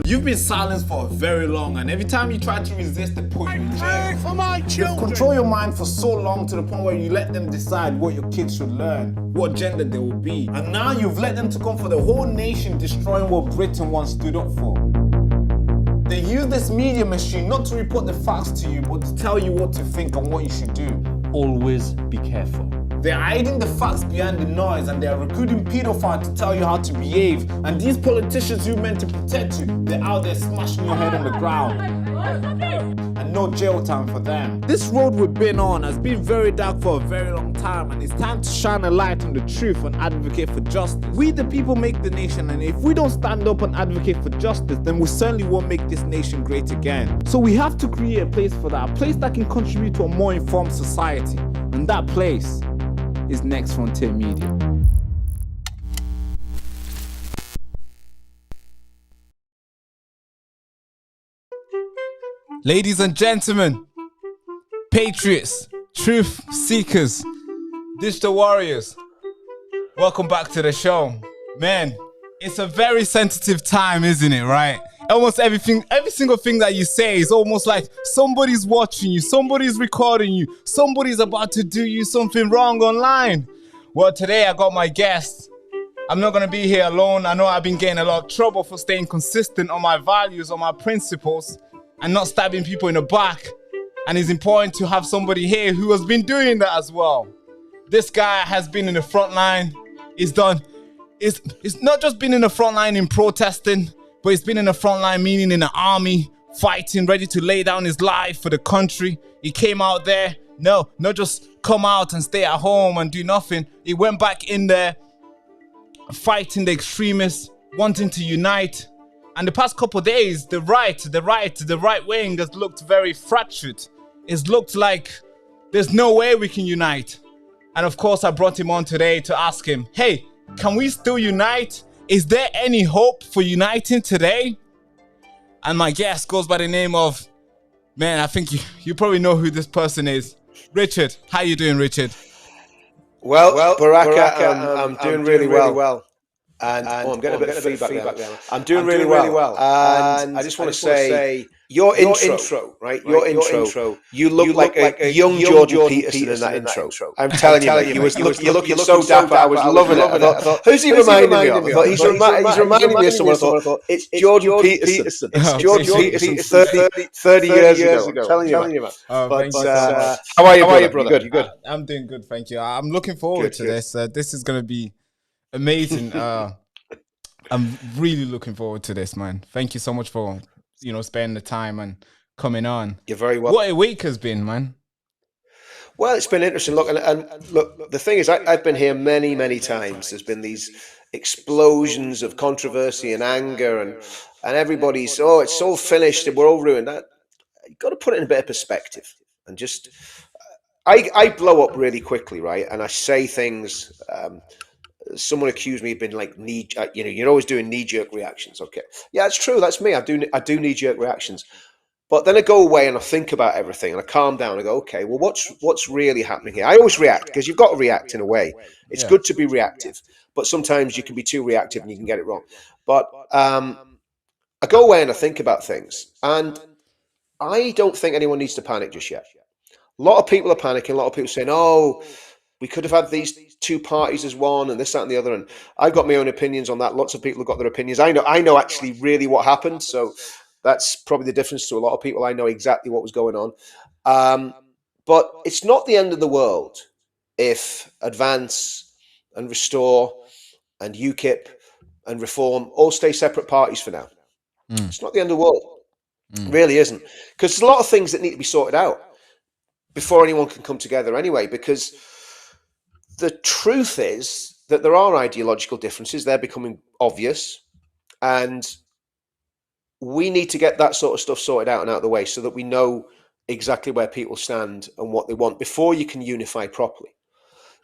You've been silenced for very long, and every time you try to resist, they put you in jail. For my children. You've controlled your mind for so long to the point where you let them decide what your kids should learn, what gender they will be. And now you've let them to come for the whole nation, destroying what Britain once stood up for. They use this media machine not to report the facts to you, but to tell you what to think and what you should do. Always be careful. They're hiding the facts behind the noise, and they're recruiting pedophiles to tell you how to behave. And these politicians who meant to protect you, they're out there smashing your head on the ground. And no jail time for them. This road we've been on has been very dark for a very long time, and it's time to shine a light on the truth and advocate for justice. We the people make the nation, and if we don't stand up and advocate for justice, then we certainly won't make this nation great again. So we have to create a place for that, a place that can contribute to a more informed society. And that place is Next Frontier Media. Ladies and gentlemen, patriots, truth seekers, digital warriors, welcome back to the show. Man, it's a very sensitive time, isn't it, right? Almost everything, every single thing that you say is almost like somebody's watching you, somebody's recording you, somebody's about to do you something wrong online. Well, today I got my guest. I'm not going to be here alone. I know I've been getting a lot of trouble for staying consistent on my values, on my principles, and not stabbing people in the back. And it's important to have somebody here who has been doing that as well. This guy has been in the front line. It's not just been in the front line in protesting, but he's been in the front line, meaning in the army, fighting, ready to lay down his life for the country. He came out there, not just come out and stay at home and do nothing. He went back in there, fighting the extremists, wanting to unite. And the past couple of days, the right wing has looked very fractured. It's looked like there's no way we can unite. And of course, I brought him on today to ask him, hey, can we still unite? Is there any hope for uniting today? And my guest goes by the name of, man, I think you probably know who this person is. Richard. How you doing, Richard? Well, Baraka, I'm doing really well. And I'm getting a bit of feedback there. I'm doing really well. And I just want to say, your intro, right? Your intro, you look like a young Jordan Peterson in that intro. I'm telling you, you're looking so dapper. I was loving it. I thought, who's he reminding me of? I thought, he's reminding me of someone. I thought, it's Jordan Peterson. It's Jordan Peterson 30 years ago. I'm telling you, man. But how are you, brother? You good? I'm doing good, thank you. I'm looking forward to this. This is going to be amazing. I'm really looking forward to this, man. Thank you so much for spending the time and coming on. You're very welcome. What a week has been, man. Well, it's been interesting. Look, and look, the thing is, I've been here many times. There's been these explosions of controversy and anger, and everybody's, it's all finished and we're all ruined. You've got to put it in a bit of perspective and just. I blow up really quickly, right? And I say things. Someone accused me of being like you're always doing knee-jerk reactions. Okay, yeah, it's true. That's me. I do knee-jerk reactions, but then I go away and I think about everything and I calm down. I go, okay, well, what's really happening here? I always react because you've got to react in a way. It's good to be reactive, but sometimes you can be too reactive and you can get it wrong. But I go away and I think about things, and I don't think anyone needs to panic just yet. A lot of people are panicking. A lot of people saying, "Oh, we could have had these two parties as one and this, that, and the other." And I've got my own opinions on that. Lots of people have got their opinions. I know actually really what happened. So that's probably the difference to a lot of people. I know exactly what was going on. But it's not the end of the world if Advance and Restore and UKIP and Reform all stay separate parties for now. It's not the end of the world. It really isn't. Because there's a lot of things that need to be sorted out before anyone can come together anyway, because the truth is that there are ideological differences. They're becoming obvious. And we need to get that sort of stuff sorted out and out of the way so that we know exactly where people stand and what they want before you can unify properly.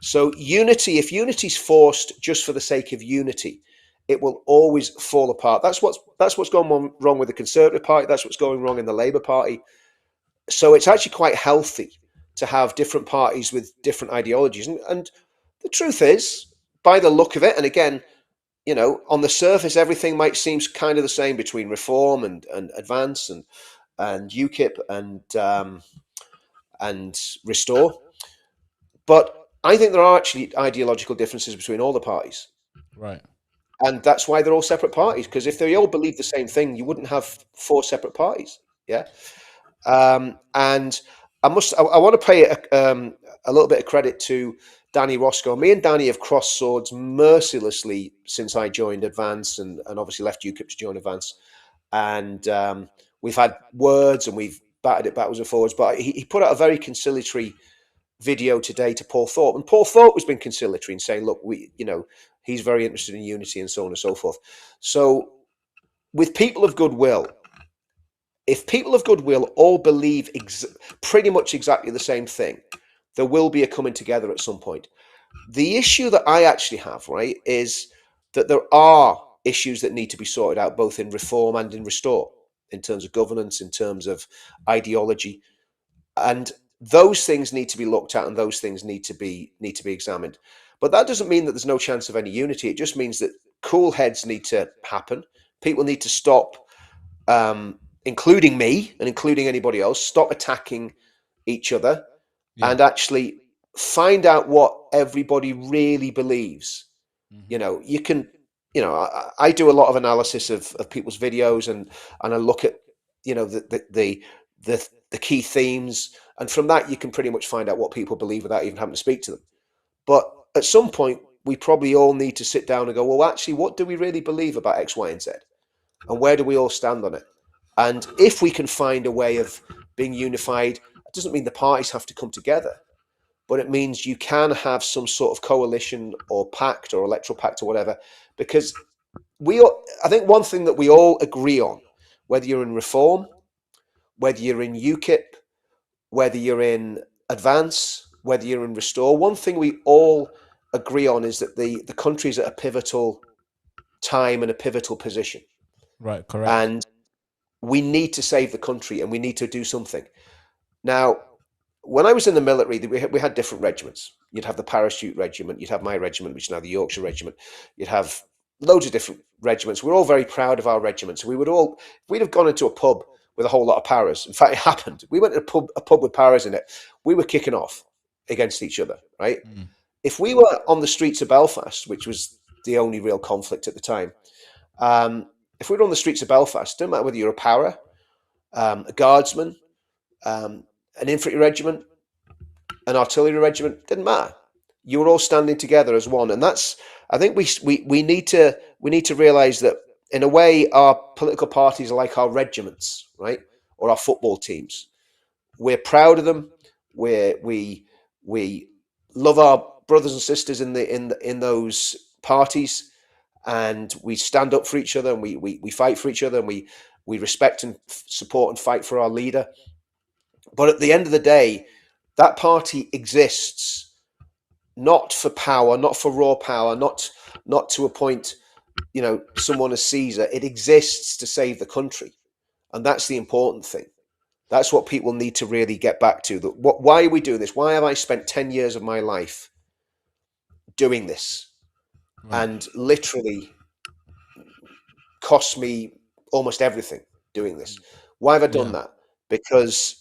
So unity, if unity's forced just for the sake of unity, it will always fall apart. That's what's going wrong with the Conservative Party. That's what's going wrong in the Labour Party. So it's actually quite healthy to have different parties with different ideologies. And the truth is, by the look of it, and again, on the surface, everything might seem kind of the same between Reform and Advance and UKIP and Restore. But I think there are actually ideological differences between all the parties. Right. And that's why they're all separate parties. Because if they all believe the same thing, you wouldn't have four separate parties. Yeah. And I want to pay a little bit of credit to Danny Roscoe. Me and Danny have crossed swords mercilessly since I joined Advance and obviously left UKIP to join Advance. And we've had words and we've batted it backwards and forwards. But he put out a very conciliatory video today to Paul Thorpe, and Paul Thorpe has been conciliatory in saying, look, he's very interested in unity and so on and so forth. So with people of goodwill, if people of goodwill all believe pretty much exactly the same thing, there will be a coming together at some point. The issue that I actually have, right, is that there are issues that need to be sorted out both in Reform and in Restore, in terms of governance, in terms of ideology, and those things need to be looked at and those things need to be examined. But that doesn't mean that there's no chance of any unity. It just means that cool heads need to happen. People need to stop, including me and including anybody else, stop attacking each other and actually find out what everybody really believes. You can, I do a lot of analysis of people's videos and I look at, the key themes. And from that, you can pretty much find out what people believe without even having to speak to them. But at some point, we probably all need to sit down and go, well, actually, what do we really believe about X, Y, and Z? And where do we all stand on it? And if we can find a way of being unified, it doesn't mean the parties have to come together, but it means you can have some sort of coalition or pact or electoral pact or whatever, because I think one thing that we all agree on, whether you're in Reform, whether you're in UKIP, whether you're in Advance, whether you're in Restore, one thing we all agree on is that the country is at a pivotal time and a pivotal position. Right, correct. And we need to save the country and we need to do something. Now, when I was in the military, we had different regiments. You'd have the Parachute Regiment, you'd have my regiment, which is now the Yorkshire Regiment. You'd have loads of different regiments. We're all very proud of our regiments. We'd have gone into a pub with a whole lot of paras. In fact, it happened. We went to a pub with paras in it. We were kicking off against each other, right? If we were on the streets of Belfast, which was the only real conflict at the time, if we were on the streets of Belfast, it didn't matter whether you're a para, a guardsman, an infantry regiment, an artillery regiment, didn't matter. You were all standing together as one. And I think we need to realize that in a way, our political parties are like our regiments, right? Or our football teams. We're proud of them. We love our brothers and sisters in those parties, and we stand up for each other, and we fight for each other, and we respect and support and fight for our leader. But at the end of the day, that party exists not for power, not for raw power, not to appoint someone as Caesar. It exists to save the country, and that's the important thing. That's what people need to really get back to. Why are we doing this? Why have I spent 10 years of my life doing this, and literally cost me almost everything doing this? Why have I done that? Because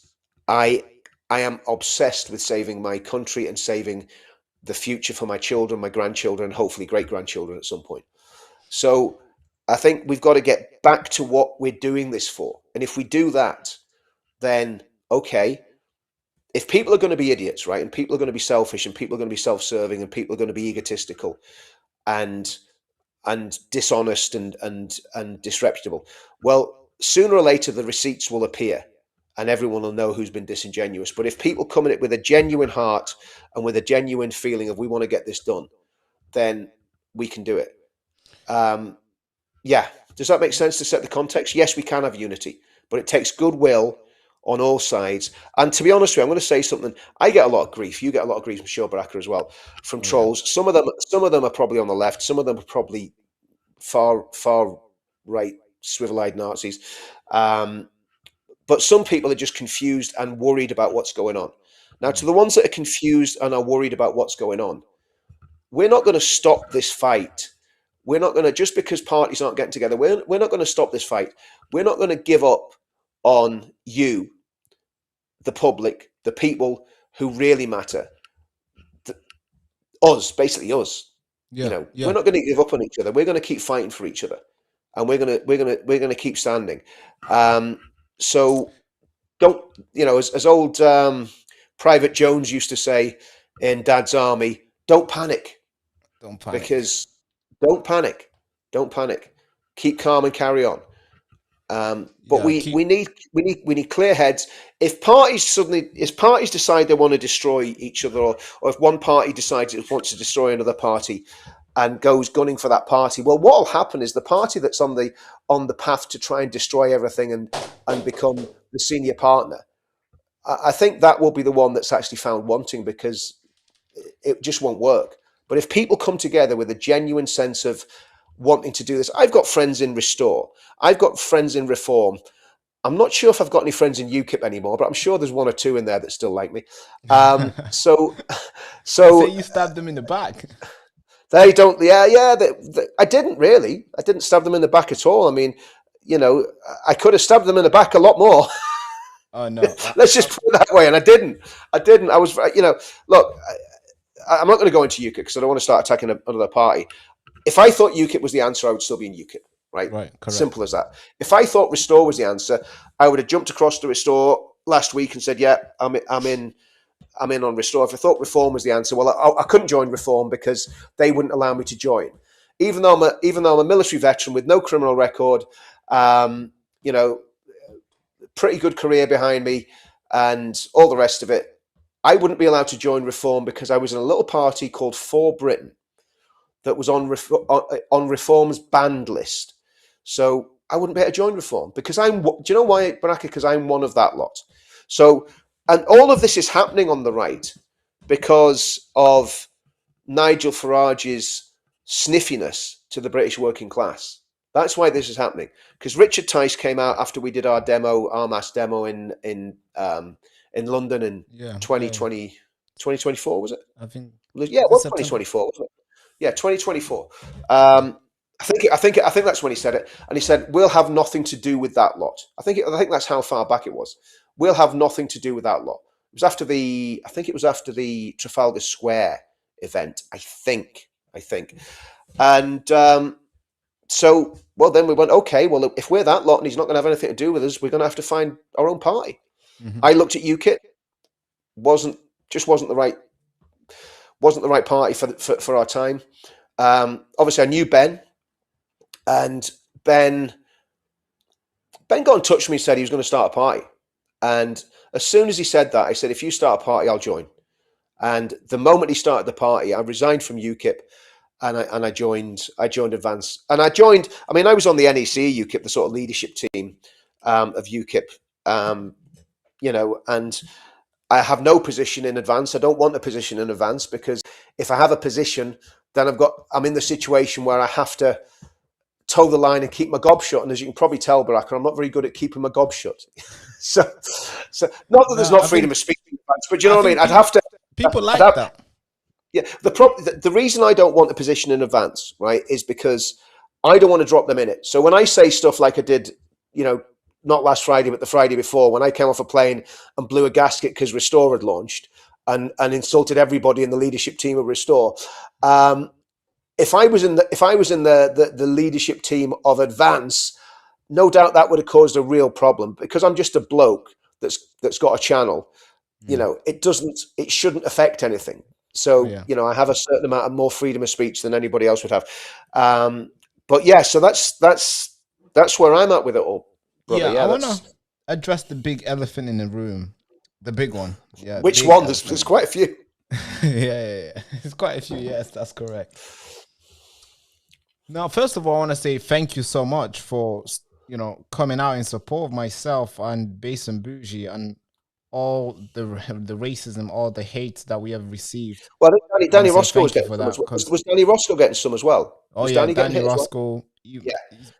I am obsessed with saving my country and saving the future for my children, my grandchildren, and hopefully great-grandchildren at some point. So I think we've got to get back to what we're doing this for. And if we do that, then, okay, if people are going to be idiots, right, and people are going to be selfish, and people are going to be self-serving, and people are going to be egotistical and dishonest and disreputable, well, sooner or later the receipts will appear and everyone will know who's been disingenuous. But if people come at it with a genuine heart and with a genuine feeling of we want to get this done, then we can do it. Does that make sense to set the context? Yes, we can have unity, but it takes goodwill on all sides. And to be honest with you, I'm going to say something. I get a lot of grief. You get a lot of grief, I'm sure, Baraka, as well, from trolls. Some of them are probably on the left. Some of them are probably far right, swivel-eyed Nazis. But some people are just confused and worried about what's going on. Now, to the ones that are confused and are worried about what's going on, we're not going to stop this fight we're not going to, just because parties aren't getting together, we're not going to stop this fight. We're not going to give up on you, the public, the people who really matter. Us, basically us. Yeah. We're not going to give up on each other. We're going to keep fighting for each other, and we're going to keep standing. So don't, as old Private Jones used to say in Dad's Army, don't panic. Don't panic. Because don't panic. Keep calm and carry on. But we need clear heads. If parties decide they want to destroy each other, or if one party decides it wants to destroy another party and goes gunning for that party, well, what will happen is the party that's on the path to try and destroy everything and become the senior partner, I think that will be the one that's actually found wanting, because it just won't work. But if people come together with a genuine sense of wanting to do this, I've got friends in Restore, I've got friends in Reform. I'm not sure if I've got any friends in UKIP anymore, but I'm sure there's one or two in there that still like me. So you stabbed them in the back. They don't. Yeah. I didn't really. I didn't stab them in the back at all. I mean, I could have stabbed them in the back a lot more. Oh no! Let's just put it that way. And I didn't. I was. Look, I'm not going to go into UKIP because I don't want to start attacking another party. If I thought UKIP was the answer, I would still be in UKIP. Right. Correct. Simple as that. If I thought Restore was the answer, I would have jumped across to Restore last week and said, "Yeah, I'm in on Restore." If I thought Reform was the answer, well, I couldn't join Reform because they wouldn't allow me to join. Even though I'm a military veteran with no criminal record, pretty good career behind me, and all the rest of it, I wouldn't be allowed to join Reform because I was in a little party called For Britain that was on Reform's banned list. So I wouldn't be able to join Reform because do you know why, Baraka? Because I'm one of that lot. So, and all of this is happening on the right because of Nigel Farage's sniffiness to the British working class. That's why this is happening. Because Richard Tice came out after we did our mass demo in London in 2024, was it? I think. Yeah, it was 2024, wasn't it? Yeah, 2024. I think that's when he said it, and he said, "We'll have nothing to do with that lot." I think that's how far back it was. We'll have nothing to do with that lot. It was after the Trafalgar Square event, I think. And so, well, then we went, okay, well, if we're that lot and he's not going to have anything to do with us, we're going to have to find our own party. Mm-hmm. I looked at UKIP, wasn't the right party for our time. Obviously, I knew Ben, and Ben got in touch with me and said he was going to start a party. And as soon as he said that, I said, if you start a party, I'll join. And the moment he started the party, I resigned from UKIP and I joined Advance. And I was on the NEC UKIP, the sort of leadership team of UKIP, and I have no position in Advance. I don't want a position in Advance because if I have a position, then I'm in the situation where I have to toe the line and keep my gob shut. And as you can probably tell, Baraka, I'm not very good at keeping my gob shut. so not that there's not freedom of speech in Advance, but you know what I mean? I'd have to. People like that. Yeah. The reason I don't want a position in Advance, right, is because I don't want to drop them in it. So when I say stuff like I did, not last Friday, but the Friday before, when I came off a plane and blew a gasket because Restore had launched and insulted everybody in the leadership team of Restore. If I was in the leadership team of Advance, no doubt that would have caused a real problem because I'm just a bloke that's got a channel. It shouldn't affect anything. So, I have a certain amount of more freedom of speech than anybody else would have. But yeah, so that's where I'm at with it all. Brother. I want to address the big elephant in the room, the big one. Yeah. Which one? There's quite a few. yeah. There's quite a few. Yes, that's correct. Now, first of all, I want to say thank you so much for, coming out in support of myself and Base and Bougie and all the racism, all the hate that we have received. Well, Danny Roscoe was getting some. Was Danny Roscoe getting some as well? Oh, yeah, Danny Roscoe.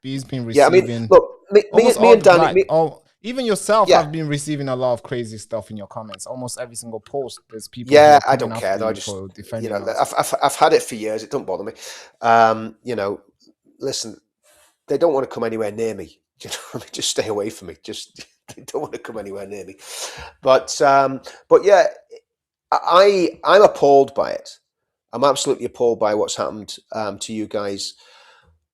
He's been receiving. Yeah, I mean, look, me and Danny. Even yourself have been receiving a lot of crazy stuff in your comments. Almost every single post, there's people. Yeah, I don't care though. I just, I've had it for years. It don't bother me. listen, they don't want to come anywhere near me. You know, I mean, just stay away from me. Just they don't want to come anywhere near me. But yeah, I'm appalled by it. I'm absolutely appalled by what's happened to you guys,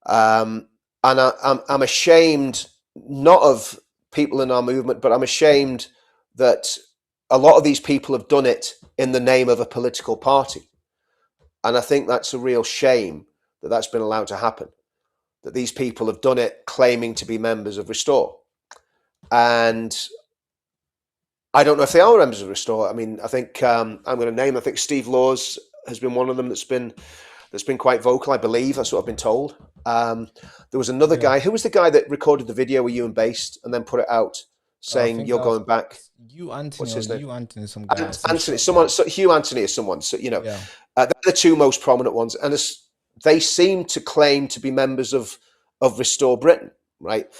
and I'm ashamed not of people in our movement, but I'm ashamed that a lot of these people have done it in the name of a political party, and I think that's a real shame that that's been allowed to happen. That these people have done it claiming to be members of Restore, and I don't know if they are members of Restore. I mean, I think I'm going to name. I think Steve Laws has been one of them that's been quite vocal. I believe that's what I've been told. There was another guy. Who was the guy that recorded the video with you and Based and then put it out saying you're going back? You Anthony. What's his name? You Anthony. Some guy. Anthony. Someone. So Hugh Anthony or someone. So you know, they're the two most prominent ones, and they seem to claim to be members of Restore Britain, right?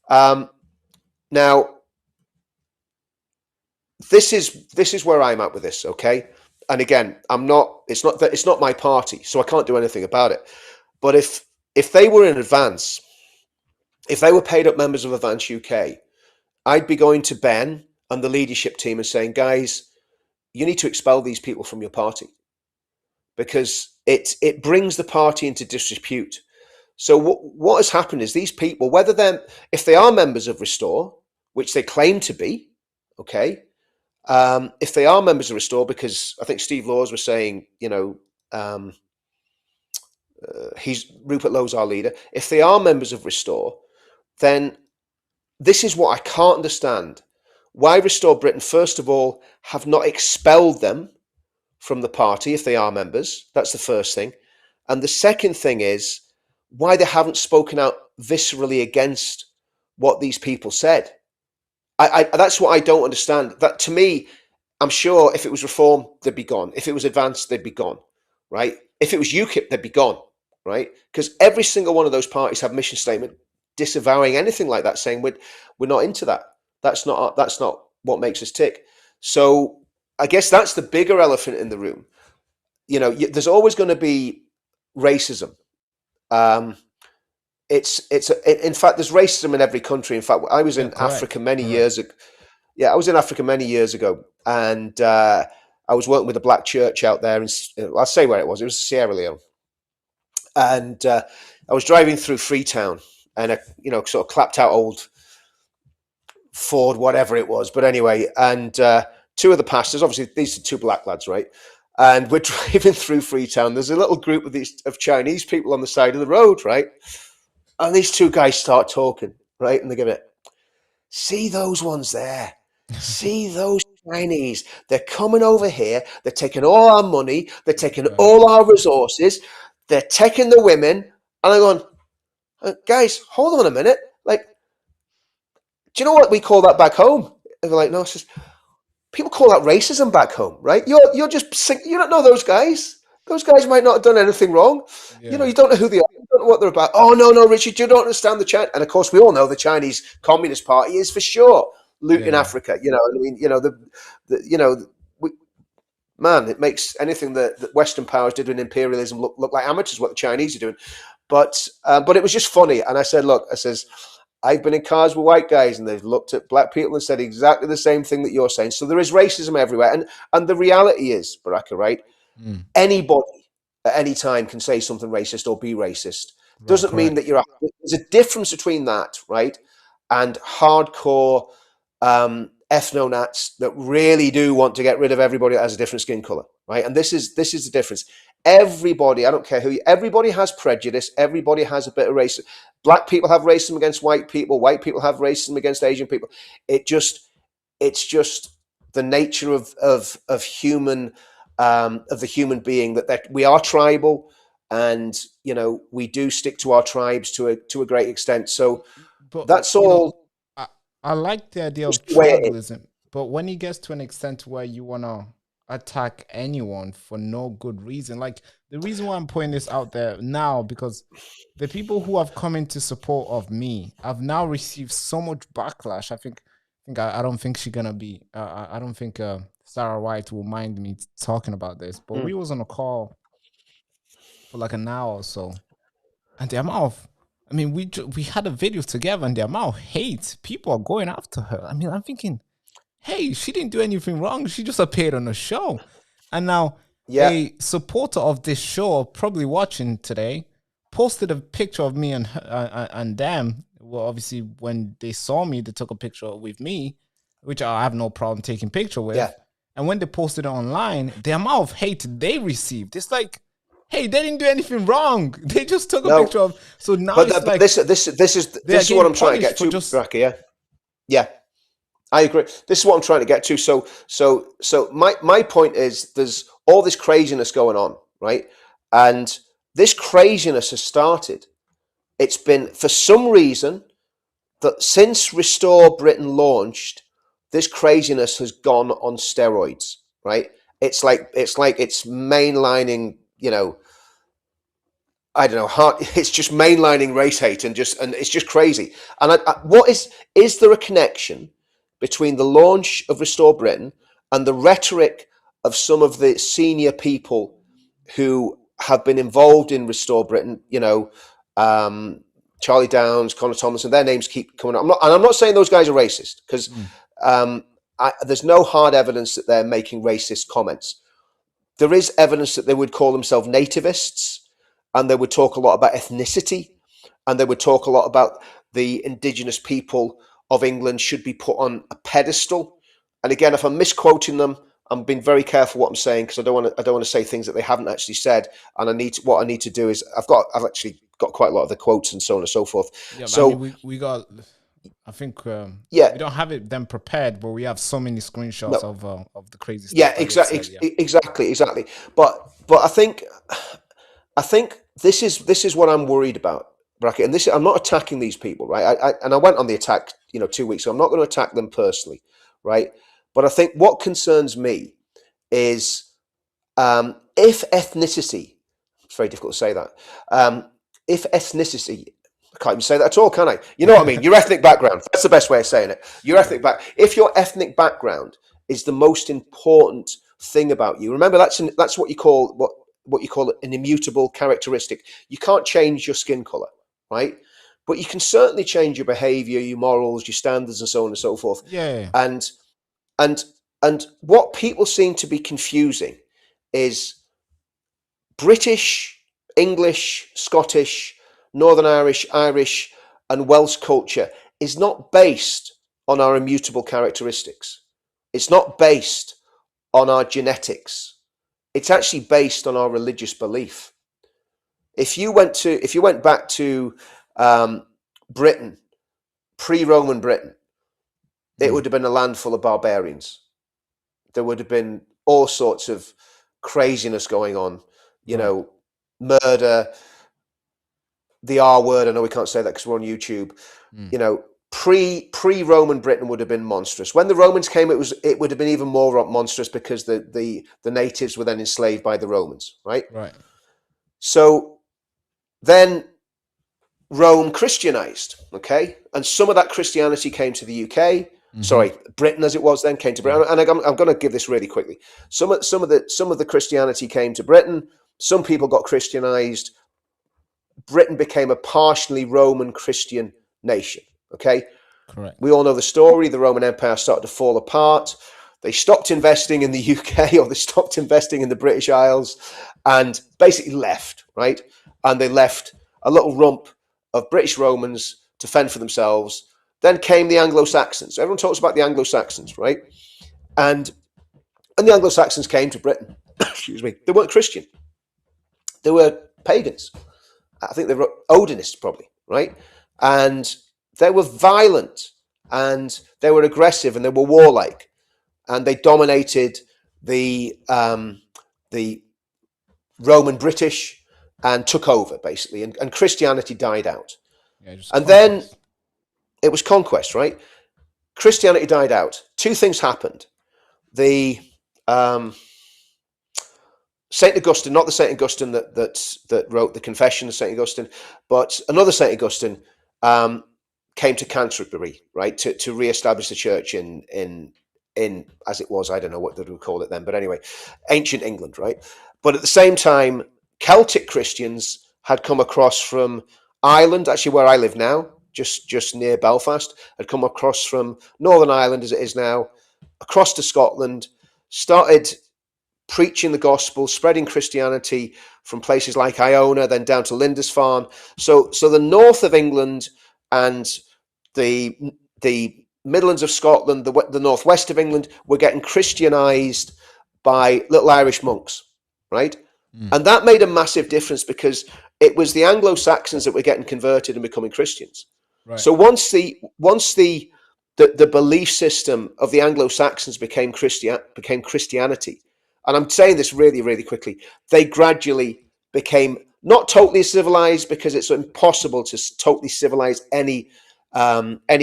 Now. This is where I'm at with this, okay? And again, it's not my party, so I can't do anything about it. But if they were in Advance, if they were paid up members of Advance UK, I'd be going to Ben and the leadership team and saying, guys, you need to expel these people from your party because it brings the party into disrepute. So what has happened is these people, if they are members of Restore, which they claim to be, okay. If they are members of Restore, because I think Steve Laws was saying, you know, Rupert Lowe's our leader. If they are members of Restore, then this is what I can't understand. Why Restore Britain, first of all, have not expelled them from the party if they are members. That's the first thing. And the second thing is why they haven't spoken out viscerally against what these people said. That's what I don't understand. That to me, I'm sure if it was Reform, they'd be gone. If it was Advance, they'd be gone, right? If it was UKIP, they'd be gone, right? Because every single one of those parties have mission statement disavowing anything like that, saying we're not into that. That's not what makes us tick. So I guess that's the bigger elephant in the room. You know, there's always going to be racism. In fact, there's racism in every country. In fact, I was in Africa many years ago. Yeah, I was in Africa many years ago, and I was working with a black church out there. I'll say where it was. It was Sierra Leone, and I was driving through Freetown, and a sort of clapped out old Ford, whatever it was. But anyway, and two of the pastors, obviously these are two black lads, right? And we're driving through Freetown. There's a little group of Chinese people on the side of the road, right? And these two guys start talking, right? And they give it, see those ones there? See those Chinese? They're coming over here. They're taking all our money. They're taking all our resources. They're taking the women. And I'm going, guys, hold on a minute. Like, do you know what we call that back home? And they're like, no, it's just, people call that racism back home, right? You're just, you don't know those guys. Those guys might not have done anything wrong. Yeah. You know, you don't know who they are. You don't know what they're about. Oh, no, Richard, you don't understand the China. And of course, we all know the Chinese Communist Party is for sure looting Africa. You know, I mean, you know, man, it makes anything that Western powers did in imperialism look like amateurs. What the Chinese are doing, but it was just funny. And I said, look, I've been in cars with white guys, and they've looked at black people and said exactly the same thing that you're saying. So there is racism everywhere, and the reality is, Baraka, right? Anybody at any time can say something racist or be racist. Doesn't mean that you're. There's a difference between that, right, and hardcore ethno-nats that really do want to get rid of everybody that has a different skin color, right? And this is the difference. Everybody, I don't care who, everybody has prejudice. Everybody has a bit of racism. Black people have racism against white people. White people have racism against Asian people. It's just the nature of human. Of the human being that we are tribal, and you know we do stick to our tribes to a great extent. So that's all. I like the idea of tribalism, but when it gets to an extent where you want to attack anyone for no good reason, like the reason why I'm putting this out there now, because the people who have come into support of me have now received so much backlash. I don't think she's gonna be. I don't think Sarah White will mind me talking about this, but we was on a call for like an hour or so, and the amount of I mean, we had a video together, and the amount of hate people are going after her. I mean, I'm thinking, hey, she didn't do anything wrong. She just appeared on a show. And now Yeah, a supporter of this show, probably watching today, posted a picture of me and and them. Well, obviously, when they saw me, they took a picture with me, which I have no problem taking picture with. yeah. And when they posted it online, the amount of hate they received, it's like, hey, they didn't do anything wrong. They just took a No, picture of. So now but, it's but like this is what I'm trying to get to, Baraka. Yeah, yeah. I agree. This is what I'm trying to get to. So my point is, there's all this craziness going on, right? And this craziness has started. It's been, for some reason, that since Restore Britain launched, this craziness has gone on steroids, right? It's like it's mainlining, I don't know, it's just mainlining race hate and it's just crazy. And what is there a connection between the launch of Restore Britain and the rhetoric of some of the senior people who have been involved in Restore Britain? Charlie Downs, Connor Tomlinson, their names keep coming up. I'm not saying those guys are racist, because there's no hard evidence that they're making racist comments. There is evidence that they would call themselves nativists, and they would talk a lot about ethnicity, and they would talk a lot about the indigenous people of England should be put on a pedestal. And again, if I'm misquoting them, I'm being very careful what I'm saying, because I don't want to say things that they haven't actually said. And what I need to do is I've actually got quite a lot of the quotes and so on and so forth. yeah, So I mean, we got. I think yeah, we don't have it them prepared, but we have so many screenshots no, of the crazy stuff. yeah, That they've said, exactly. But I think this is what I'm worried about, Brackett. And I'm not attacking these people, right? I went on the attack, 2 weeks ago. I'm not going to attack them personally, right? But I think what concerns me is if ethnicity. It's very difficult to say that. If ethnicity. I can't even say that at all, can I? You know what I mean? Your ethnic background. That's the best way of saying it. Your ethnic If your ethnic background is the most important thing about you, remember that's what you call what you call an immutable characteristic. You can't change your skin color, right? But you can certainly change your behavior, your morals, your standards, and so on and so forth. Yeah. And what people seem to be confusing is British, English, Scottish, Northern Irish, and Welsh culture is not based on our immutable characteristics. It's not based on our genetics. It's actually based on our religious belief. If you went back to Britain, pre-Roman Britain, it would have been a land full of barbarians. There would have been all sorts of craziness going on, murder, the R word. I know we can't say that because we're on YouTube. Pre-Roman Britain would have been monstrous. When the Romans came, it would have been even more monstrous, because the natives were then enslaved by the Romans, right? Right. So then Rome Christianized, okay? And some of that Christianity came to the UK. Mm-hmm. Sorry, Britain as it was then came to Britain. And I'm going to give this really quickly. Some of the Christianity came to Britain. Some people got Christianized. Britain became a partially Roman Christian nation, okay? Correct. We all know the story. The Roman Empire started to fall apart. They stopped investing in the UK, or they stopped investing in the British Isles, and basically left, right? And they left a little rump of British Romans to fend for themselves. Then came the Anglo-Saxons. Everyone talks about the Anglo-Saxons, right? And the Anglo-Saxons came to Britain. Excuse me. They weren't Christian. They were pagans. I think they were Odinists, probably, right? And they were violent, and they were aggressive, and they were warlike, and they dominated the Roman British and took over, basically, and Christianity died out. Yeah, and then it was conquest, right? Christianity died out. Two things happened. The Saint Augustine, not the Saint Augustine that wrote the Confession of Saint Augustine, but another Saint Augustine came to Canterbury, right, to reestablish the church in as it was. I don't know what they would call it then, but anyway, ancient England, right? But at the same time, Celtic Christians had come across from Ireland, actually where I live now, just near Belfast, had come across from Northern Ireland as it is now, across to Scotland, started preaching the gospel, spreading Christianity from places like Iona, then down to Lindisfarne. So the north of England and the Midlands of Scotland, the northwest of England, were getting Christianized by little Irish monks, right? And that made a massive difference because it was the Anglo-Saxons that were getting converted and becoming Christians. Right. So once the belief system of the Anglo-Saxons became Christianity, and I'm saying this really, really quickly, they gradually became not totally civilized, because it's impossible to totally civilize any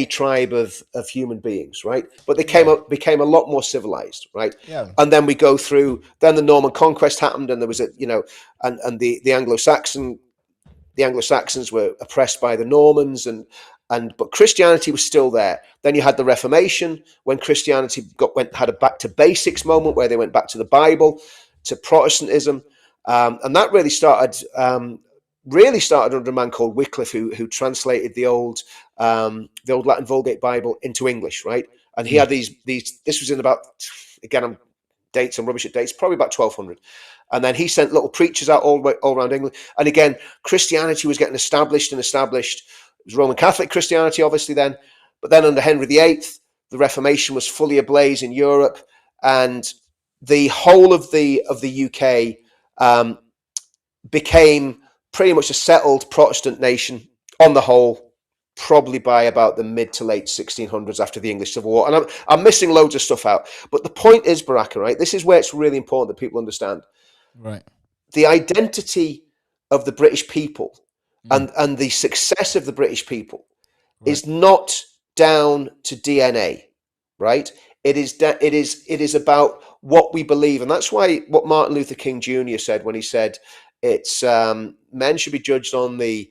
tribe of human beings, right? But they became a lot more civilized, right? Yeah. And then we go through. Then the Norman conquest happened, and there was and the Anglo-Saxons were oppressed by the Normans, but Christianity was still there. Then you had the Reformation, when Christianity had a back to basics moment, where they went back to the Bible, to Protestantism, and that really started under a man called Wycliffe, who translated the old Latin Vulgate Bible into English, right? And he had these. This was in about, again, I'm rubbish at dates, probably about 1200. And then he sent little preachers out all around England. And again, Christianity was getting established. It was Roman Catholic Christianity, obviously, then. But then under Henry VIII, the Reformation was fully ablaze in Europe, and the whole of the UK became pretty much a settled Protestant nation on the whole, probably by about the mid to late 1600s, after the English Civil War. And I'm missing loads of stuff out. But the point is, Baraka, right? This is where it's really important that people understand. Right. The identity of the British people and the success of the British people is not down to DNA, right? It is about what we believe. And that's why what Martin Luther King Jr. said when he said it's men should be judged on the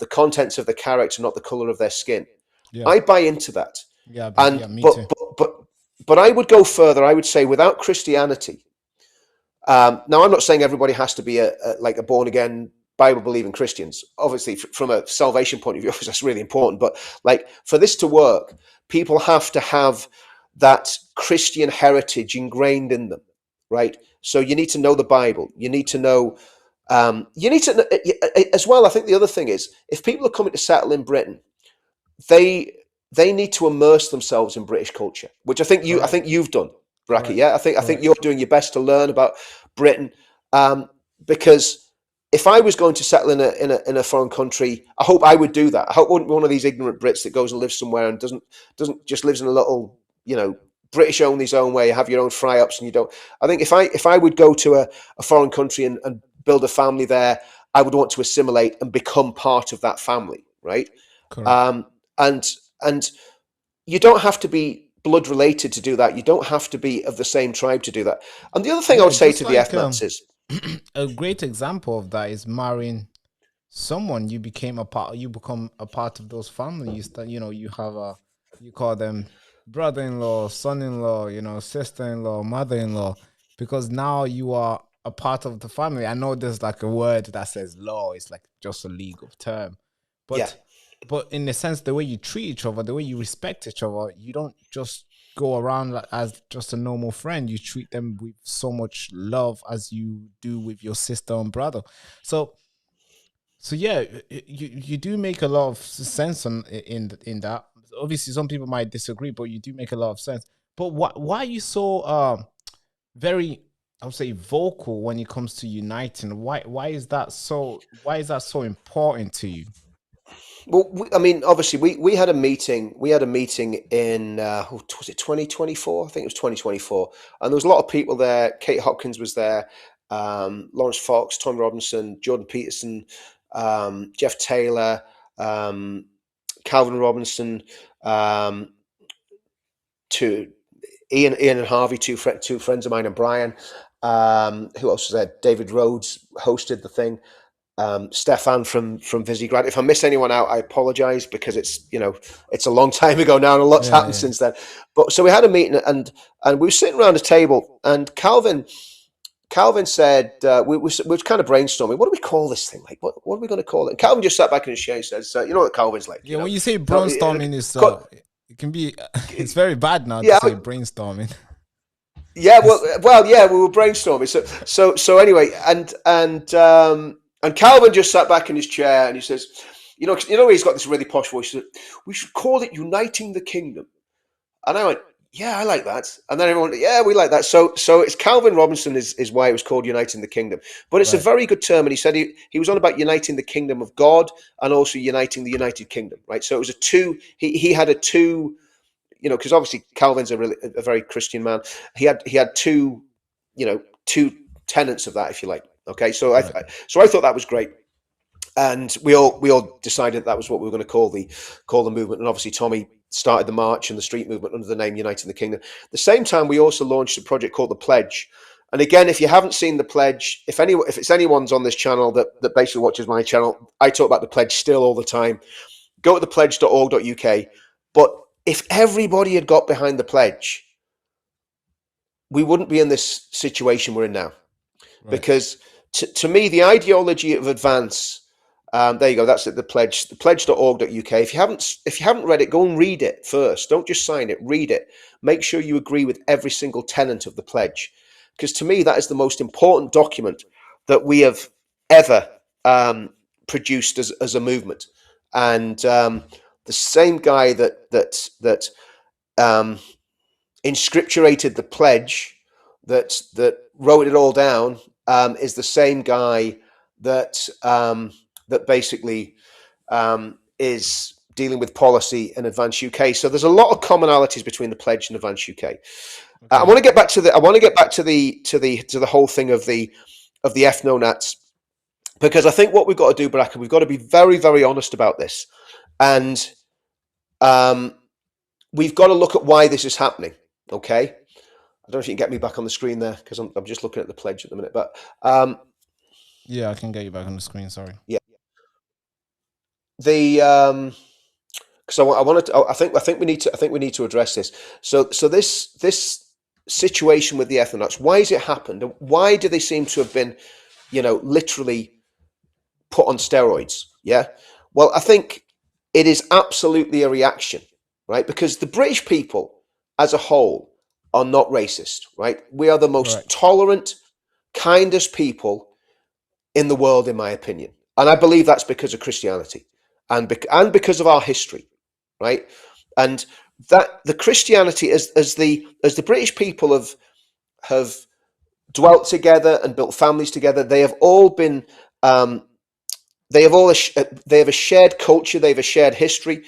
contents of the character, not the color of their skin. Yeah. I buy into that. Yeah. Me but, too. but I would go further. I would say without Christianity, now I'm not saying everybody has to be a born again Bible believing Christians. Obviously, from a salvation point of view, that's really important. But for this to work, people have to have that Christian heritage ingrained in them, right? So you need to know the Bible. You need to know. You need to as well. I think the other thing is, if people are coming to settle in Britain, they need to immerse themselves in British culture, which I think you've done, Bracky. Yeah, I think you're doing your best to learn about Britain, because if I was going to settle in a foreign country, I hope I would do that. I hope I wouldn't be one of these ignorant Brits that goes and lives somewhere and doesn't just lives in a little, British only zone where you have your own fry-ups and you don't. I think if I would go to a foreign country and build a family there, I would want to assimilate and become part of that family, right? Correct. And you don't have to be blood related to do that. You don't have to be of the same tribe to do that. And the other thing I would say to the ethnots is, a great example of that is marrying someone you become a part of those families that you have you call them brother-in-law, son-in-law, sister-in-law, mother-in-law, because now you are a part of the family. I know there's like a word that says law, it's like just a legal term, but in the sense, the way you treat each other, the way you respect each other, you don't just go around as just a normal friend. You treat them with so much love as you do with your sister and brother. So yeah, you do make a lot of sense in that. Obviously, some people might disagree, but you do make a lot of sense. But why are you so very, I would say, vocal when it comes to uniting? Why is that so important to you? Well, obviously, we had a meeting. We had a meeting in was it 2024? I think it was 2024, and there was a lot of people there. Kate Hopkins was there, Lawrence Fox, Tom Robinson, Jordan Peterson, Jeff Taylor, Calvin Robinson, to Ian and Harvey, two friends of mine, and Brian. Who else was there? David Rhodes hosted the thing. Stefan from Visegrad. If I miss anyone out, I apologize, because it's a long time ago now and a lot's happened since then. But so we had a meeting and we were sitting around a table, and Calvin Calvin said, we were kind of brainstorming, what do we call this thing? Like, what are we going to call it? And Calvin just sat back in his chair and says, you know what Calvin's like? Yeah, when you say No, brainstorming, it can be, it's very bad now to say brainstorming. Yeah, well, yeah, we were brainstorming. So anyway, and Calvin just sat back in his chair and he says, you know, he's got this really posh voice. He said, we should call it Uniting the Kingdom. And I went, yeah, I like that. And then everyone went, yeah, we like that. So it's Calvin Robinson is why it was called Uniting the Kingdom. But it's a very good term. And he said he was on about uniting the kingdom of God and also uniting the United Kingdom, right? So it was a two, he had a two, you know, because obviously Calvin's a very Christian man. He had two, you know, two tenets of that, if you like. Okay, so I thought that was great. And we all decided that was what we were going to call the movement. And obviously Tommy started the march and the street movement under the name Uniting the Kingdom. At the same time, we also launched a project called The Pledge. And again, if you haven't seen The Pledge, if it's anyone's on this channel that basically watches my channel, I talk about The Pledge still all the time. Go to thepledge.org.uk. But if everybody had got behind The Pledge, we wouldn't be in this situation we're in now. Right. Because to me, the ideology of advance, there you go. That's at the pledge, thepledge.org.uk. If you haven't read it, go and read it first. Don't just sign it. Read it. Make sure you agree with every single tenet of the pledge, because to me that is the most important document that we have ever produced as a movement. And the same guy that inscripturated the pledge, that wrote it all down, is the same guy that basically is dealing with policy in Advance UK. So there's a lot of commonalities between the pledge and Advance UK. Okay. I want to get back to the whole thing of the ethnonats, because I think what we've got to do, Baraka, we've got to be very, very honest about this, and we've got to look at why this is happening. Okay, I don't know if you can get me back on the screen there, because I'm just looking at the pledge at the minute, but yeah, I can get you back on the screen. Sorry. Yeah. Because I think we need to address this. So this situation with the ethnonats, why has it happened? Why do they seem to have been, you know, literally put on steroids? Yeah. Well, I think it is absolutely a reaction, right? Because the British people as a whole are not racist, right? We are the most tolerant, kindest people in the world, in my opinion. And I believe that's because of Christianity and because of our history, right? And that the Christianity, as the British people have dwelt together and built families together, they have all been, they have a shared culture, they have a shared history.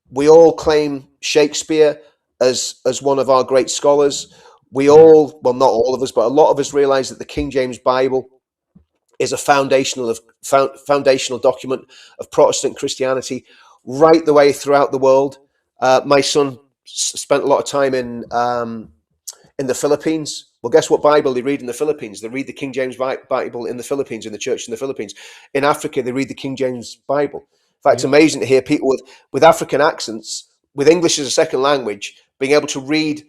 We all claim Shakespeare as one of our great scholars. We all, well, not all of us, but a lot of us realize that the King James Bible is a foundational document of Protestant Christianity right the way throughout the world. My son spent a lot of time in the Philippines. Well, guess what Bible they read in the Philippines? They read the King James Bible in the Philippines, in the church in the Philippines. In Africa, they read the King James Bible. In fact, it's amazing to hear people with African accents, with English as a second language, being able to read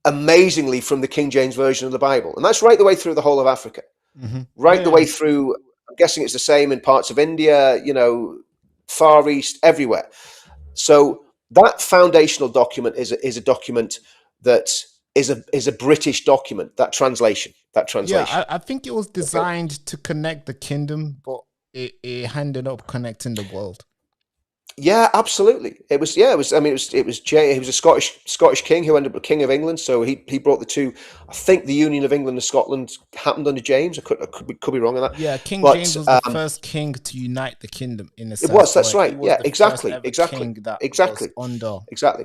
amazingly from the King James version of the Bible. And that's right the way through the whole of Africa. Mm-hmm. Right the way through, I'm guessing it's the same in parts of India, you know, Far East, everywhere. So that foundational document is a document that is a British document, that translation. Yeah, I think it was designed to connect the kingdom, but it ended up connecting the world. Yeah, absolutely. It was. I mean, it was he was a Scottish king who ended up king of England. So he brought the two. I think the union of England and Scotland happened under James. I could be wrong on that. Yeah, James was the first king to unite the kingdom in a sense. It was. That's right. Yeah, exactly. King that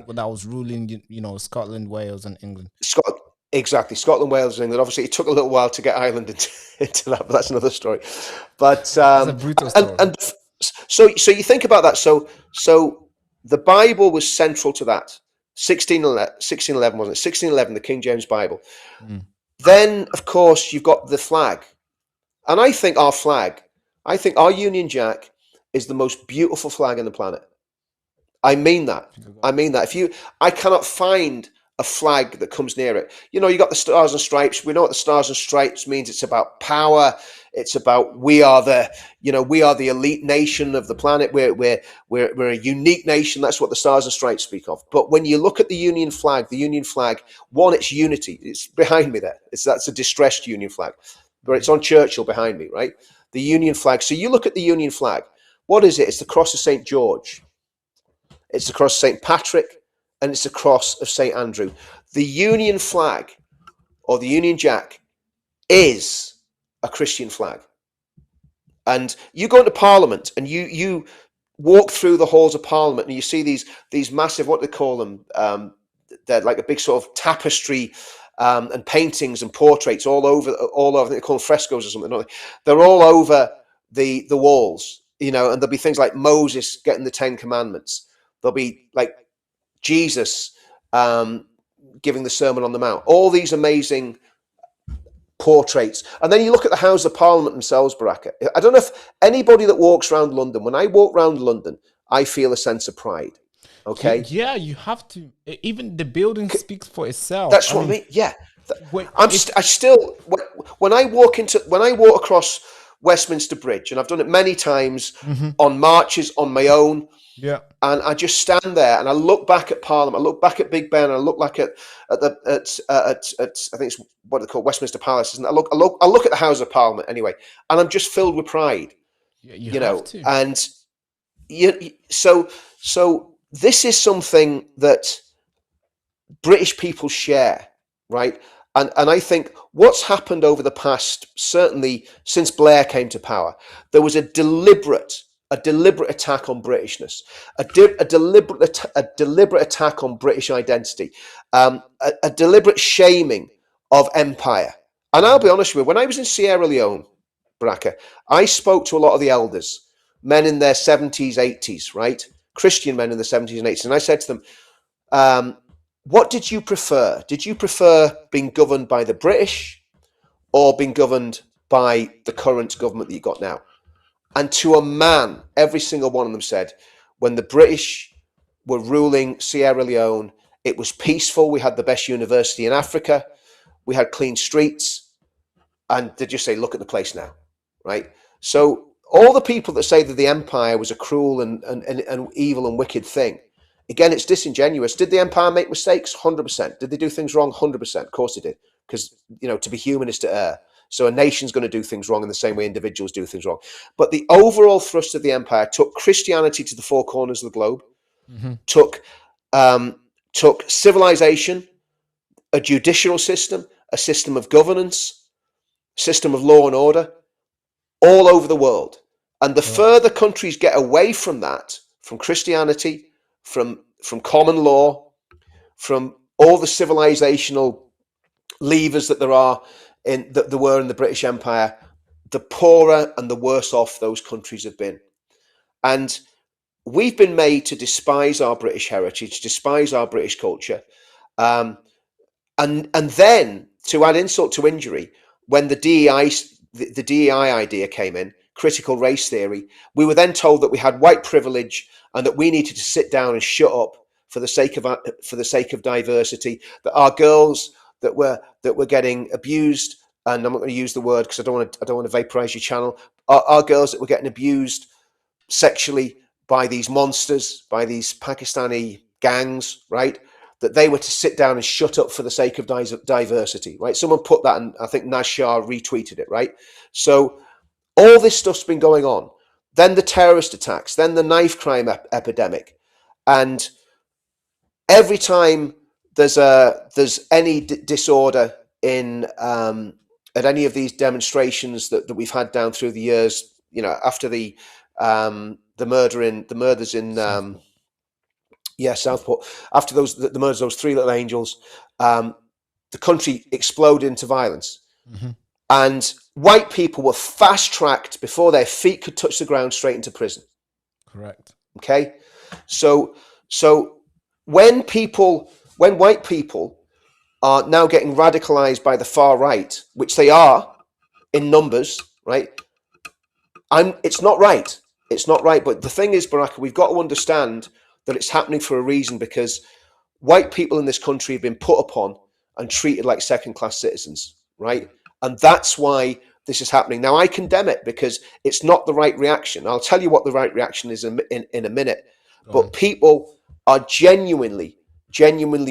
that was ruling, you know, Scotland, Wales, and England. Exactly, Scotland, Wales, and England. Obviously, it took a little while to get Ireland into that, but that's another story. But it's a brutal story. And so you think about that. So the Bible was central to that. 1611 wasn't it? 1611, the King James Bible. Mm. Then, of course, you've got the flag. And I think our Union Jack is the most beautiful flag on the planet. I mean that. I cannot find a flag that comes near it. You know, you got the Stars and Stripes. We know what the Stars and Stripes means. It's about power. It's about we are the elite nation of the planet. We're a unique nation. That's what the Stars and Stripes speak of. But when you look at the Union flag, one, it's unity. It's behind me there. That's a distressed Union flag, but it's on Churchill behind me, right? The Union flag. So you look at the Union flag. What is it? It's the cross of St. George. It's the cross of St. Patrick, and it's the cross of St. Andrew. The Union flag, or the Union Jack, is a Christian flag. And you go into Parliament, and you walk through the halls of Parliament, and you see these massive, what do they call them? They're like a big sort of tapestry and paintings and portraits all over. I think they call them frescoes or something. They're all over the walls, you know, and there'll be things like Moses getting the 10 Commandments. There'll be like Jesus giving the Sermon on the Mount. All these amazing portraits. And then you look at the House of Parliament themselves, Baraka. I don't know if anybody that walks around London, when I walk around London, I feel a sense of pride. Okay? Yeah, you have to. Even the building speaks for itself. That's what I mean. Yeah. When I walk across Westminster Bridge, and I've done it many times on marches on my own. Yeah. And I just stand there and I look back at Parliament, I look back at Big Ben, and I look back at I think it's what they call Westminster Palace, isn't it? I look at the House of Parliament anyway, and I'm just filled with pride. Yeah, you know, have to. And so this is something that British people share, right? And I think what's happened over the past, certainly since Blair came to power, there was a deliberate attack on Britishness, a deliberate attack on British identity, a deliberate shaming of empire. And I'll be honest with you, when I was in Sierra Leone, Baraka, I spoke to a lot of the elders, men in their 70s, 80s, right? Christian men in the 70s and 80s. And I said to them, what did you prefer? Did you prefer being governed by the British or being governed by the current government that you got now? And to a man, every single one of them said, when the British were ruling Sierra Leone, it was peaceful. We had the best university in Africa. We had clean streets. And they just say, look at the place now, right? So all the people that say that the empire was a cruel and evil and wicked thing, again, it's disingenuous. Did the empire make mistakes? 100%. Did they do things wrong? 100%. Of course they did. Because, you know, to be human is to err. So a nation's going to do things wrong in the same way individuals do things wrong. But the overall thrust of the empire took Christianity to the four corners of the globe, took civilization, a judicial system, a system of governance, system of law and order, all over the world. And the further countries get away from that, from Christianity, from common law, from all the civilizational levers that there were in the British Empire, the poorer and the worse off those countries have been. And we've been made to despise our British heritage, despise our British culture. And then to add insult to injury, when the DEI idea came in, critical race theory, we were then told that we had white privilege and that we needed to sit down and shut up for the sake of diversity, that our girls that were getting abused, and I'm not going to use the word because I don't want to vaporize your channel, our girls that were getting abused sexually by these monsters, by these Pakistani gangs, right? That they were to sit down and shut up for the sake of diversity, right? Someone put that, and I think Naz Shah retweeted it, right? So all this stuff's been going on. Then the terrorist attacks, then the knife crime epidemic, and every time there's any disorder in at any of these demonstrations that we've had down through the years, you know, after the murders in Southport, after the murders of those three little angels, the country exploded into violence. And white people were fast-tracked before their feet could touch the ground straight into prison. Correct. Okay? So when white people are now getting radicalized by the far right, which they are in numbers, right? It's not right. It's not right. But the thing is, Baraka, we've got to understand that it's happening for a reason, because white people in this country have been put upon and treated like second-class citizens, right? And that's why this is happening. Now, I condemn it because it's not the right reaction. I'll tell you what the right reaction is in a minute. But people are genuinely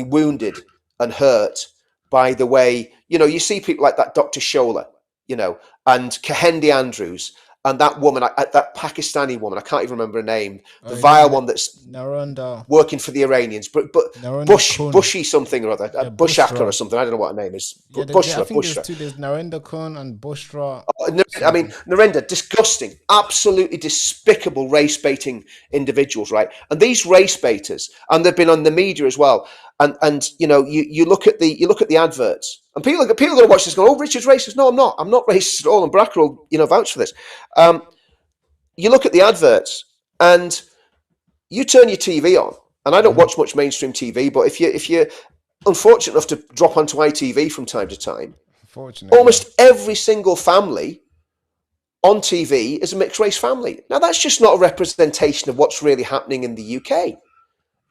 wounded and hurt by the way, you see people like that Dr. Shola, and Kehendi Andrews, and that woman, that Pakistani woman, I can't even remember her name, the vile one that's Narendra. working for the Iranians, but Bushy something or other, Bushaka or something. I don't know what her name is. Yeah, Bushra. I think there's two. There's Narendra Khan and Bushra. I mean, Narendra, disgusting, absolutely despicable race baiting individuals, right? And these race baiters, and they've been on the media as well. And you look at the adverts, and people are going to watch this, and go, "Oh, Richard's racist." No, I'm not. I'm not racist at all. And Baraka will vouch for this. You look at the adverts, and you turn your TV on, and I don't watch much mainstream TV, but if you're unfortunate enough to drop onto ITV from time to time, almost every single family on TV is a mixed race family. Now, that's just not a representation of what's really happening in the UK.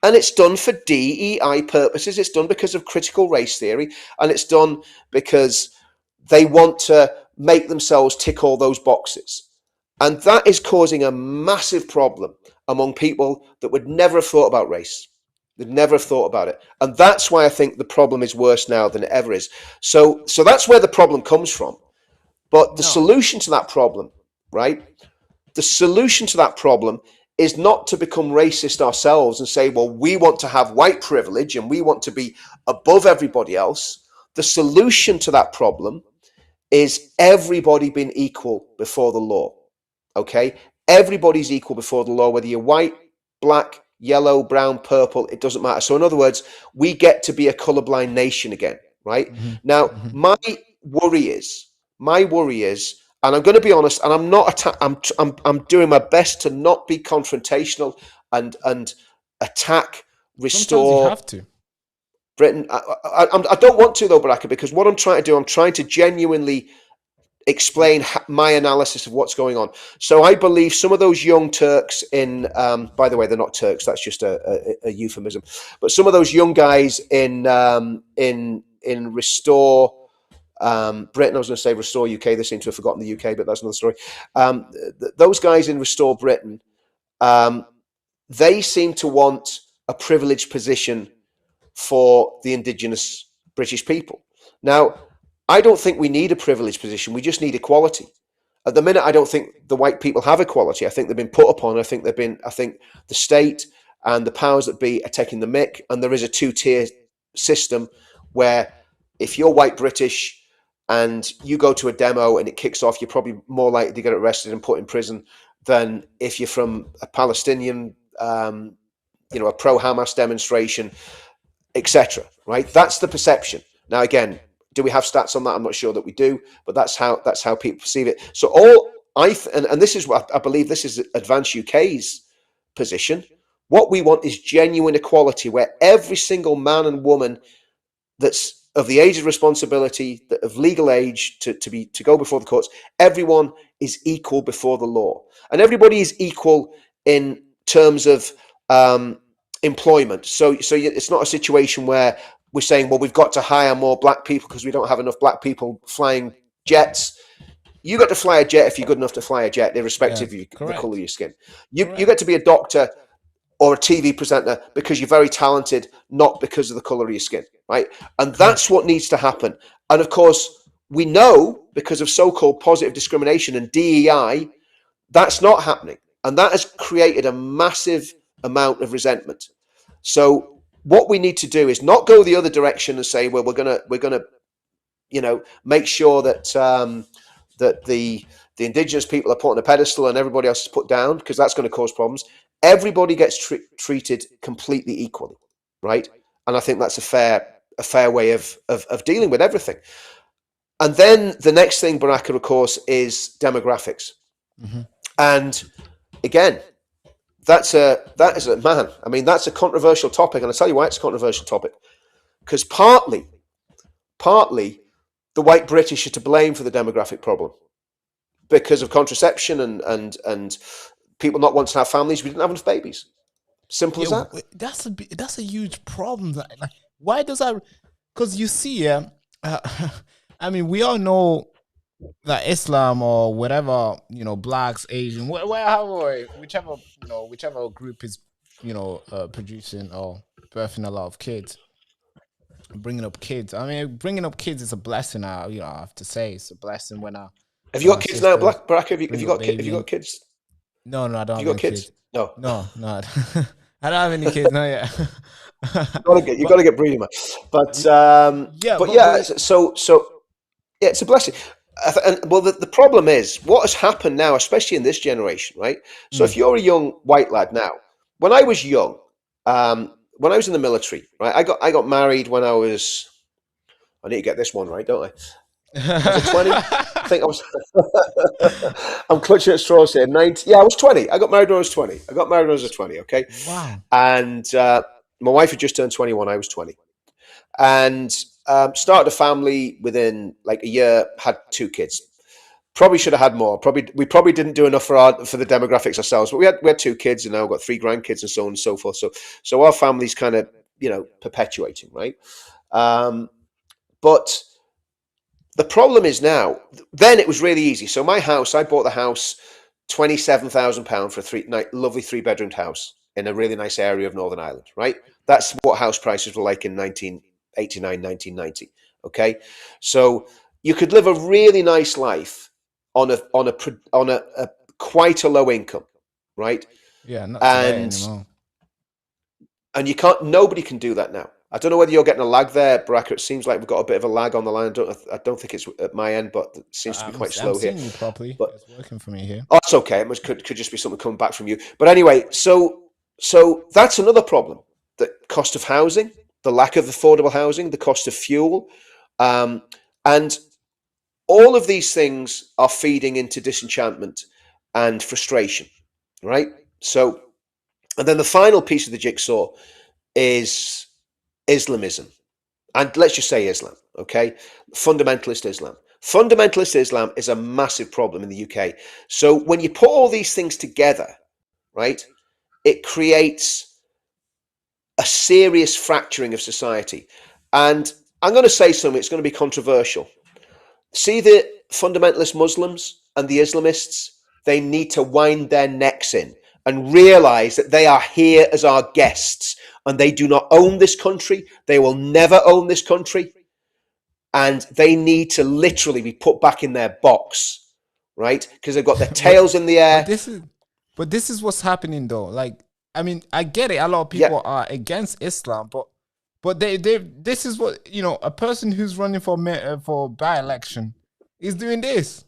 And it's done for DEI purposes. It's done because of critical race theory. And it's done because they want to make themselves tick all those boxes. And that is causing a massive problem among people that would never have thought about race. They'd never have thought about it. And that's why I think the problem is worse now than it ever is. So that's where the problem comes from. But the solution to that problem, right? The solution to that problem is not to become racist ourselves and say, well, we want to have white privilege and we want to be above everybody else. The solution to that problem is everybody being equal before the law. Okay? Everybody's equal before the law, whether you're white, black, yellow, brown, purple, it doesn't matter. So in other words, we get to be a colorblind nation again, right? Now, my worry is, and I'm going to be honest, and I'm not. I'm doing my best to not be confrontational and attack, restore. Sometimes you have to. Britain. I don't want to though, Baraka, because what I'm trying to do, I'm trying to genuinely explain my analysis of what's going on. So I believe some of those young Turks in, by the way, they're not Turks. That's just a euphemism. But some of those young guys in Restore. Britain, I was going to say Restore UK. They seem to have forgotten the UK, but that's another story. Those guys in Restore Britain, they seem to want a privileged position for the indigenous British people. Now, I don't think we need a privileged position. We just need equality. At the minute, I don't think the white people have equality. I think they've been put upon. I think the state and the powers that be are taking the mick, and there is a two-tier system where if you're white British and you go to a demo and it kicks off, you're probably more likely to get arrested and put in prison than if you're from a Palestinian, a pro-Hamas demonstration, etc. Right? That's the perception. Now, again, do we have stats on that? I'm not sure that we do, but that's how people perceive it. So and this is what I believe. This is Advance UK's position. What we want is genuine equality, where every single man and woman that's of the age of responsibility, of legal age to go before the courts, everyone is equal before the law, and everybody is equal in terms of employment. So it's not a situation where we're saying, well, we've got to hire more black people because we don't have enough black people flying jets. You got to fly a jet if you're good enough to fly a jet, irrespective of the color of your skin. You get to be a doctor or a TV presenter because you're very talented, not because of the color of your skin, right? And that's what needs to happen. And of course, we know because of so-called positive discrimination and DEI, that's not happening. And that has created a massive amount of resentment. So what we need to do is not go the other direction and say, well, we're gonna make sure that that the indigenous people are put on a pedestal and everybody else is put down, because that's going to cause problems. Everybody gets treated completely equally, right? And I think that's a fair way of dealing with everything. And then the next thing, Baraka, of course, is demographics. And again, that's a controversial topic, and I'll tell you why it's a controversial topic. Because partly the white British are to blame for the demographic problem because of contraception and people not wanting to have families. We didn't have enough babies. Simple as that. That's a huge problem. Like, why does that? Because you see, I mean, we all know that Islam or whatever, blacks, Asian, whichever group is, producing or birthing a lot of kids, bringing up kids. I mean, bringing up kids is a blessing. I have to say it's a blessing when Have you got kids now, sisters Baraka? Have you bring up got have you baby. got kids? No, I don't Have have you any got kids? kids. No. No. I don't have any kids. No, yeah. You got to get breeding, man. But yeah, it's a blessing. Well, the problem is what has happened now, especially in this generation, right? So if you're a young white lad now, when I was young, when I was in the military, right, I got married when I need to get this one right, don't I? Was it 20? I think I was. I'm clutching at straws here. 90. Yeah, I was 20. I got married when I was 20. Okay. Wow. And my wife had just turned 21. I was 20, and started a family within like a year. Had 2 kids. Probably should have had more. We probably didn't do enough for the demographics ourselves. But we had 2 kids, and now we've got 3 grandkids, and so on and so forth. So our family's kind of perpetuating, right? But the problem is now, then it was really easy. So I bought the house, £27,000 for a lovely 3-bedroomed house in a really nice area of Northern Ireland, right? That's what house prices were like in 1989, 1990. Okay. So you could live a really nice life on a quite a low income, right? Yeah, not today anymore. And nobody can do that now. I don't know whether you're getting a lag there, Baraka. It seems like we've got a bit of a lag on the line. I don't think it's at my end, but it seems to be quite slow here. I'm seeing you properly. But it's working for me here. Oh, it's okay. It could just be something coming back from you. But anyway, so that's another problem. The cost of housing, the lack of affordable housing, the cost of fuel, and all of these things are feeding into disenchantment and frustration, right? So, and then the final piece of the jigsaw is Islamism. And let's just say Islam, okay? Fundamentalist Islam. Fundamentalist Islam is a massive problem in the UK. So when you put all these things together, right, it creates a serious fracturing of society. And I'm going to say something, it's going to be controversial. See the fundamentalist Muslims and the Islamists, they need to wind their necks in and realize that they are here as our guests and they do not own this country. They will never own this country. And they need to literally be put back in their box, right? Because they've got their tails in the air. But this is what's happening though. Like, I mean, I get it. A lot of people are against Islam, but this is what, a person who's running for by-election is doing this.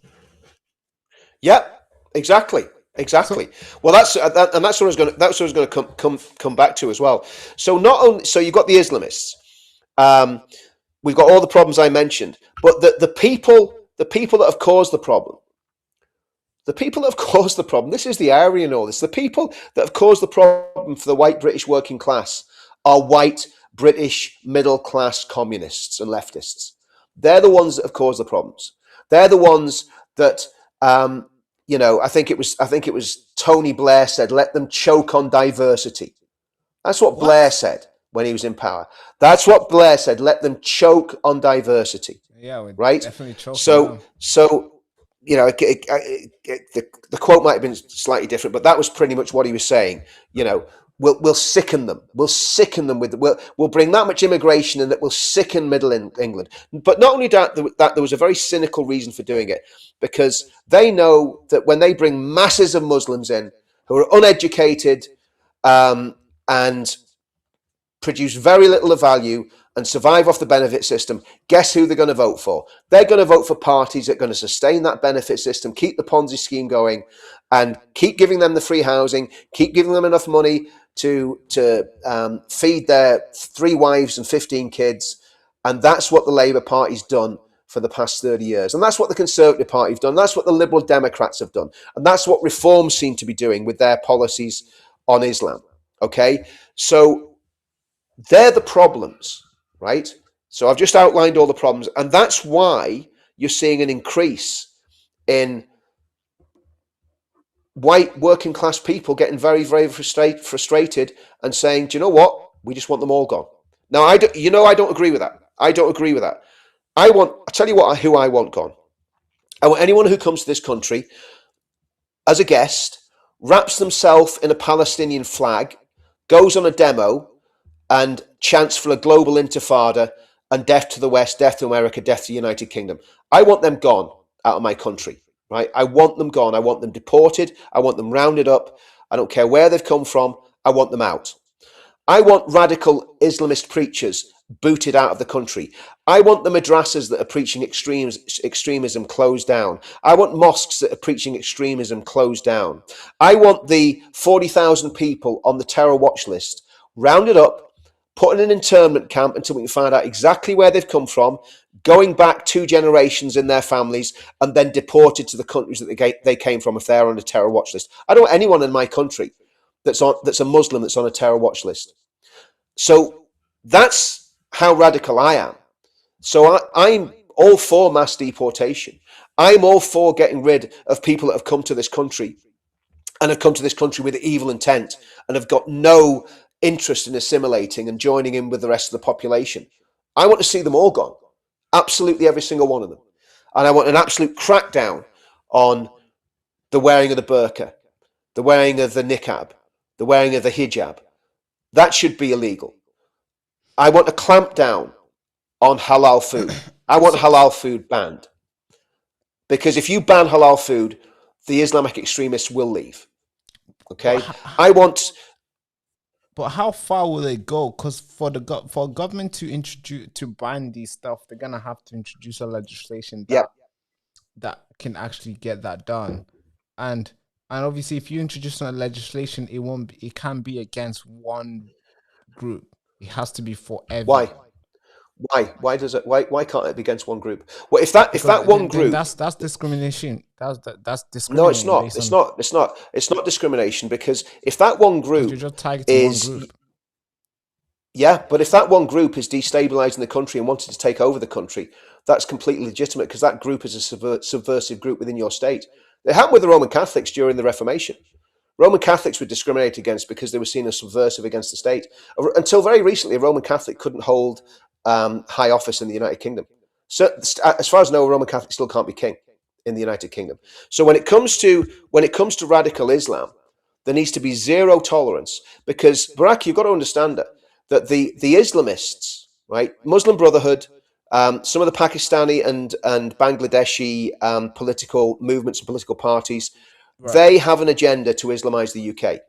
Yeah, exactly. Well, that's what I was going to come back to as well. So you've got the Islamists. We've got all the problems I mentioned, but the people that have caused the problem. This is the irony in all this. The people that have caused the problem for the white British working class are white British middle class communists and leftists. They're the ones that have caused the problems. They're the ones that I think it was Tony Blair said, "Let them choke on diversity." That's what Blair said when he was in power. That's what Blair said. Let them choke on diversity. Yeah, right. Definitely choke. So the quote might have been slightly different, but that was pretty much what he was saying. We'll sicken them. We'll bring that much immigration in that will sicken Middle England. But not only that there was a very cynical reason for doing it, because they know that when they bring masses of Muslims in who are uneducated and produce very little of value and survive off the benefit system, guess who they're going to vote for? They're going to vote for parties that are going to sustain that benefit system, keep the Ponzi scheme going, and keep giving them the free housing, keep giving them enough money to feed their 3 wives and 15 kids. And that's what the Labour Party's done for the past 30 years. And that's what the Conservative Party have done. That's what the Liberal Democrats have done. And that's what Reform seem to be doing with their policies on Islam. Okay? So they're the problems, right? So I've just outlined all the problems. And that's why you're seeing an increase in white working class people getting very, very frustrated and saying, do you know what? We just want them all gone. Now, I don't agree with that. I don't agree with that. I'll tell you who I want gone. I want anyone who comes to this country as a guest, wraps themselves in a Palestinian flag, goes on a demo and chants for a global intifada and death to the West, death to America, death to the United Kingdom. I want them gone out of my country, right? I want them gone. I want them deported. I want them rounded up. I don't care where they've come from. I want them out. I want radical Islamist preachers booted out of the country. I want the madrasas that are preaching extremism closed down. I want mosques that are preaching extremism closed down. I want the 40,000 people on the terror watch list rounded up, put in an internment camp until we can find out exactly where they've come from, going back 2 generations in their families, and then deported to the countries that they came from if they're on a terror watch list. I don't want anyone in my country that's a Muslim that's on a terror watch list. So that's how radical I am. So I'm all for mass deportation. I'm all for getting rid of people that have come to this country and have come to this country with evil intent and have got no interest in assimilating and joining in with the rest of the population. I want to see them all gone. Absolutely every single one of them. And I want an absolute crackdown on the wearing of the burqa, the wearing of the niqab, the wearing of the hijab. That should be illegal. I want a clamp down on halal food. I want halal food banned. Because if you ban halal food, the Islamic extremists will leave. Okay? But how far will they go? Because for government to ban these stuff, they're gonna have to introduce a legislation that can actually get that done. And obviously, if you introduce a legislation, it can be against one group. It has to be for everyone. Why can't it be against one group? Well, if that one group, that's discrimination. That's discrimination. No, it's not. It's not discrimination, because if that one group you're just targeting one group. Yeah, but if that one group is destabilizing the country and wanting to take over the country, that's completely legitimate, because that group is a subversive group within your state. It happened with the Roman Catholics during the Reformation. Roman Catholics were discriminated against because they were seen as subversive against the state. Until very recently, a Roman Catholic couldn't hold high office in the United Kingdom. So, as far as I know, a Roman Catholic still can't be king in the United Kingdom. So when it comes to radical Islam, there needs to be zero tolerance, because, Baraka, you've got to understand that the Islamists, right, Muslim Brotherhood, some of the Pakistani and Bangladeshi political movements and political parties, right, they have an agenda to Islamize the UK.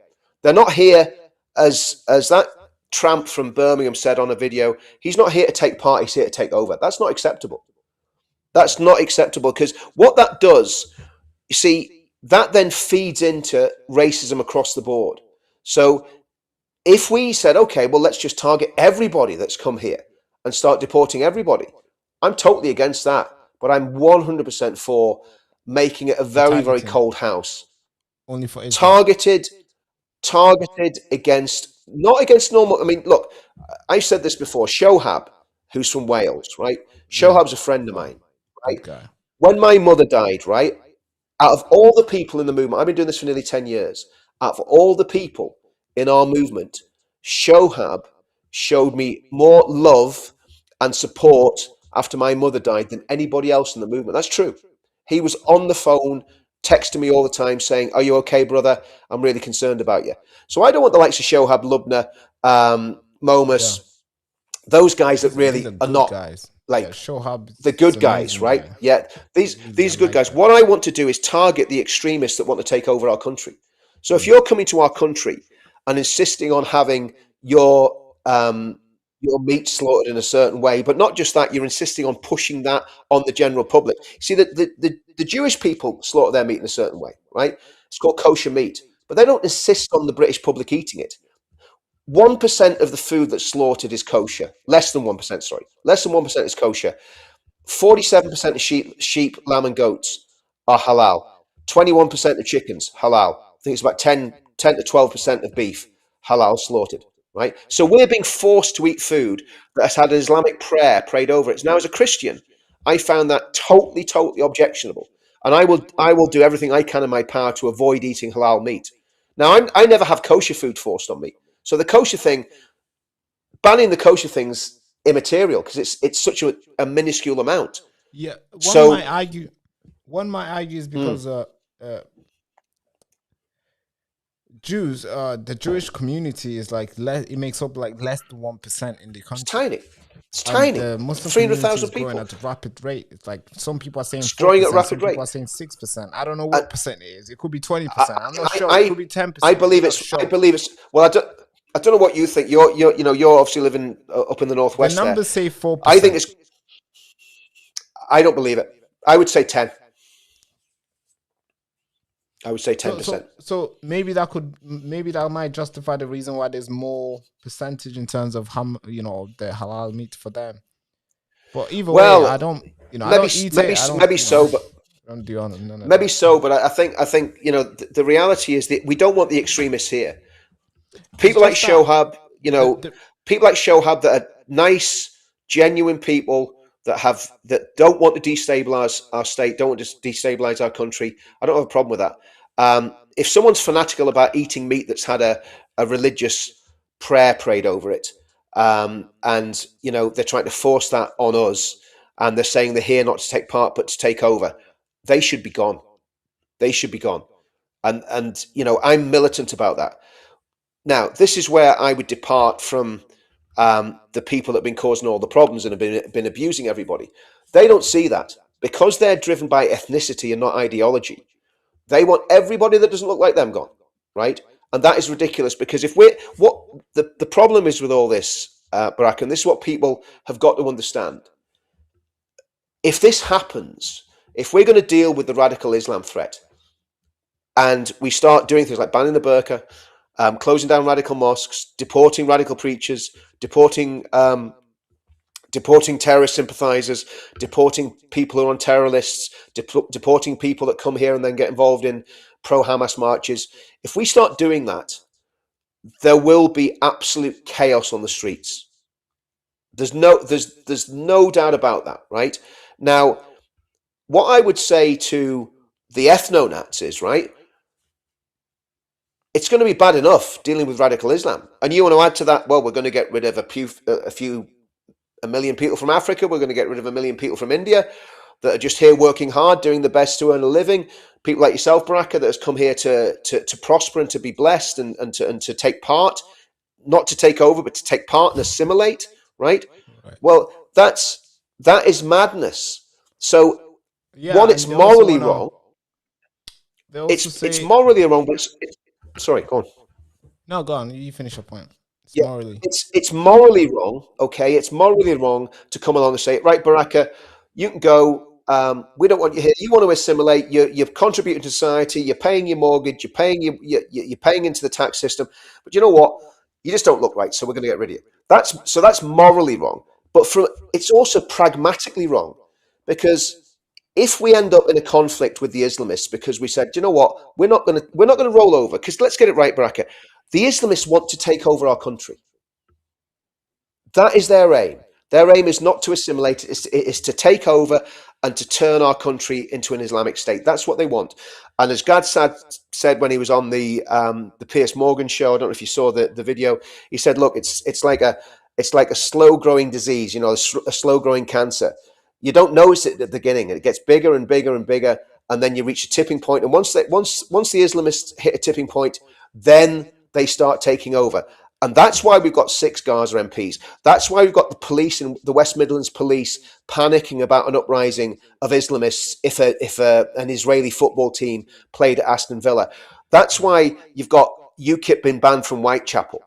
They're not here as that tramp from Birmingham said on a video. He's not here to take part, he's here to take over. That's not acceptable. That's not acceptable, because what that does, you see, that then feeds into racism across the board. So if we said, okay, well, let's just target everybody that's come here and start deporting everybody, I'm totally against that. But I'm 100% for making it a very, very cold house. Only for Islam. Targeted against, not against normal. I mean, look, I've said this before. Shohab, who's from Wales, right? Shohab's a friend of mine, right? Okay. When my mother died, right, out of all the people in the movement, I've been doing this for nearly 10 years. Out of all the people in our movement, Shohab showed me more love and support after my mother died than anybody else in the movement. That's true. He was on the phone, texting me all the time saying, are you okay, brother? I'm really concerned about you. So I don't want the likes of Shohab, Lubna, Momus, those guys that really are not guys. like Shohab, the good guys, right? Guy. Yeah, these good guys. What I want to do is target the extremists that want to take over our country. So if you're coming to our country and insisting on having your meat slaughtered in a certain way, but not just that, you're insisting on pushing that on the general public. See, the Jewish people slaughter their meat in a certain way, right? It's called kosher meat, but they don't insist on the British public eating it. 1% of the food that's slaughtered is kosher. Less than 1%, sorry. Less than 1% is kosher. 47% of sheep, lamb, and goats are halal. 21% of chickens, halal. I think it's about 10 to 12% of beef, halal slaughtered. Right, so we're being forced to eat food that has had an Islamic prayer prayed over it. Now, as a Christian, I found that totally objectionable. and I will do everything I can in my power to avoid eating halal meat. Now, I never have kosher food forced on me, so the kosher thing, banning the kosher thing's immaterial because it's such a minuscule amount. Yeah, So one might argue is because Jews, the Jewish community is like it makes up like less than 1% in the it's country. tiny. It's And tiny. the Muslim 300,000 community is growing people. at a rapid rate. It's like some people are saying It's growing at 4%, rapid some rate. people are saying 6%. I don't know what percent it is. It could be 20%. I'm not sure. I It could be 10%. I believe it's. Sure. I believe it's. Well, I don't know what you think. You're obviously living up in the The northwest. numbers say 4%. I think it's. I don't believe it. I would say 10. I would say 10%. So maybe that might justify the reason why there's more percentage in terms of how the halal meat for them. But either way, I don't. I don't eat it. I don't, maybe so, but I don't do none of maybe that. so. But I think the reality is that we don't want the extremists here. People like Shohab, people like Shohab that are nice, genuine people that don't want to destabilize our state, don't want to destabilize our country. I don't have a problem with that. If someone's fanatical about eating meat that's had a religious prayer prayed over it, and they're trying to force that on us, and they're saying they're here not to take part but to take over, they should be gone. They should be gone. And I'm militant about that. Now, this is where I would depart from the people that have been causing all the problems and have been abusing everybody. They don't see that because they're driven by ethnicity and not ideology. They want everybody that doesn't look like them gone, right? And that is ridiculous because what the problem is with all this, Baraka, and this is what people have got to understand. If this happens, if we're going to deal with the radical Islam threat, and we start doing things like banning the burqa, closing down radical mosques, deporting radical preachers, deporting terrorist sympathizers, deporting people who are on terror lists, deporting people that come here and then get involved in pro-Hamas marches. If we start doing that, there will be absolute chaos on the streets. There's no doubt about that, right? Now, what I would say to the ethno-Nazis, right? It's going to be bad enough dealing with radical Islam. And you want to add to that, well, we're going to get rid of a million people from Africa. We're going to get rid of 1 million people from India that are just here working hard, doing the best to earn a living. People like yourself, Baraka, that has come here to prosper and to be blessed and to take part, not to take over, but to take part and assimilate, right? Well, that is madness. So, one, it's morally wrong. It's morally wrong, but sorry, go on. No, go on. You finish your point. It's morally wrong. Okay, it's morally wrong to come along and say, right, Baraka, you can go. We don't want you here. You want to assimilate. You're contributing to society. You're paying your mortgage. You're paying into the tax system. But you know what? You just don't look right. So we're going to get rid of you. That's morally wrong. But it's also pragmatically wrong because if we end up in a conflict with the Islamists because we said, you know what, we're not going to roll over, because let's get it right, Baraka, the Islamists want to take over our country. That is their aim. Their aim is not to assimilate, it is to take over and to turn our country into an Islamic state. That's what they want. And as Gad said when he was on the Piers Morgan show, I don't know if you saw the video, he said, look, it's like a slow growing disease, a slow growing cancer. You don't notice it at the beginning, and it gets bigger and bigger and bigger, and then you reach a tipping point. And once the Islamists hit a tipping point, then they start taking over. And that's why we've got 6 Gaza MPs. That's why we've got the police and the West Midlands police panicking about an uprising of Islamists if an Israeli football team played at Aston Villa. That's why you've got UKIP being banned from Whitechapel,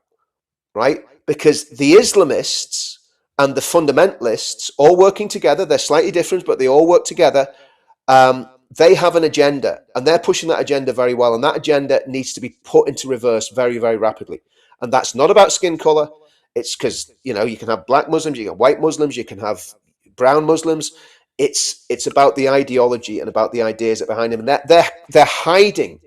right? Because the Islamists and the fundamentalists all working together, they're slightly different, but they all work together. They have an agenda, and they're pushing that agenda very well. And that agenda needs to be put into reverse very, very rapidly. And that's not about skin color. It's because, you can have black Muslims, you can have white Muslims, you can have brown Muslims. It's about the ideology and about the ideas that behind them. And they're hiding.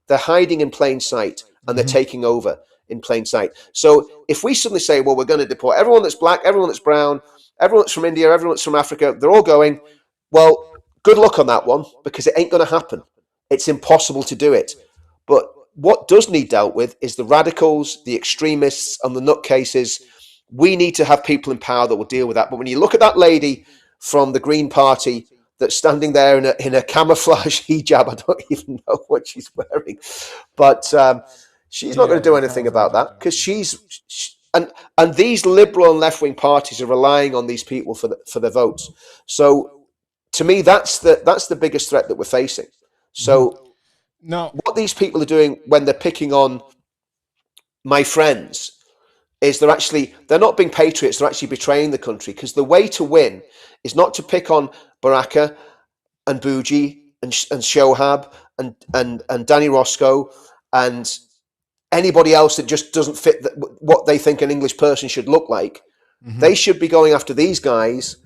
They're hiding in plain sight, and they're taking over in plain sight. So if we suddenly say, well, we're going to deport everyone that's black, everyone that's brown, everyone that's from India, everyone that's from Africa, they're all going, well, good luck on that one, because it ain't going to happen. It's impossible to do it. But what does need dealt with is the radicals, the extremists, and the nutcases. We need to have people in power that will deal with that. But when you look at that lady from the Green Party that's standing there in a camouflage hijab, I don't even know what she's wearing, but she's not going to do anything about that, because and these liberal and left-wing parties are relying on these people for their votes. So to me, that's the biggest threat that we're facing. So what these people are doing when they're picking on my friends is they're not being patriots, they're actually betraying the country, because the way to win is not to pick on Baraka and Bougie and Shohab and Danny Roscoe and anybody else that just doesn't fit what they think an English person should look like. They should be going after these guys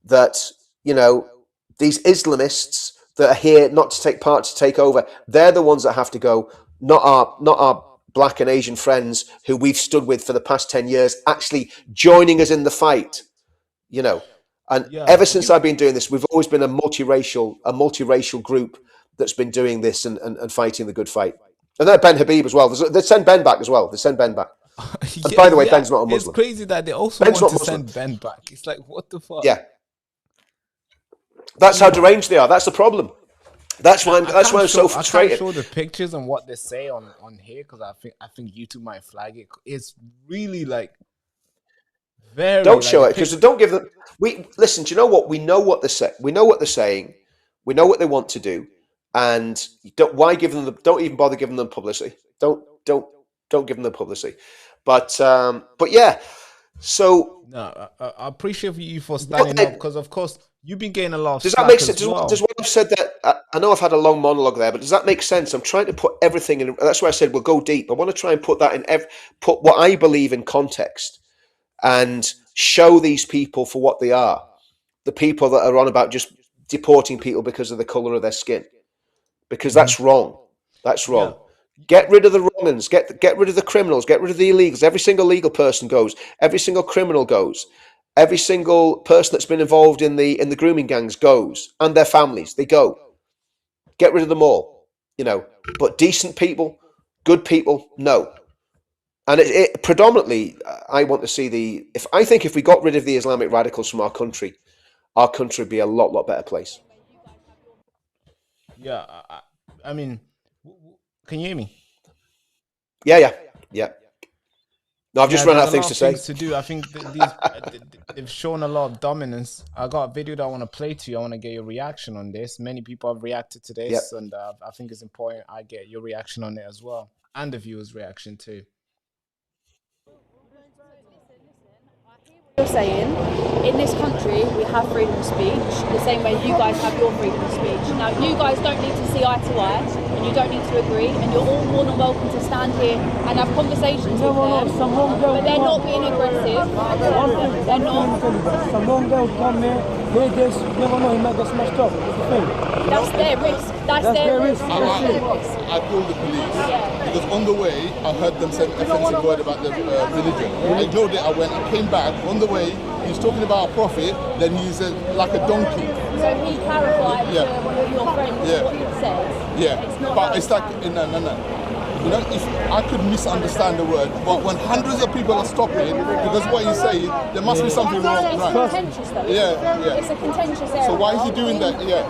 that, these Islamists that are here not to take part, to take over. They're the ones that have to go, not our Black and Asian friends who we've stood with for the past 10 years, actually joining us in the fight, And ever since I've been doing this, we've always been a multiracial group that's been doing this and fighting the good fight. And then Ben Habib as well. They send Ben back as well. They send Ben back. And by the way, Ben's not a Muslim. It's crazy that they also want to send Ben back. It's like, what the fuck? Yeah. That's how deranged they are. That's the problem. That's why I'm so frustrated. I can't show the pictures and what they say on here, because I think YouTube might flag it. It's really like very. Don't show it, because don't give them. Listen. Do you know what? We know what they say. We know what they're saying. We know what they want to do, and why give them? Don't even bother giving them publicity. Don't give them the publicity. But yeah. So no, I appreciate you for standing up, because of course. You've been getting a lot of Does that make sense? Does what I've said that? I know I've had a long monologue there, but does that make sense? I'm trying to put everything in. That's why I said we'll go deep. I want to try and put that put what I believe in context and show these people for what they are. The people that are on about just deporting people because of the colour of their skin, because that's wrong. That's wrong. Yeah. Get rid of the wrong uns. Get rid of the criminals. Get rid of the illegals. Every single legal person goes. Every single criminal goes. Every single person that's been involved in the grooming gangs goes, and their families, they go. Get rid of them all, But decent people, good people, no. And it predominantly, I want to see if we got rid of the Islamic radicals from our country would be a lot better place. Yeah, I mean, can you hear me? Yeah. No, I've just run out of things to say. To do. I think they've shown a lot of dominance. I got a video that I want to play to you. I want to get your reaction on this. Many people have reacted to this, and I think it's important I get your reaction on it as well, and the viewers' reaction too. You're saying in this country we have freedom of speech the same way you guys have your freedom of speech. Now you guys don't need to see eye to eye, and you don't need to agree, and you're all more than welcome to stand here and have conversations with them, but they're not being aggressive. They're not. Someone else come here, they just never know, he might get smashed up. That's their risk. That's their risk. I called the police because on the way I heard them say offensive word about the religion. I ignored it. I went. I came back. On the way, he's talking about a prophet. Then he's like a donkey. So he clarified to one of your friends what he says. Yeah, but it's like no. If I could misunderstand the word, but when hundreds of people are stopping because what he's saying, there must be something wrong. It's contentious though. Yeah. It's a contentious area. So why is he doing that? Yeah.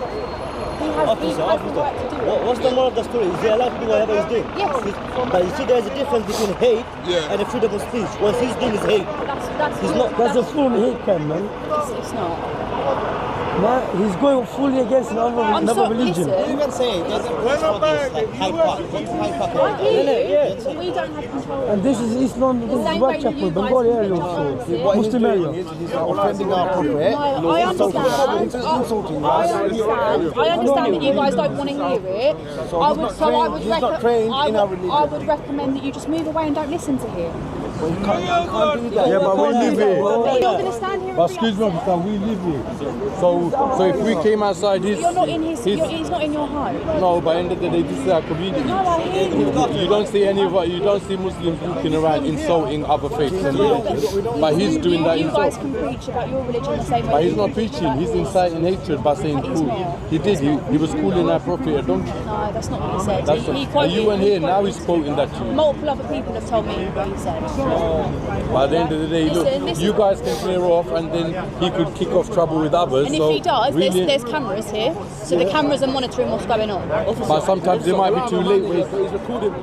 He has the right to do it. What's the moral of the story? Is he allowed to do whatever he's doing? Yes. But you see, there's a difference between hate and the freedom of speech. What he's doing is hate. That's a full hate crime, man. It's not. Man, he's going fully against another religion. Listen. You can say there's a place for this, like Hyde Park. I hear you, but we don't have control. And this is Islam, this is Whitechapel, Bengali area also. Muslim area. He's offending our prophet. No, I understand. I understand that you guys don't want to hear it. I would recommend that you just move away and don't listen to him. But you can't do that. Yeah, but we live here. But you're going to stand here and But bring excuse me, up- officer, we live here. So if we came outside his... You're not in he's not in your home. No, by the end of the day, this is our community. No, I hear you. You don't see you don't see Muslims walking around insulting other faiths and religions. But he's doing that You guys himself. can preach about your religion the same way. But he's you not can preach preaching, about he's yours. inciting hatred by saying cool. He did, he was calling our prophet a donkey. No, that's not what he said. That's He what, quoted, you weren't here, now quoted- he's quoting that to you. Multiple other people have told me what he said. By the end of the day, look, Listen. you guys can clear off and then he could kick off trouble with others. And so if he does, really, there's cameras here, so the cameras are monitoring what's going on. but sometimes it might be too late. When He's recording.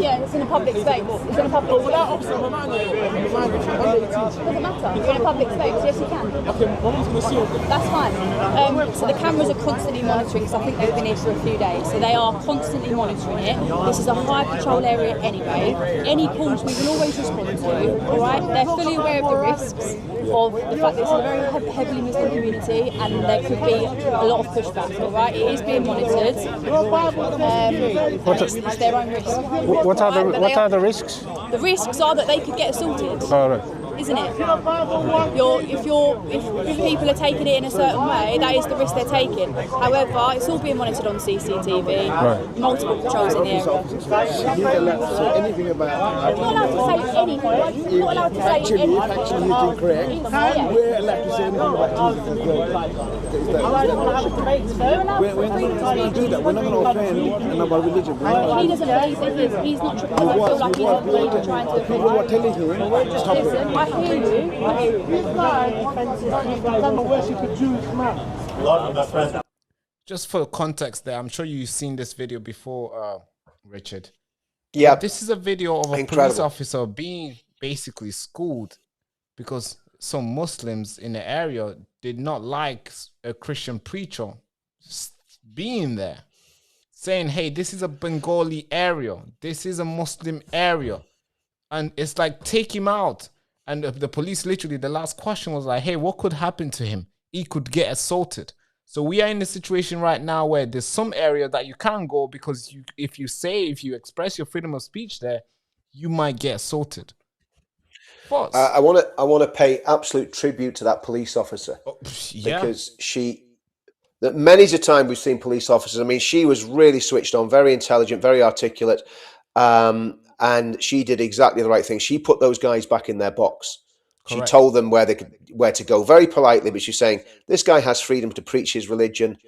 Yeah, it's in a public space. It's in a public space. Doesn't matter. You're in a public space. Yes, you can. That's fine. So the cameras are constantly monitoring, because I think they've been here for a few days. So they are constantly monitoring it. This is a high patrol area anyway. Any calls we will always respond to. All right. They're fully aware of the risks of the fact that it's a very heavily Muslim community, and there could be a lot of pushback. All right. It is being monitored. It's their own risk. What are the risks? The risks are that they could get assaulted. All right. Isn't it? If people are taking it in a certain way, that is the risk they're taking. However, it's all being monitored on CCTV. Right. Multiple patrols in the area. He's allowed to say anything about You're not allowed to say anything. You're not allowed to say anything. actually is incorrect. Yeah. We're allowed to say anything about Jesus is correct. We're not going to do that. We're not going to offend another religion. We're not He doesn't believe that he's not doesn't feel like he's trying to offend. People are telling him, stop it. Listen, I hear you. I hear you. Just for context there, I'm sure you've seen this video before, Richard. Yeah, This is a video of a police Incredible. officer being basically schooled because some Muslims in the area did not like a Christian preacher being there, saying, hey, this is a Bengali area. This is a Muslim area. And it's like, take him out. And the police literally, the last question was like, hey, what could happen to him? He could get assaulted. So we are in a situation right now where there's some area that you can't go because if you express your freedom of speech there, you might get assaulted. Thoughts? I want to pay absolute tribute to that police officer Yeah. because that many's a time we've seen police officers. I mean, she was really switched on, very intelligent, very articulate, and she did exactly the right thing. She put those guys back in their box. Correct. She told them where to go very politely, but she's saying this guy has freedom to preach his religion.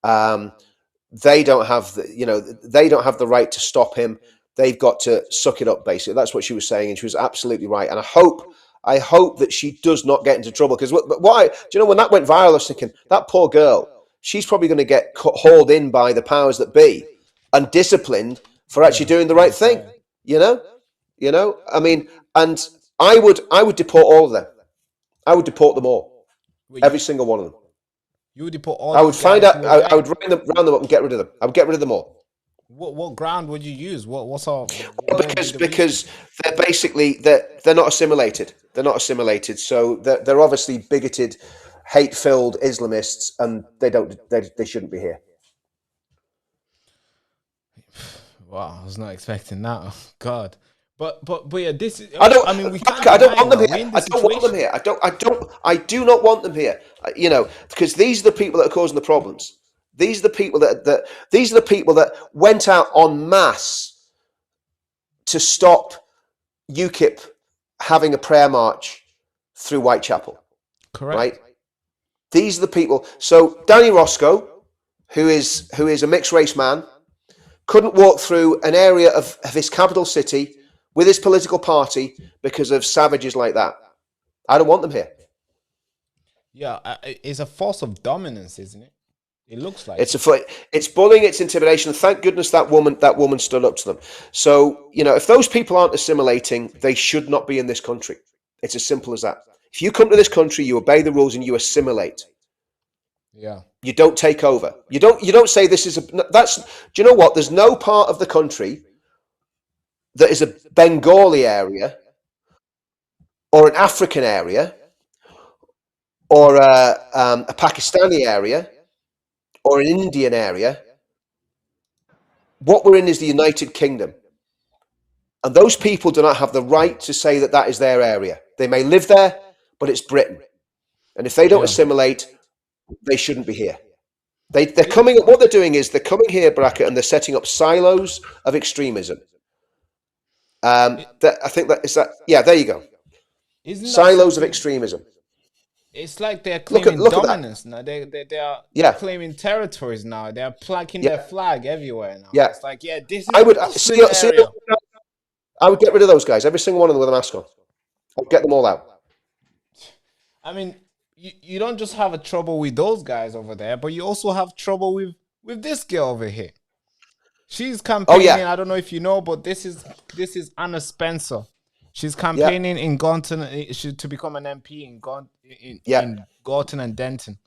They don't have the right to stop him. They've got to suck it up. Basically, that's what she was saying, and she was absolutely right. And I hope that she does not get into trouble because when that went viral, I was thinking that poor girl, she's probably going to get hauled in by the powers that be and disciplined for actually doing the right thing. You know. I mean, and I would deport all of them. I would deport them all, every single one of them. You would deport all. I would find out. I would round them up and get rid of them. I would get rid of them all. What ground would you use? What's our? Because they're basically they're not assimilated. They're not assimilated. So they're obviously bigoted, hate-filled Islamists, and they shouldn't be here. Wow, I was not expecting that. Oh, God. But yeah, this is. I don't want them here. I do not want them here. Because these are the people that are causing the problems. These are the people that went out en masse to stop UKIP having a prayer march through Whitechapel. Correct. Right? These are the people. So Danny Roscoe, who is a mixed race man, couldn't walk through an area of his capital city with his political party because of savages like that. I don't want them here. Yeah, it's a force of dominance, isn't it? It looks like it's bullying, it's intimidation. Thank goodness that woman stood up to them. So if those people aren't assimilating, they should not be in this country. It's as simple as that. If you come to this country, you obey the rules and you assimilate. Yeah. You don't take over. You don't say this is that's. Do you know what? There's no part of the country that is a Bengali area or an African area or a Pakistani area or an Indian area. What we're in is the United Kingdom. And those people do not have the right to say that that is their area. They may live there, but it's Britain. And if they don't assimilate, they shouldn't be here. They're coming. What they're doing is they're coming here, Baraka, and they're setting up silos of extremism. I think that is that. Yeah, there you go. Silos of extremism. It's like they're claiming dominance now. They are claiming territories now. They're planting their flag everywhere now. Yeah, it's like this is. I would get rid of those guys. Every single one of them with a mask on. I'd get them all out. I mean, you don't just have a trouble with those guys over there, but you also have trouble with this girl over here. She's campaigning. I don't know if you know, but this is Anna Spencer. She's campaigning in Gorton to become an MP in Gorton and Denton.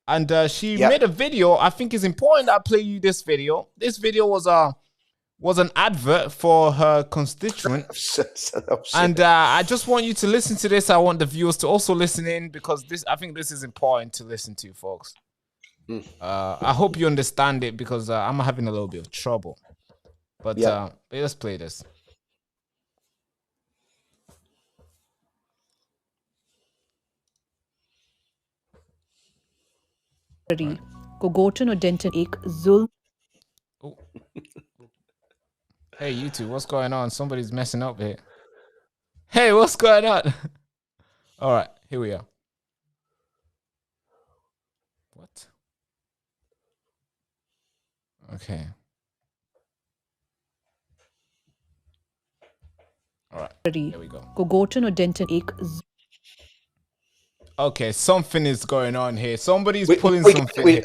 And she made a video. I think it's important that I play you this video. This video was an advert for her constituent. And I just want you to listen to this. I want the viewers to also listen in because I think this is important to listen to, folks. I hope you understand it because I'm having a little bit of trouble. But let's play this. को गोटन और Danton एक जुल्म Hey, YouTube, what's going on? Somebody's messing up here. Hey, what's going on? All right, here we are. What? Okay. All right, there we go. को गोटन और Danton एक Okay, something is going on here. Somebody's pulling something.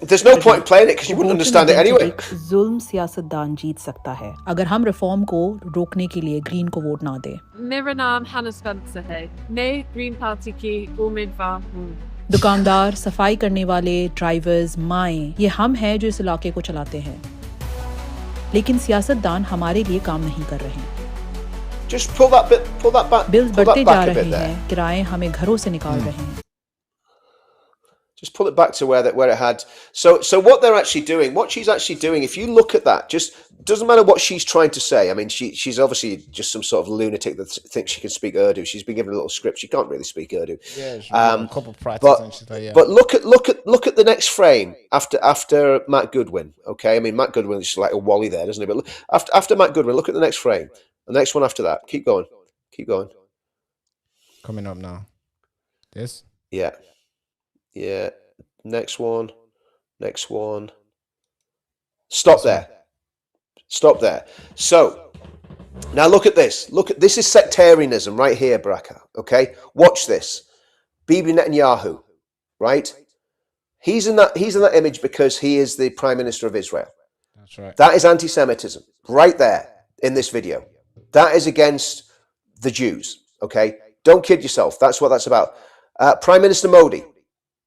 There's no point in playing it because you wouldn't understand it anyway. जुल्म सियासतदान जीत सकता है अगर हम reform को रोकने के लिए ग्रीन को वोट ना दे। मेरा नाम हना स्पेंसर है। मैं ग्रीन पार्टी की उम्मीदवार हूँ। दुकानदार, सफाई करने वाले, ड्राइवर्स, माएं, ये हम हैं जो इस इलाके को चलाते हैं। लेकिन सियासतदान हमारे लिए काम नहीं कर रहे। Just pull that back. Bills बढ़ते जा रहे हैं, किराए हमें घरों से निकाल रहे हैं। Just pull it back to where it had. So what they're actually doing, what she's actually doing, if you look at that, just doesn't matter what she's trying to say. I mean, she's obviously just some sort of lunatic that thinks she can speak Urdu. She's been given a little script. She can't really speak Urdu. Yeah, she's a couple of practice and she's like, but look at the next frame after Matt Goodwin. Okay, I mean Matt Goodwin is like a Wally there, doesn't he? But after Matt Goodwin, look at the next frame. The next one after that. Keep going. Coming up now. This? Yeah. Next one. Stop there. So now look at this. This is sectarianism right here, Baraka. Okay, watch this. Bibi Netanyahu, right? He's in that image because he is the Prime Minister of Israel. That's right. That is anti-Semitism right there in this video. That is against the Jews. Okay, don't kid yourself. That's what that's about. Prime Minister Modi.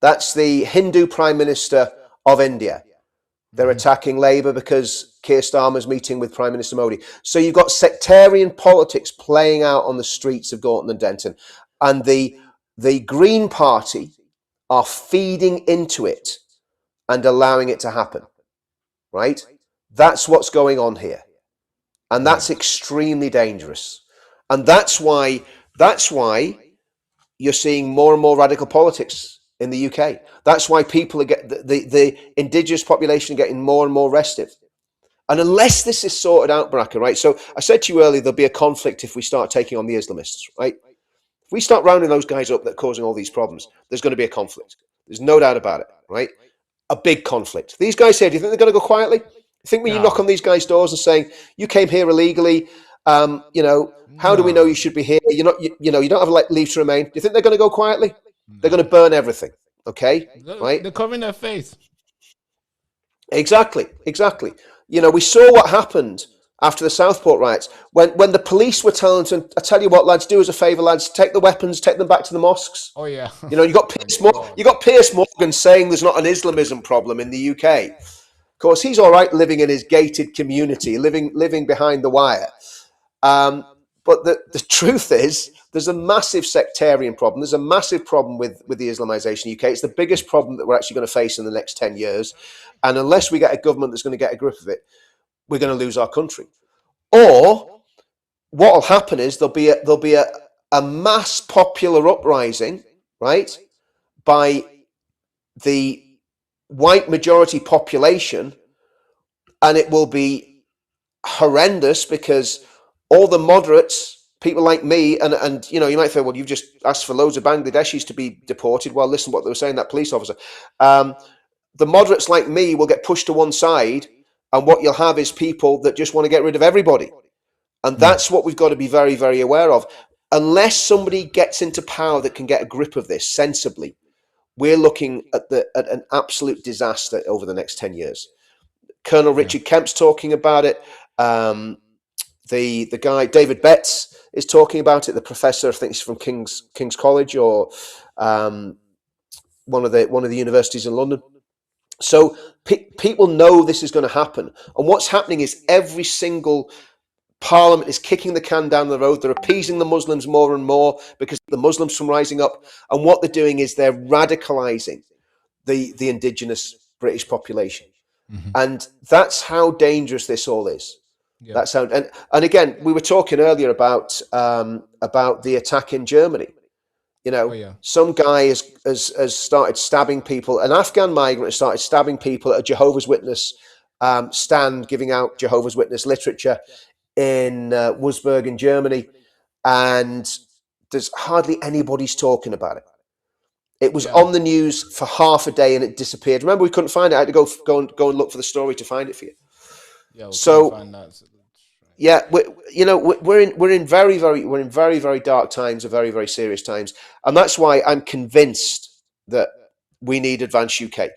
That's the Hindu Prime Minister of India. They're attacking Labour because Keir Starmer's meeting with Prime Minister Modi. So you've got sectarian politics playing out on the streets of Gorton and Denton. And the Green Party are feeding into it and allowing it to happen. Right? That's what's going on here. And that's extremely dangerous. And that's why you're seeing more and more radical politics in the UK. That's why people are the indigenous population are getting more and more restive. And unless this is sorted out, Baraka, right? So I said to you earlier, there'll be a conflict if we start taking on the Islamists, right? If we start rounding those guys up that are causing all these problems, there's going to be a conflict. There's no doubt about it, right? A big conflict. These guys here, do you think they're going to go quietly? You think when you knock on these guys' doors and saying, you came here illegally, how do we know you should be here? You're not, you don't have leave to remain. Do you think they're going to go quietly? They're going to burn everything. Okay, right? They're covering their face. Exactly. We saw what happened after the Southport riots when the police were telling them, I tell you what, lads, do us a favour, lads, take the weapons, take them back to the mosques. Oh yeah. You got Piers Morgan saying there's not an Islamism problem in the UK. Of course, he's all right living in his gated community, living behind the wire. But the truth is, there's a massive sectarian problem. There's a massive problem with the Islamisation in the UK. It's the biggest problem that we're actually going to face in the next 10 years. And unless we get a government that's going to get a grip of it, we're going to lose our country. Or what will happen is there'll be a mass popular uprising, right, by the white majority population, and it will be horrendous because all the moderates, people like me, and you know, you might think, well, you've just asked for loads of Bangladeshis to be deported. Well, listen to what they were saying, that police officer. The moderates like me will get pushed to one side, and what you'll have is people that just want to get rid of everybody. And that's what we've got to be very, very aware of. Unless somebody gets into power that can get a grip of this sensibly, we're looking at an absolute disaster over the next 10 years. Colonel Richard Kemp's talking about it. The guy, David Betts, is talking about it. The professor, I think he's from King's College or one of the universities in London. So people know this is going to happen. And what's happening is every single parliament is kicking the can down the road. They're appeasing the Muslims more and more because the Muslims from rising up. And what they're doing is they're radicalizing the indigenous British population. Mm-hmm. And that's how dangerous this all is. Yeah. That's how, and again, we were talking earlier about the attack in Germany. You know, some guy has started stabbing people. An Afghan migrant has started stabbing people at a Jehovah's Witness stand, giving out Jehovah's Witness literature in Wurzburg in Germany, and there's hardly anybody's talking about it. It was on the news for half a day and it disappeared. Remember, we couldn't find it. I had to go and look for the story to find it for you. Yeah, so find that. Yeah, we're in very, very dark times, very, very serious times, and that's why I'm convinced that we need Advance UK.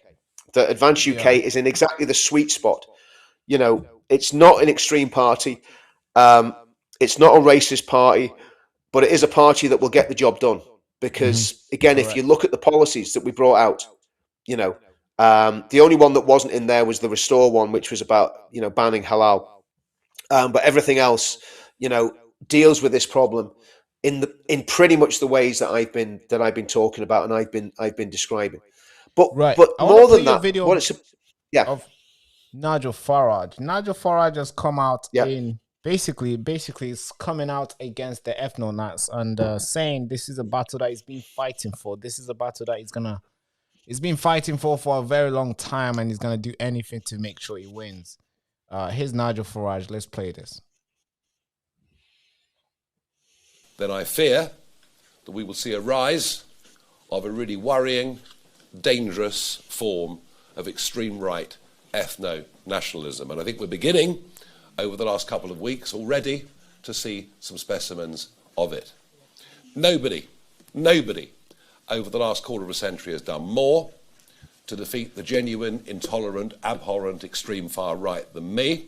That Advance UK is in exactly the sweet spot. You know, it's not an extreme party, it's not a racist party, but it is a party that will get the job done. Because again, if you look at the policies that we brought out, you know, the only one that wasn't in there was the Restore one, which was about, you know, banning halal. But everything else, you know, deals with this problem in pretty much the ways that I've been talking about and I've been describing. But more than that, video of Nigel Farage. Nigel Farage has come out in basically it's coming out against the ethno-nats and saying this is a battle that he's been fighting for. This is a battle that he's been fighting for a very long time, and he's gonna do anything to make sure he wins. Here's Nigel Farage. Let's play this. Then I fear that we will see a rise of a really worrying, dangerous form of extreme right ethno-nationalism. And I think we're beginning, over the last couple of weeks already, to see some specimens of it. Nobody over the last quarter of a century has done more to defeat the genuine, intolerant, abhorrent, extreme far right than me.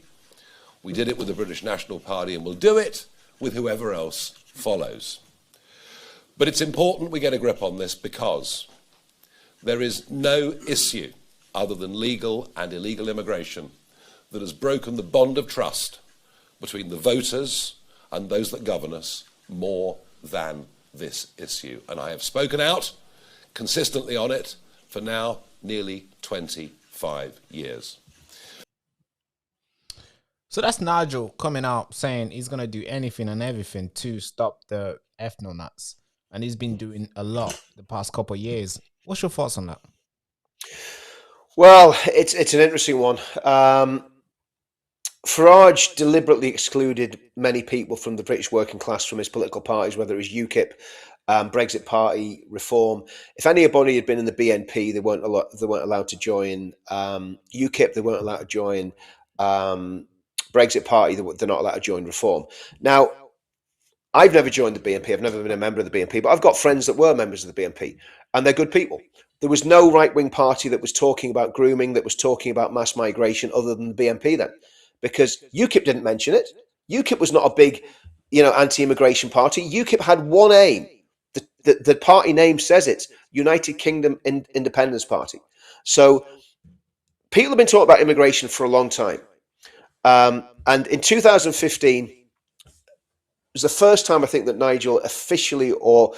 We did it with the British National Party and we'll do it with whoever else follows. But it's important we get a grip on this because there is no issue other than legal and illegal immigration that has broken the bond of trust between the voters and those that govern us more than this issue. And I have spoken out consistently on it for now nearly 25 years. So that's Nigel coming out saying he's going to do anything and everything to stop the ethno-nats. And he's been doing a lot the past couple of years. What's your thoughts on that? Well, it's an interesting one. Farage deliberately excluded many people from the British working class from his political parties, whether it was UKIP, Brexit Party, Reform. If anybody had been in the BNP, they weren't allowed to join. UKIP, they weren't allowed to join. Brexit Party, they're not allowed to join Reform. Now, I've never joined the BNP. I've never been a member of the BNP, but I've got friends that were members of the BNP, and they're good people. There was no right-wing party that was talking about grooming, that was talking about mass migration other than the BNP then, because UKIP didn't mention it. UKIP was not a big, anti-immigration party. UKIP had one aim. The party name says it, United Kingdom Independence Party. So people have been talking about immigration for a long time. And in 2015, it was the first time I think that Nigel officially or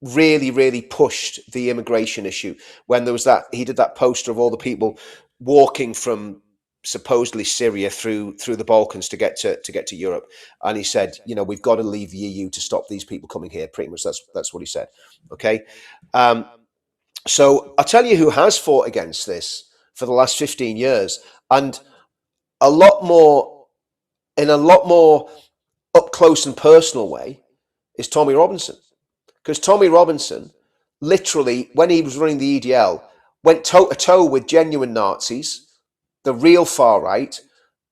really pushed the immigration issue when there was he did that poster of all the people walking from supposedly Syria through the Balkans to get to Europe, and he said, we've got to leave the EU to stop these people coming here. Pretty much, that's what he said. Okay, so I'll tell you who has fought against this for the last 15 years, and in a lot more up close and personal way, is Tommy Robinson. Because Tommy Robinson, literally, when he was running the EDL, went toe-to-toe with genuine Nazis, the real far right,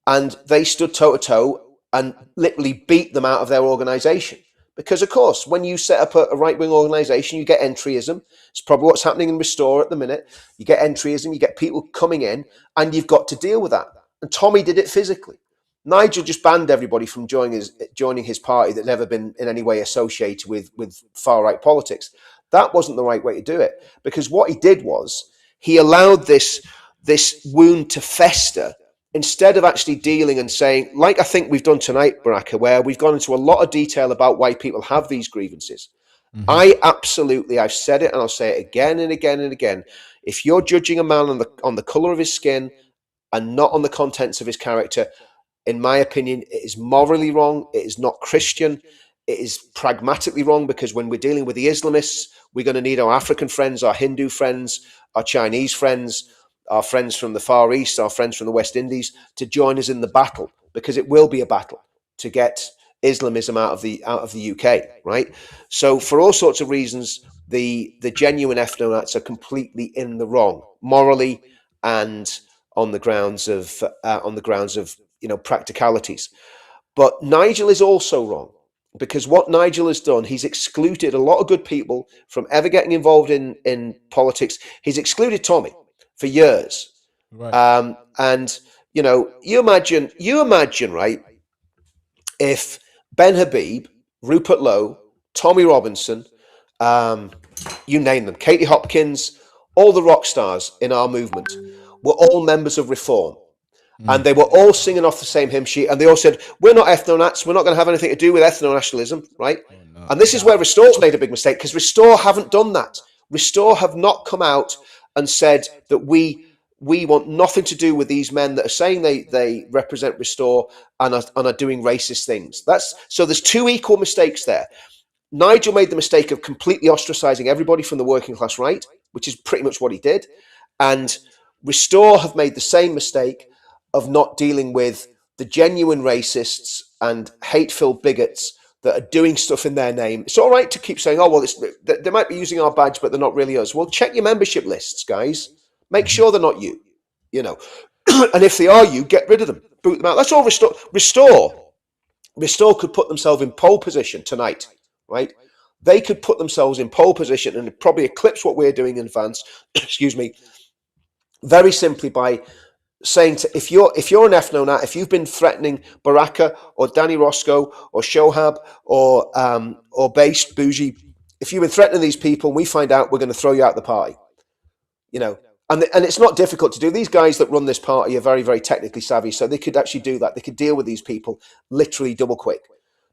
and they stood toe-to-toe and literally beat them out of their organisation. Because, of course, when you set up a right-wing organisation, you get entryism. It's probably what's happening in Restore at the minute. You get entryism, you get people coming in, and you've got to deal with that. And Tommy did it physically. Nigel just banned everybody from joining his party that never been in any way associated with far-right politics. That wasn't the right way to do it, because what he did was he allowed this wound to fester instead of actually dealing and saying, like I think we've done tonight, Baraka, where we've gone into a lot of detail about why people have these grievances. Mm-hmm. I've said it and I'll say it again and again and again. If you're judging a man on the colour of his skin and not on the contents of his character, in my opinion, it is morally wrong. It is not Christian. It is pragmatically wrong, because when we're dealing with the Islamists, we're going to need our African friends, our Hindu friends, our Chinese friends, our friends from the Far East, our friends from the West Indies to join us in the battle, because it will be a battle to get Islamism out of the UK, right? So for all sorts of reasons, the genuine ethnonats are completely in the wrong morally and on the grounds of practicalities. But Nigel is also wrong, because what Nigel has done, he's excluded a lot of good people from ever getting involved in politics. He's excluded Tommy for years. Right. And you imagine, right, if Ben Habib, Rupert Lowe, Tommy Robinson, you name them, Katie Hopkins, all the rock stars in our movement were all members of Reform. And they were all singing off the same hymn sheet, and they all said, we're not ethnonats, we're not going to have anything to do with ethnonationalism, right? Oh, no. And this is where Restore's made a big mistake, because Restore haven't done that. Restore have not come out and said that we want nothing to do with these men that are saying they represent Restore and are doing racist things. So there's two equal mistakes there. Nigel made the mistake of completely ostracizing everybody from the working class right, which is pretty much what he did. And Restore have made the same mistake of not dealing with the genuine racists and hate-filled bigots that are doing stuff in their name. It's all right to keep saying, oh, well, they might be using our badge, but they're not really us. Well, check your membership lists, guys. Make sure they're not you, And if they are you, get rid of them. Boot them out. That's all Restore could put themselves in pole position tonight, right? They could put themselves in pole position and probably eclipse what we're doing in advance, excuse me, very simply by saying if you're an ethnonat, if you've been threatening Baraka or Danny Roscoe or Shohab or Based Bougie, if you've been threatening these people, and we find out, we're going to throw you out the party, And it's not difficult to do. These guys that run this party are very, very technically savvy, so they could actually do that. They could deal with these people literally double quick.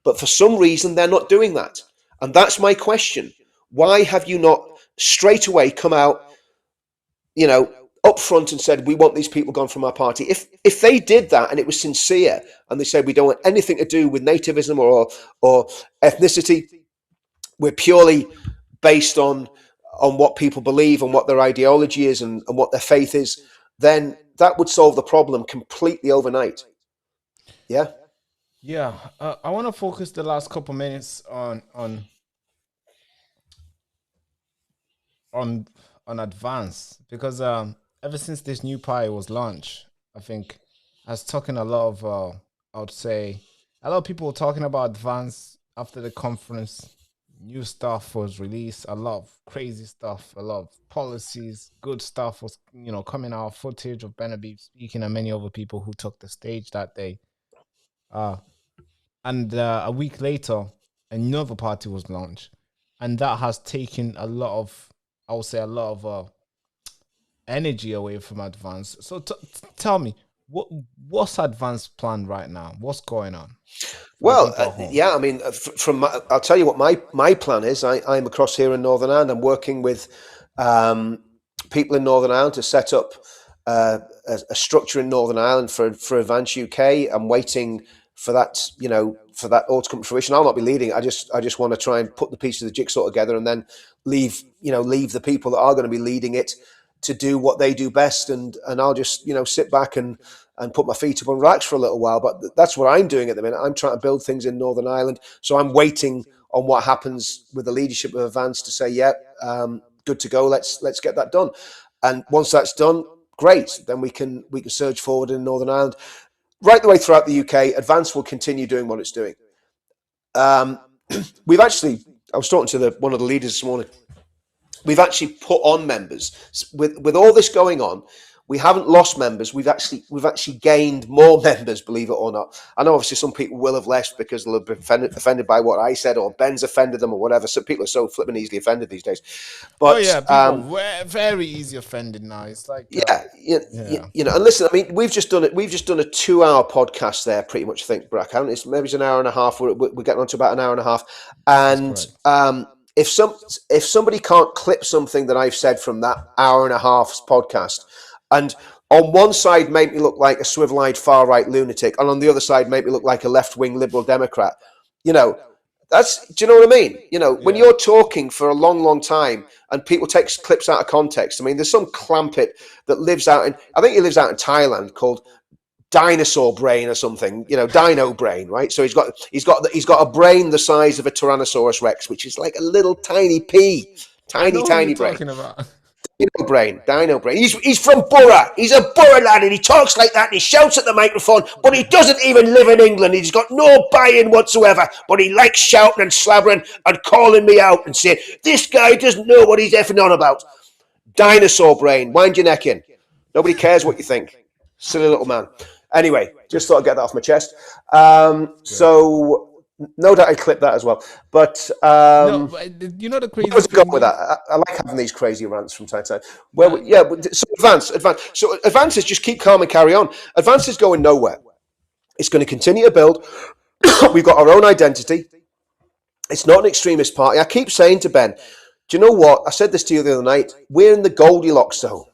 But for some reason, they're not doing that, and that's my question. Why have you not straight away come out, up front and said, we want these people gone from our party? If they did that and it was sincere and they said, we don't want anything to do with nativism or ethnicity, we're purely based on what people believe and what their ideology is and what their faith is, then that would solve the problem completely overnight. Yeah? Yeah. I want to focus the last couple minutes on advance, because ever since this new party was launched, I think I was talking a lot of, I would say, a lot of people were talking about advance after the conference. New stuff was released, a lot of crazy stuff, a lot of policies, good stuff was, coming out, footage of Ben Habib speaking and many other people who took the stage that day. And a week later, another party was launched. And that has taken a lot of, I would say, energy away from advance. So tell me, what's advance plan right now? What's going on? Well, I mean, I'll tell you what my plan is. I'm across here in Northern Ireland. I'm working with people in Northern Ireland to set up a structure in Northern Ireland for Advance UK. I'm waiting for that, for that all to come to fruition. I'll not be leading it. I just want to try and put the pieces of the jigsaw together, and then leave the people that are going to be leading it to do what they do best, and I'll just sit back and put my feet up and relax for a little while. But that's what I'm doing at the minute. I'm trying to build things in Northern Ireland, so I'm waiting on what happens with the leadership of Advance to say, good to go. Let's get that done. And once that's done, great. Then we can surge forward in Northern Ireland. Right the way throughout the UK, Advance will continue doing what it's doing. We've actually, I was talking to one of the leaders this morning. We've actually put on members with all this going on. We haven't lost members. We've actually gained more members, believe it or not. I know obviously some people will have left because they'll have been offended by what I said, or Ben's offended them, or whatever. So people are so flipping easily offended these days. But people were very easy offended now. It's like and listen, I mean, we've just done a 2-hour podcast there, pretty much. I think, Baraka, it's an hour and a half. We're getting on to about an hour and a half, and if somebody can't clip something that I've said from that hour and a half's podcast, and on one side make me look like a swivel-eyed far-right lunatic, and on the other side make me look like a left-wing liberal Democrat, do you know what I mean? When you're talking for a long, long time and people take clips out of context. I mean, there's some clampet that lives out in, I think he lives out in Thailand, called Dinosaur Brain or something, Dino Brain, right? So he's got a brain the size of a Tyrannosaurus Rex, which is like a little tiny pea, tiny brain. Dino Brain. He's from Borough. He's a Borough lad, and he talks like that, and he shouts at the microphone, but he doesn't even live in England. He's got no buy-in whatsoever, but he likes shouting and slabbering and calling me out and saying, this guy doesn't know what he's effing on about. Dinosaur Brain, wind your neck in. Nobody cares what you think. Silly little man. Anyway, just thought I'd get that off my chest. So no doubt I clipped that as well. But the crazy where's it going with that? I like having these crazy rants from time to time. So Advance. So Advance is just keep calm and carry on. Advance is going nowhere. It's going to continue to build. We've got our own identity. It's not an extremist party. I keep saying to Ben, do you know what? I said this to you the other night. We're in the Goldilocks zone.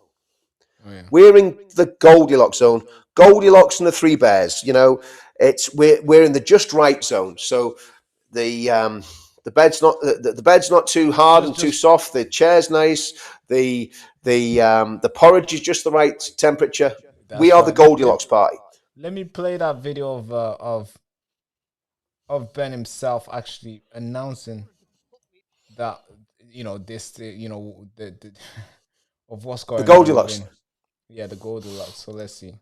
We're in the Goldilocks zone. Goldilocks and the Three Bears. We're in the just right zone. So the bed's not too hard and too soft. The chair's nice. The porridge is just the right temperature. We are the Goldilocks party. Let me play that video of Ben himself actually announcing that of what's going on. The Goldilocks. Yeah, the Goldilocks. So let's see.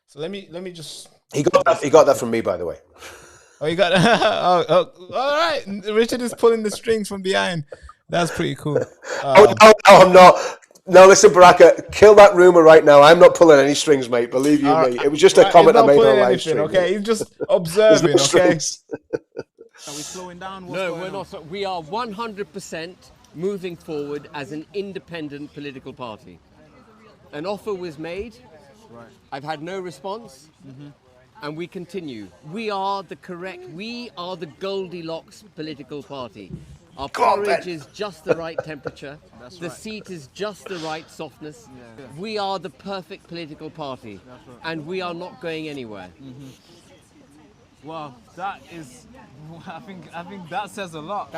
So let me just. He got that from me, by the way. Oh, you got. All right. Richard is pulling the strings from behind. That's pretty cool. No, I'm not. No, listen, Baraka, kill that rumor right now. I'm not pulling any strings, mate. Believe you me. It was just a comment I made on live stream. Okay, he's just observing. Okay. Are we slowing down? No, we're not. We are 100% moving forward as an independent political party. An offer was made. Right. I've had no response, and we continue. We are the Goldilocks political party. Our porridge is just the right temperature. The seat is just the right softness. Yeah. We are the perfect political party, and we are not going anywhere. Well, that is. I think that says a lot.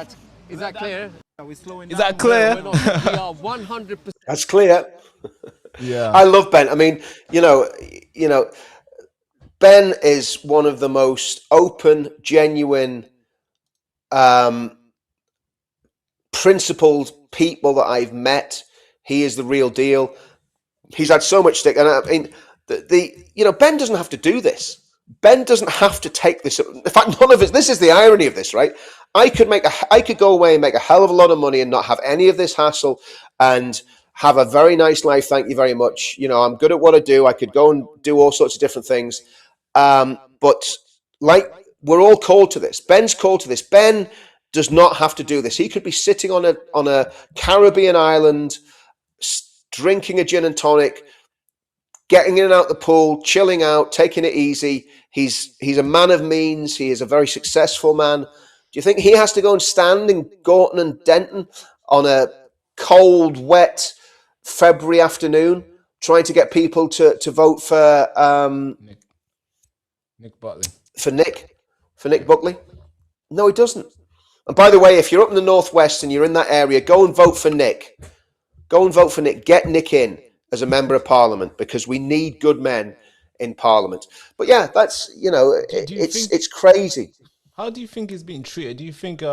Is that clear? Are we slowing down? Is that clear? No, we are 100%. That's clear. Yeah, I love Ben. I mean, Ben is one of the most open, genuine, principled people that I've met. He is the real deal. He's had so much stick, and I mean, Ben doesn't have to do this. Ben doesn't have to take this. In fact, none of it. This is the irony of this, right? I could go away and make a hell of a lot of money and not have any of this hassle and have a very nice life. Thank you very much. I'm good at what I do. I could go and do all sorts of different things. But we're all called to this. Ben's called to this. Ben does not have to do this. He could be sitting on a Caribbean island, drinking a gin and tonic, getting in and out the pool, chilling out, taking it easy. He's a man of means. He is a very successful man. Do you think he has to go and stand in Gorton and Denton on a cold, wet February afternoon trying to get people to vote for Nick Buckley. For Nick Buckley? No, he doesn't. And by the way, if you're up in the Northwest and you're in that area, go and vote for Nick. Go and vote for Nick. Get Nick in as a member of Parliament, because we need good men in Parliament. But yeah, that's, it's crazy. How do you think he's being treated? Do you think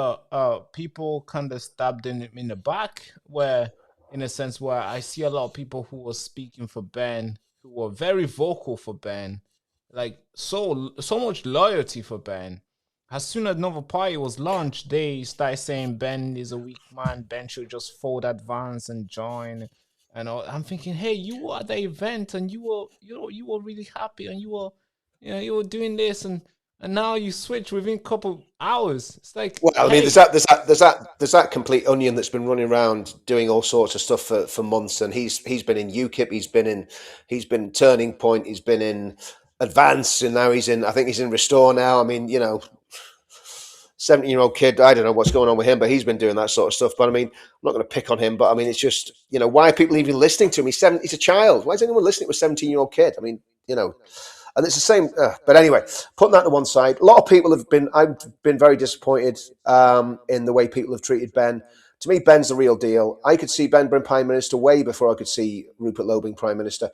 people kind of stabbed him in the back, where, in a sense, where I see a lot of people who were speaking for Ben, who were very vocal for Ben, like so much loyalty for Ben. As soon as another party was launched, they started saying Ben is a weak man. Ben should just fold advance and join. And I'm thinking, hey, you were at the event and you were really happy and you were doing this and now you switch within a couple hours. It's like, well, I mean, there's that complete onion that's been running around doing all sorts of stuff for months, and he's been in UKIP, he's been Turning Point, he's been in Advance, and now I think he's in Restore now. I mean, 17-year-old kid, I don't know what's going on with him, but he's been doing that sort of stuff. But I mean, I'm not going to pick on him, but I mean, it's just, why are people even listening to him? He's a child. Why is anyone listening to a 17-year-old kid? I mean, and it's the same. But anyway, putting that to one side, a lot of people I've been very disappointed in the way people have treated Ben. To me, Ben's the real deal. I could see Ben being Prime Minister way before I could see Rupert Lowe being Prime Minister.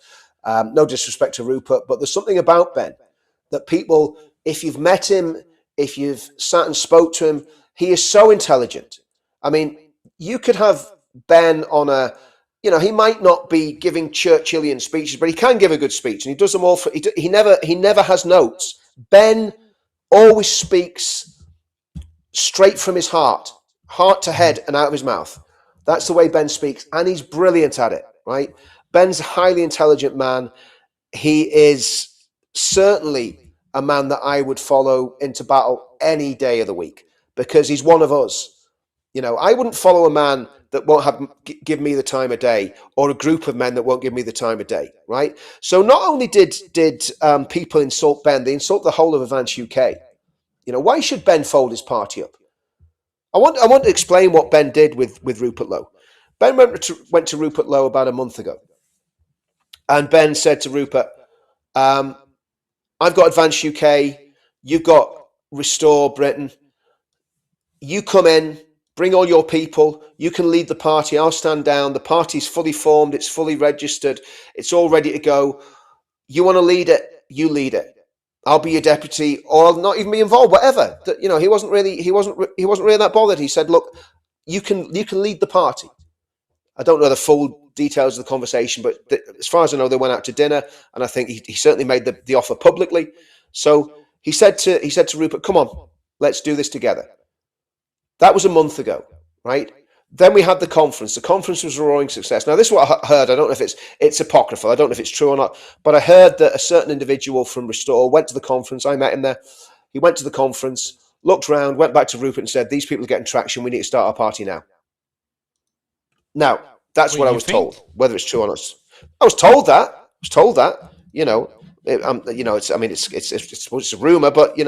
No disrespect to Rupert, but there's something about Ben that people, if you've met him, if you've sat and spoke to him, he is so intelligent. I mean, you could have Ben on he might not be giving Churchillian speeches, but he can give a good speech, and he does them all. He never has notes. Ben always speaks straight from his heart to head and out of his mouth. That's the way Ben speaks, and he's brilliant at it, right? Ben's a highly intelligent man. He is certainly a man that I would follow into battle any day of the week, because he's one of us. I wouldn't follow a man that won't give me the time of day, or a group of men that won't give me the time of day, right? So not only did people insult Ben, they insult the whole of Advance UK. Why should Ben fold his party up? I want to explain what Ben did with Rupert Lowe. Ben went to Rupert Lowe about a month ago, and Ben said to Rupert, I've got Advance UK, you've got Restore Britain. You come in, bring all your people, you can lead the party, I'll stand down. The party's fully formed, it's fully registered, it's all ready to go. You want to lead it, you lead it. I'll be your deputy, or I'll not even be involved, whatever. He wasn't really that bothered. He said, look, you can lead the party. I don't know the full details of the conversation, but as far as I know, they went out to dinner, and I think he certainly made the offer publicly. So he said to Rupert, come on, let's do this together. That was a month ago, right? Then we had the conference. The conference was a roaring success. Now, this is what I heard. I don't know if it's apocryphal. I don't know if it's true or not, but I heard that a certain individual from Restore went to the conference. I met him there. He went to the conference, looked around, went back to Rupert and said, these people are getting traction. We need to start our party now. Now, that's what I was told. Whether it's true or not, I was told that. It's a rumor, but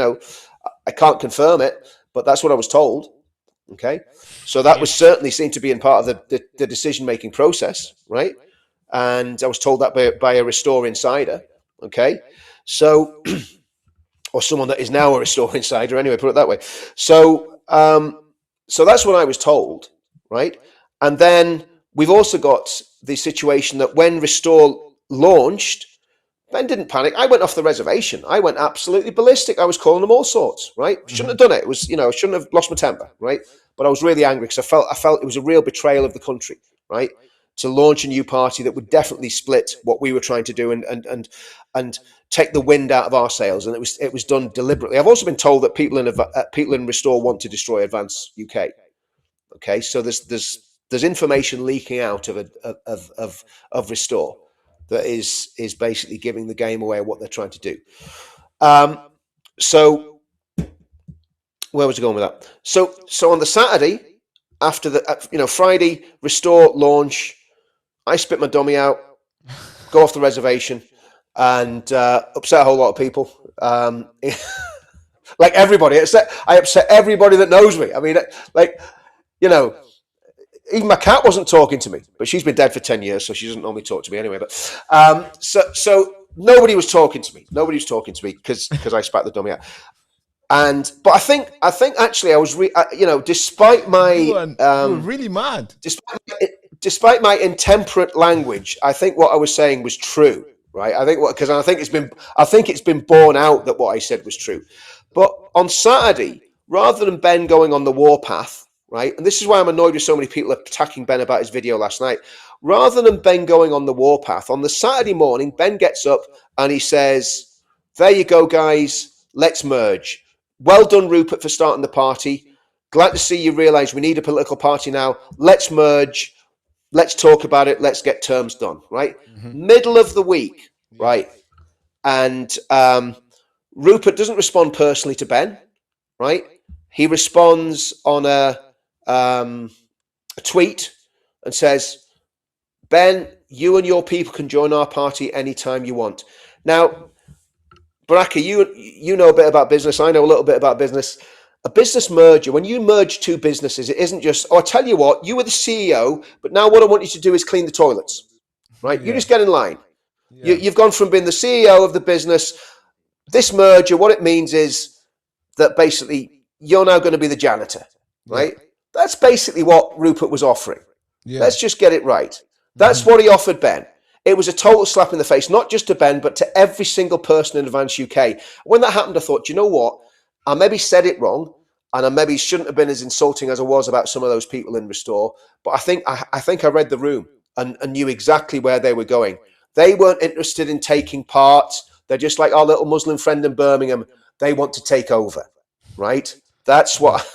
I can't confirm it. But that's what I was told. Okay, so that was certainly seemed to be in part of the decision-making process, right? And I was told that by a Restore insider. Okay, so or someone that is now a Restore insider. Anyway, put it that way. So that's what I was told, right? And then we've also got the situation that when Restore launched, Ben didn't panic. I went off the reservation. I went absolutely ballistic. I was calling them all sorts, right? Shouldn't have done it. It was, I shouldn't have lost my temper, right? But I was really angry because I felt it was a real betrayal of the country, right? To launch a new party that would definitely split what we were trying to do and take the wind out of our sails. And it was done deliberately. I've also been told that people in Restore want to destroy Advance UK. Okay, so there's information leaking out of Restore that is basically giving the game away of what they're trying to do. So where was I going with that? So on the Saturday after the Friday Restore launch, I spit my dummy out, go off the reservation, and upset a whole lot of people. Like everybody, I upset everybody that knows me. I mean, even my cat wasn't talking to me, but she's been dead for 10 years, so she doesn't normally talk to me anyway. But so nobody was talking to me. Nobody was talking to me because I spat the dummy out. But I think actually I was, despite my you were really mad. Despite my intemperate language, I think what I was saying was true, right? I think it's been borne out that what I said was true. But on Saturday, rather than Ben going on the warpath, right? And this is why I'm annoyed with so many people attacking Ben about his video last night. Rather than Ben going on the warpath, on the Saturday morning, Ben gets up and he says, "There you go, guys. Let's merge. Well done, Rupert, for starting the party. Glad to see you realise we need a political party now. Let's merge. Let's talk about it. Let's get terms done," right? Middle of the week, right? And Rupert doesn't respond personally to Ben, right? He responds on a tweet and says, "Ben, you and your people can join our party anytime you want." Now, Baraka, you know a bit about business. I know a little bit about business. A business merger, when you merge two businesses, it isn't just, "Oh, I tell you what, you were the CEO, but now what I want you to do is clean the toilets," right? Yeah. You just get in line. Yeah. You've gone from being the CEO of the business. This merger, what it means is that basically you're now going to be the janitor, right? Yeah. That's basically what Rupert was offering. Yeah. Let's just get it right. That's what he offered Ben. It was a total slap in the face, not just to Ben, but to every single person in Advance UK. When that happened, I thought, you know what? I maybe said it wrong, and I maybe shouldn't have been as insulting as I was about some of those people in Restore. But I think I read the room and knew exactly where they were going. They weren't interested in taking part. They're just like our little Muslim friend in Birmingham. They want to take over, right? That's what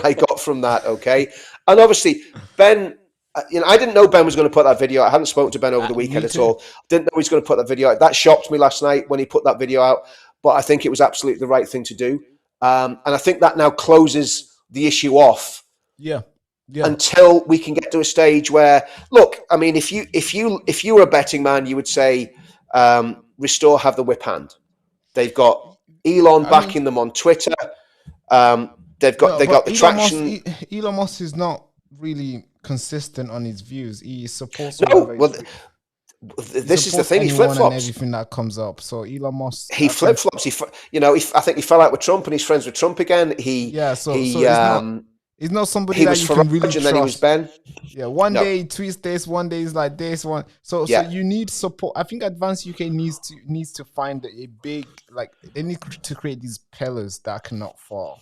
I got from that. Okay, and obviously Ben. I didn't know Ben was going to put that video out. I hadn't spoken to Ben over the weekend at all. Didn't know he was going to put that video out. That shocked me last night when he put that video out. But I think it was absolutely the right thing to do. And I think that now closes the issue off. Yeah. Until we can get to a stage where, look, I mean, if you were a betting man, you would say Restore have the whip hand. They've got Elon backing them on Twitter. They've got the traction. Elon Musk is not really consistent on his views. He supports this is the thing. He flip flops everything that comes up. So Elon Musk, he flip flops. I think he fell out with Trump, and he's friends with Trump again. He's not somebody that you can really trust. And then he was Ben. Yeah, one day he tweets this, one day he's like this one. So you need support. I think Advance UK needs to find a big, like, they need to create these pillars that cannot fall.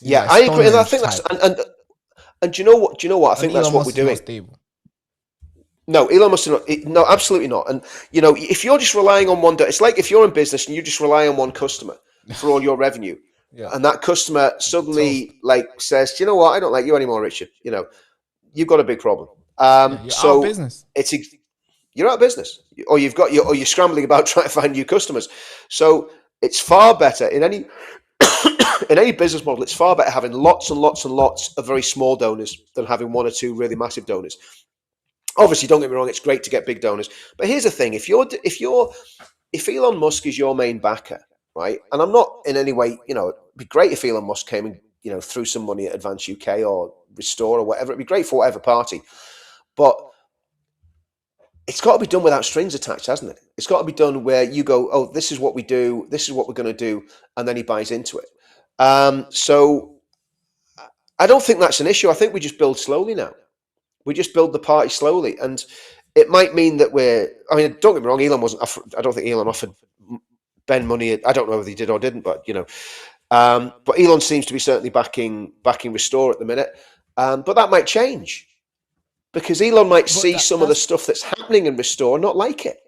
I agree, and I think that's and do you know what? I think that's what we're doing. No, Elon Musk is not. No, absolutely not. And if you're just relying on one, it's like if you're in business and you just rely on one customer for all your revenue, and that customer suddenly says, "Do you know what? I don't like you anymore, Richard." You've got a big problem. You're out of business. You're out of business, or you're scrambling about trying to find new customers. So it's far better in any business model. It's far better having lots and lots and lots of very small donors than having one or two really massive donors. Obviously, don't get me wrong, it's great to get big donors. But here's the thing: if Elon Musk is your main backer, right? And I'm not in any way, it'd be great if Elon Musk came and threw some money at Advance UK or Restore or whatever. It'd be great for whatever party, but it's got to be done without strings attached, hasn't it? It's got to be done where you go, "Oh, this is what we do. This is what we're going to do," and then he buys into it. So I don't think that's an issue. I think we just build slowly now. We just build the party slowly, and it might mean that don't get me wrong, Elon wasn't. I don't think Elon offered Ben money. I don't know whether he did or didn't, but but Elon seems to be certainly backing Restore at the minute. But that might change because Elon might see some of the stuff that's happening in Restore and not like it.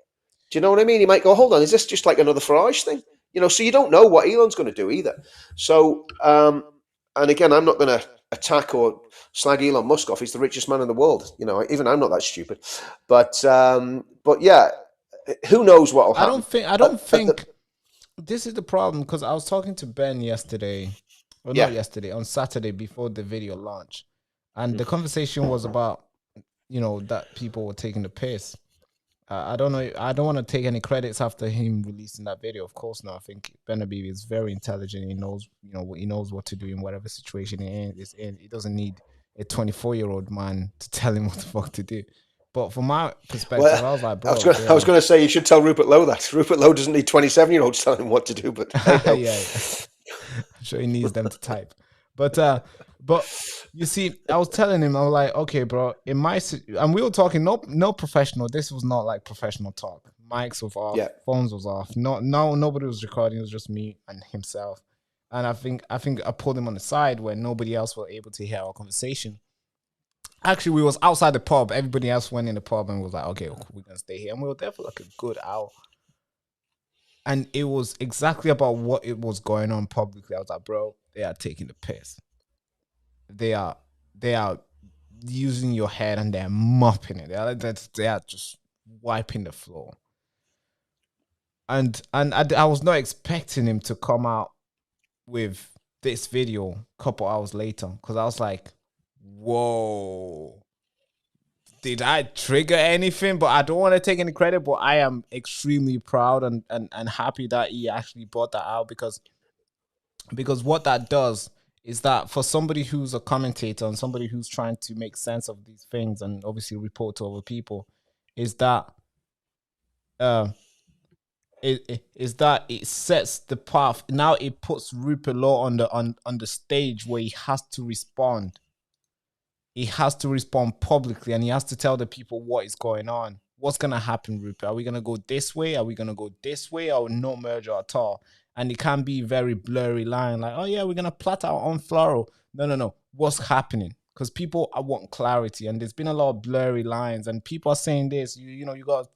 Do you know what I mean? He might go, "Hold on, is this just like another Farage thing?" So you don't know what Elon's going to do either. So, and again, I'm not going to attack or slag Elon Musk off. He's the richest man in the world. Even I'm not that stupid. But yeah, who knows what will happen? I don't think this is the problem, because I was talking to Ben yesterday, not yesterday, on Saturday before the video launch, and the conversation was about that people were taking the piss. I don't know. I don't want to take any credits after him releasing that video. Of course not. I think Ben Habib is very intelligent. He knows, he knows what to do in whatever situation he is in. He doesn't need a 24-year-old man to tell him what the fuck to do. But from my perspective, I was like, bro. I was going to say you should tell Rupert Lowe that. Rupert Lowe doesn't need 27-year-olds telling him what to do, but yeah, I'm sure he needs them to type. But you see, I was telling him, I was like, okay, bro, and we were talking, no professional. This was not like professional talk. Mics were off, phones was off. Nobody was recording. It was just me and himself. And I think I pulled him on the side where nobody else was able to hear our conversation. Actually, we was outside the pub. Everybody else went in the pub and was like, okay, we're going to stay here. And we were there for like a good hour. And it was exactly about what it was going on publicly. I was like, bro, they are taking the piss. They are using your head and they're mopping it. They are just wiping the floor. And I was not expecting him to come out with this video a couple hours later, because I was like, whoa, did I trigger anything? But I don't want to take any credit, but I am extremely proud and happy that he actually brought that out, because what that does is that for somebody who's a commentator and somebody who's trying to make sense of these things and obviously report to other people, is that it sets the path. Now it puts Rupert Law on the stage where he has to respond. He has to respond publicly, and he has to tell the people what is going on. What's going to happen, Rupert? Are we going to go this way? Are we going to go this way? Or no merger at all? And it can be very blurry line, like, oh yeah, we're going to plot our own floral. No. What's happening? Because people want clarity, and there's been a lot of blurry lines, and people are saying this. You got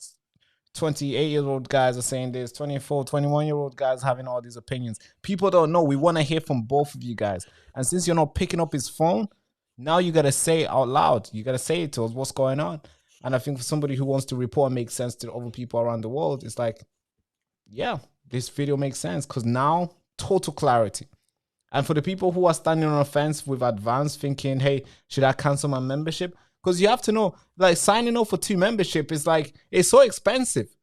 28-year-old guys are saying this, 24, 21-year-old guys having all these opinions. People don't know. We want to hear from both of you guys. And since you're not picking up his phone, now you got to say it out loud. You got to say it to us, what's going on. And I think for somebody who wants to report and make sense to other people around the world, it's like, yeah, this video makes sense, because now total clarity. And for the people who are standing on a fence with Advance thinking, hey, should I cancel my membership? Because you have to know, like, signing up for 2 membership is like, it's so expensive.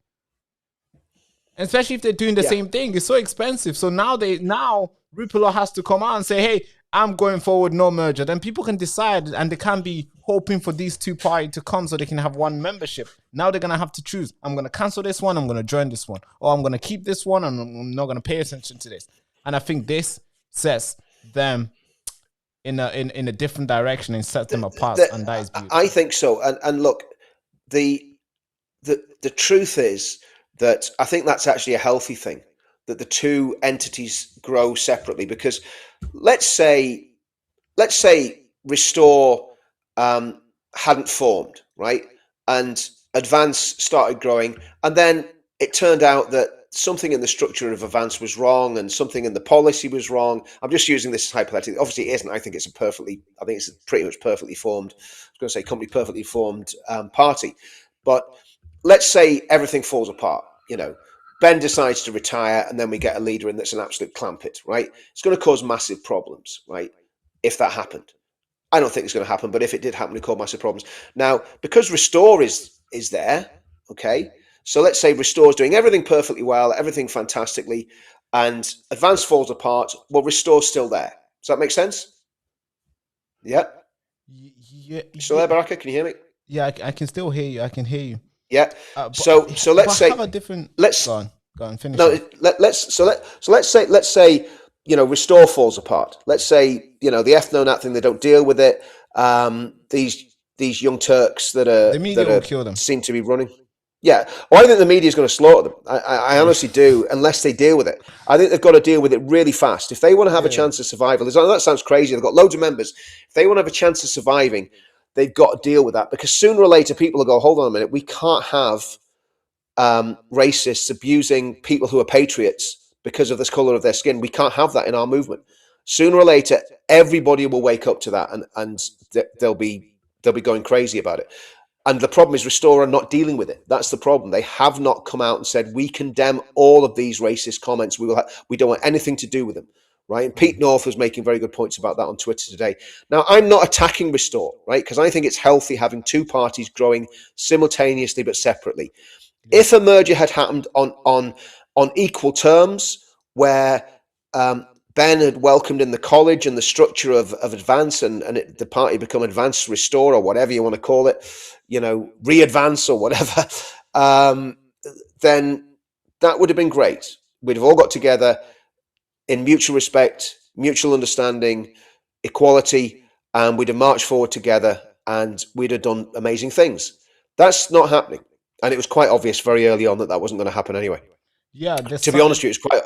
Especially if they're doing the same thing. It's so expensive. So now Rupert has to come out and say, hey, I'm going forward, no merger. Then people can decide, and they can't be hoping for these 2 parties to come so they can have 1 membership. Now they're going to have to choose. I'm going to cancel this one. I'm going to join this one. Or I'm going to keep this one, and I'm not going to pay attention to this. And I think this sets them in a different direction and sets them apart. And that is beautiful. I think so. And look, the truth is that I think that's actually a healthy thing, that the 2 entities grow separately. Because let's say Restore hadn't formed, right? And Advance started growing, and then it turned out that something in the structure of Advance was wrong and something in the policy was wrong. I'm just using this hypothetically. Obviously it isn't. I think it's pretty much perfectly formed. I was going to say company perfectly formed party. But let's say everything falls apart, Ben decides to retire, and then we get a leader in that's an absolute clampet, right? It's going to cause massive problems, right? If that happened. I don't think it's going to happen, but if it did happen, it caused massive problems. Now, because Restore is there, okay? So let's say Restore's doing everything perfectly well, everything fantastically, and Advance falls apart. Well, Restore's still there. Does that make sense? Yeah? Yeah. Still there, Baraka? Can you hear me? Yeah, I can still hear you. I can hear you. Yeah. So let's say have a different. Go on. Finish. No, let's say Restore falls apart. Let's say the ethnonat thing, they don't deal with it. These young Turks the media will kill them. Seem to be running. Yeah, well, I think the media is going to slaughter them. I honestly do, unless they deal with it. I think they've got to deal with it really fast. If they want to have a chance of survival, that sounds crazy. They've got loads of members. If they want to have a chance of surviving, they've got to deal with that, because sooner or later people will go, hold on a minute, we can't have racists abusing people who are patriots because of the colour of their skin. We can't have that in our movement. Sooner or later, everybody will wake up to that, and they'll be going crazy about it. And the problem is Restore are not dealing with it. That's the problem. They have not come out and said, we condemn all of these racist comments. We don't want anything to do with them, right? And Pete North was making very good points about that on Twitter today. Now, I'm not attacking Restore, right? Because I think it's healthy having 2 parties growing simultaneously but separately. If a merger had happened on equal terms, where Ben had welcomed in the college and the structure of Advance, and the party become Advance Restore, or whatever you want to call it, Re-Advance or whatever, then that would have been great. We'd have all got together in mutual respect, mutual understanding, equality, and we'd have marched forward together and we'd have done amazing things. That's not happening. And it was quite obvious very early on that wasn't going to happen anyway. Yeah. To be honest with you,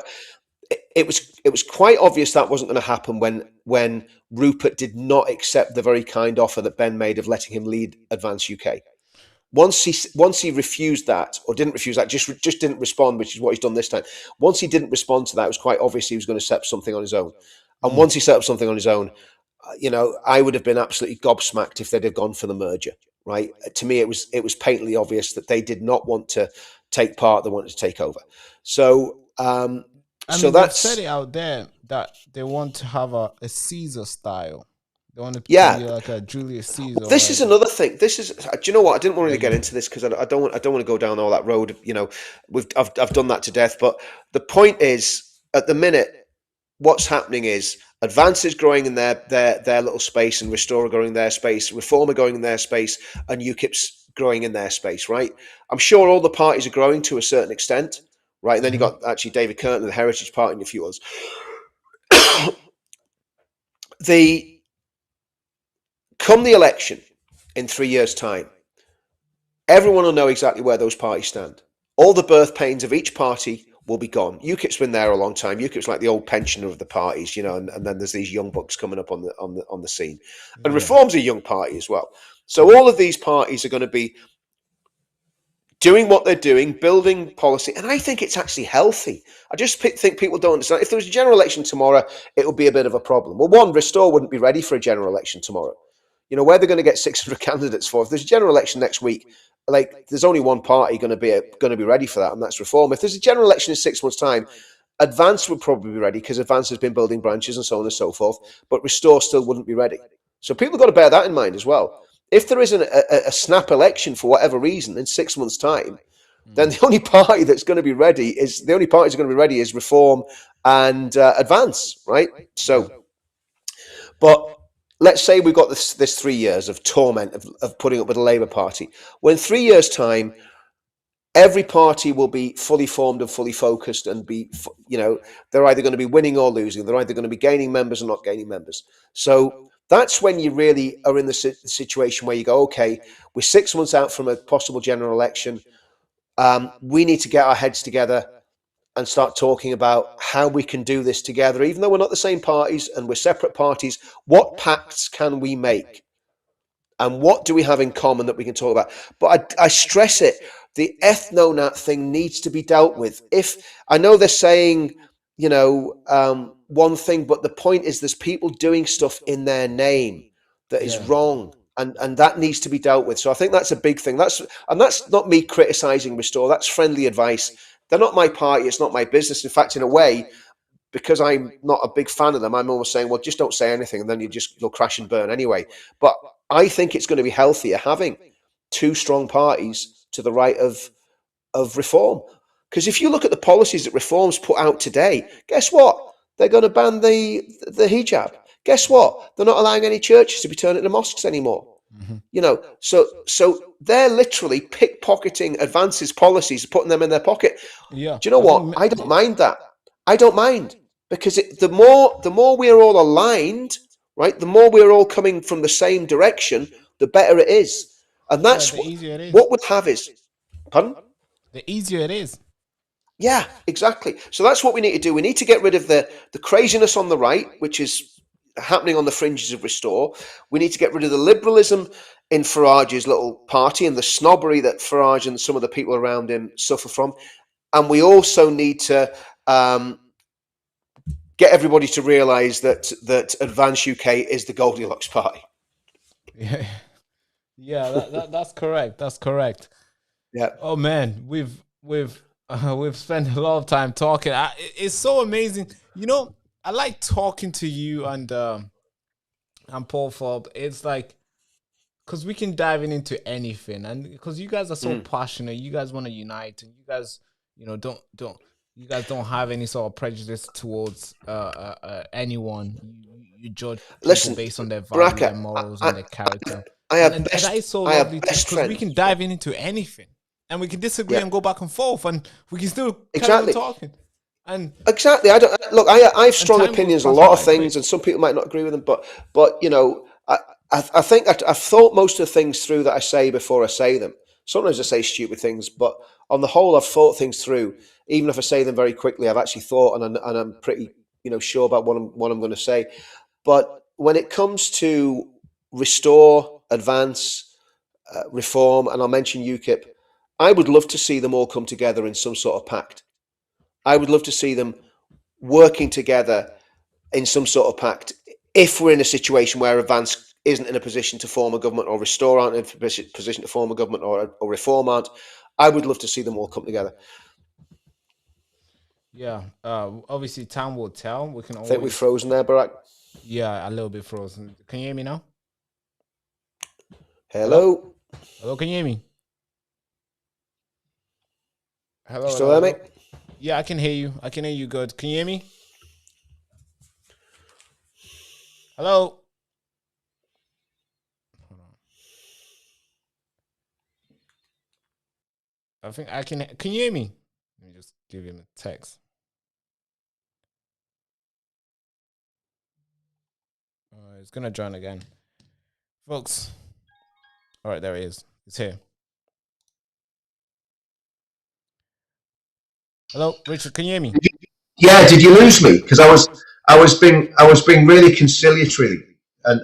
it was quite obvious that wasn't going to happen when Rupert did not accept the very kind offer that Ben made of letting him lead Advance UK. Once he refused that, or didn't refuse that, just didn't respond, which is what he's done this time. Once he didn't respond to that, it was quite obvious he was going to set up something on his own. And once he set up something on his own, I would have been absolutely gobsmacked if they'd have gone for the merger. Right? To me, it was patently obvious that they did not want to take part; they wanted to take over. So, that's said it out there that they want to have a Caesar style. They want to be like a Julius Caesar. This is another thing. This is. Do you know what? I didn't want to get into this because I don't want to go down all that road. I've done that to death. But the point is, at the minute, what's happening is Advance is growing in their little space, and Restore are growing in their space, Reform are going in their space, and UKIP's growing in their space, right? I'm sure all the parties are growing to a certain extent, right? And then you've got actually David Curtin and the Heritage Party and a few others. Come the election in 3 years' time, everyone will know exactly where those parties stand. All the birth pains of each party will be gone. UKIP's been there a long time. UKIP's like the old pensioner of the parties, and then there's these young bucks coming up on the scene. And Reform's a young party as well. So all of these parties are going to be doing what they're doing, building policy, and I think it's actually healthy. I just think people don't understand. If there was a general election tomorrow, it would be a bit of a problem. Well, one, Restore wouldn't be ready for a general election tomorrow. Where they're going to get 600 candidates for. If there's a general election next week, there's only one party going to be ready for that, and that's Reform. If there's a general election in 6 months' time, Advance would probably be ready because Advance has been building branches and so on and so forth, but Restore still wouldn't be ready. So people have got to bear that in mind as well. If there isn't a snap election for whatever reason in 6 months' time, then the only party that's going to be ready is Reform and Advance, right? So, but let's say we've got this 3 years of torment of putting up with the Labour Party. Well, in 3 years' time, every party will be fully formed and fully focused and they're either going to be winning or losing. They're either going to be gaining members or not gaining members. So that's when you really are in the situation where you go, okay, we're 6 months out from a possible general election. We need to get our heads together and start talking about how we can do this together, even though we're not the same parties and we're separate parties. What pacts can we make? And what do we have in common that we can talk about? But I stress it, the ethnonat thing needs to be dealt with. If I know they're saying, one thing, but the point is there's people doing stuff in their name that is wrong. And that needs to be dealt with. So I think that's a big thing. That's not me criticizing Restore. That's friendly advice. They're not my party. It's not my business. In fact, in a way, because I'm not a big fan of them, I'm almost saying, well, just don't say anything, and then you'll crash and burn anyway. But I think it's going to be healthier having two strong parties to the right of Reform. Because if you look at the policies that Reform's put out today, guess what? They're going to ban the hijab. Guess what? They're not allowing any churches to be turned into mosques anymore. Mm-hmm. So they're literally pickpocketing Advance's policies, putting them in their pocket. Yeah. Do you know what? I don't mind that. I don't mind, because the more we're all aligned, right? The more we're all coming from the same direction, the better it is. And that's the easier it is. What we'll have is, pardon? The easier it is. Yeah, exactly. So that's what we need to do. We need to get rid of the craziness on the right, which is happening on the fringes of Restore. We need to get rid of the liberalism in Farage's little party and the snobbery that Farage and some of the people around him suffer from. And we also need to get everybody to realise that Advance UK is the Goldilocks party. Yeah, that's correct. That's correct. Yeah. Oh man, we've spent a lot of time talking. It's so amazing. I like talking to you and Paul Forbes. It's like, because we can dive into anything, and because you guys are so passionate, you guys want to unite, and you guys, don't you guys don't have any sort of prejudice towards anyone. You judge people based on their value, Baraka, their morals, and their character. And that is so lovely because we can dive into anything, and we can disagree and go back and forth, and we can still carry on talking. And exactly, I have strong opinions on a lot of things, and some people might not agree with them. But you know, I think I've thought most of the things through that I say before I say them. Sometimes I say stupid things, but on the whole, I've thought things through. Even if I say them very quickly, I've actually thought, and I'm pretty, sure about what I'm going to say. But when it comes to restore, advance, reform, and I'll mention UKIP, I would love to see them all come together in some sort of pact. I would love to see them working together in some sort of pact. If we're in a situation where advance isn't in a position to form a government, or restore aren't in a position to form a government, or reform aren't, I would love to see them all come together. Yeah, obviously time will tell. We can always... I think we're frozen there, Barack. Yeah, a little bit frozen. Can you hear me now? Hello? Hello, can you hear me? Hello, you still there, mate? Yeah, I can hear you. I can hear you good. Can you hear me? Hello? Hold on. I think I can... Can you hear me? Let me just give him a text. It's going to join again. Folks. All right, there he is. It's here. Hello, Richard, can you hear me? Yeah, did you lose me? Because I was being really conciliatory and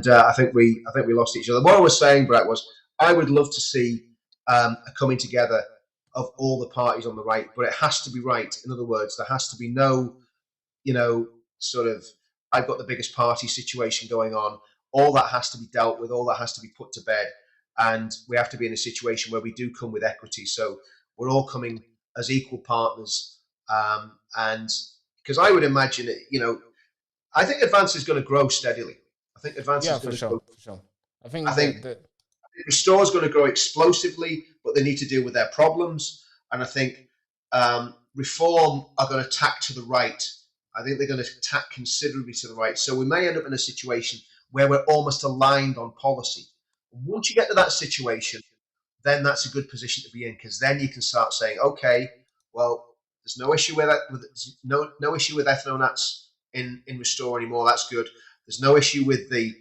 I think we lost each other. What I was saying, Brett, was I would love to see a coming together of all the parties on the right, but it has to be right. In other words, there has to be no, sort of I've got the biggest party situation going on. All that has to be dealt with. All that has to be put to bed, and we have to be in a situation where we do come with equity. So we're all coming as equal partners, and because I would imagine it, I think advance is going to grow steadily. I think advance is going to grow. For sure. I think Restore is going to grow explosively, but they need to deal with their problems. And I think reform are going to tack to the right. I think they're going to tack considerably to the right. So we may end up in a situation where we're almost aligned on policy. And once you get to that situation, then that's a good position to be in, because then you can start saying, okay, well, there's no issue with that, no issue with ethnonats in Restore anymore. That's good. There's no issue with the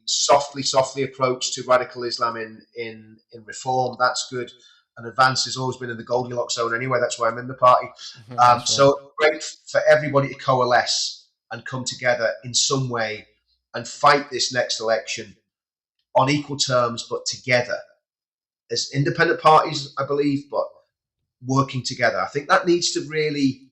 softly approach to radical Islam in Reform. That's good. And advance has always been in the Goldilocks zone anyway. That's why I'm in the party. So great for everybody to coalesce and come together in some way and fight this next election on equal terms, but together as independent parties, I believe, but working together. I think that needs to really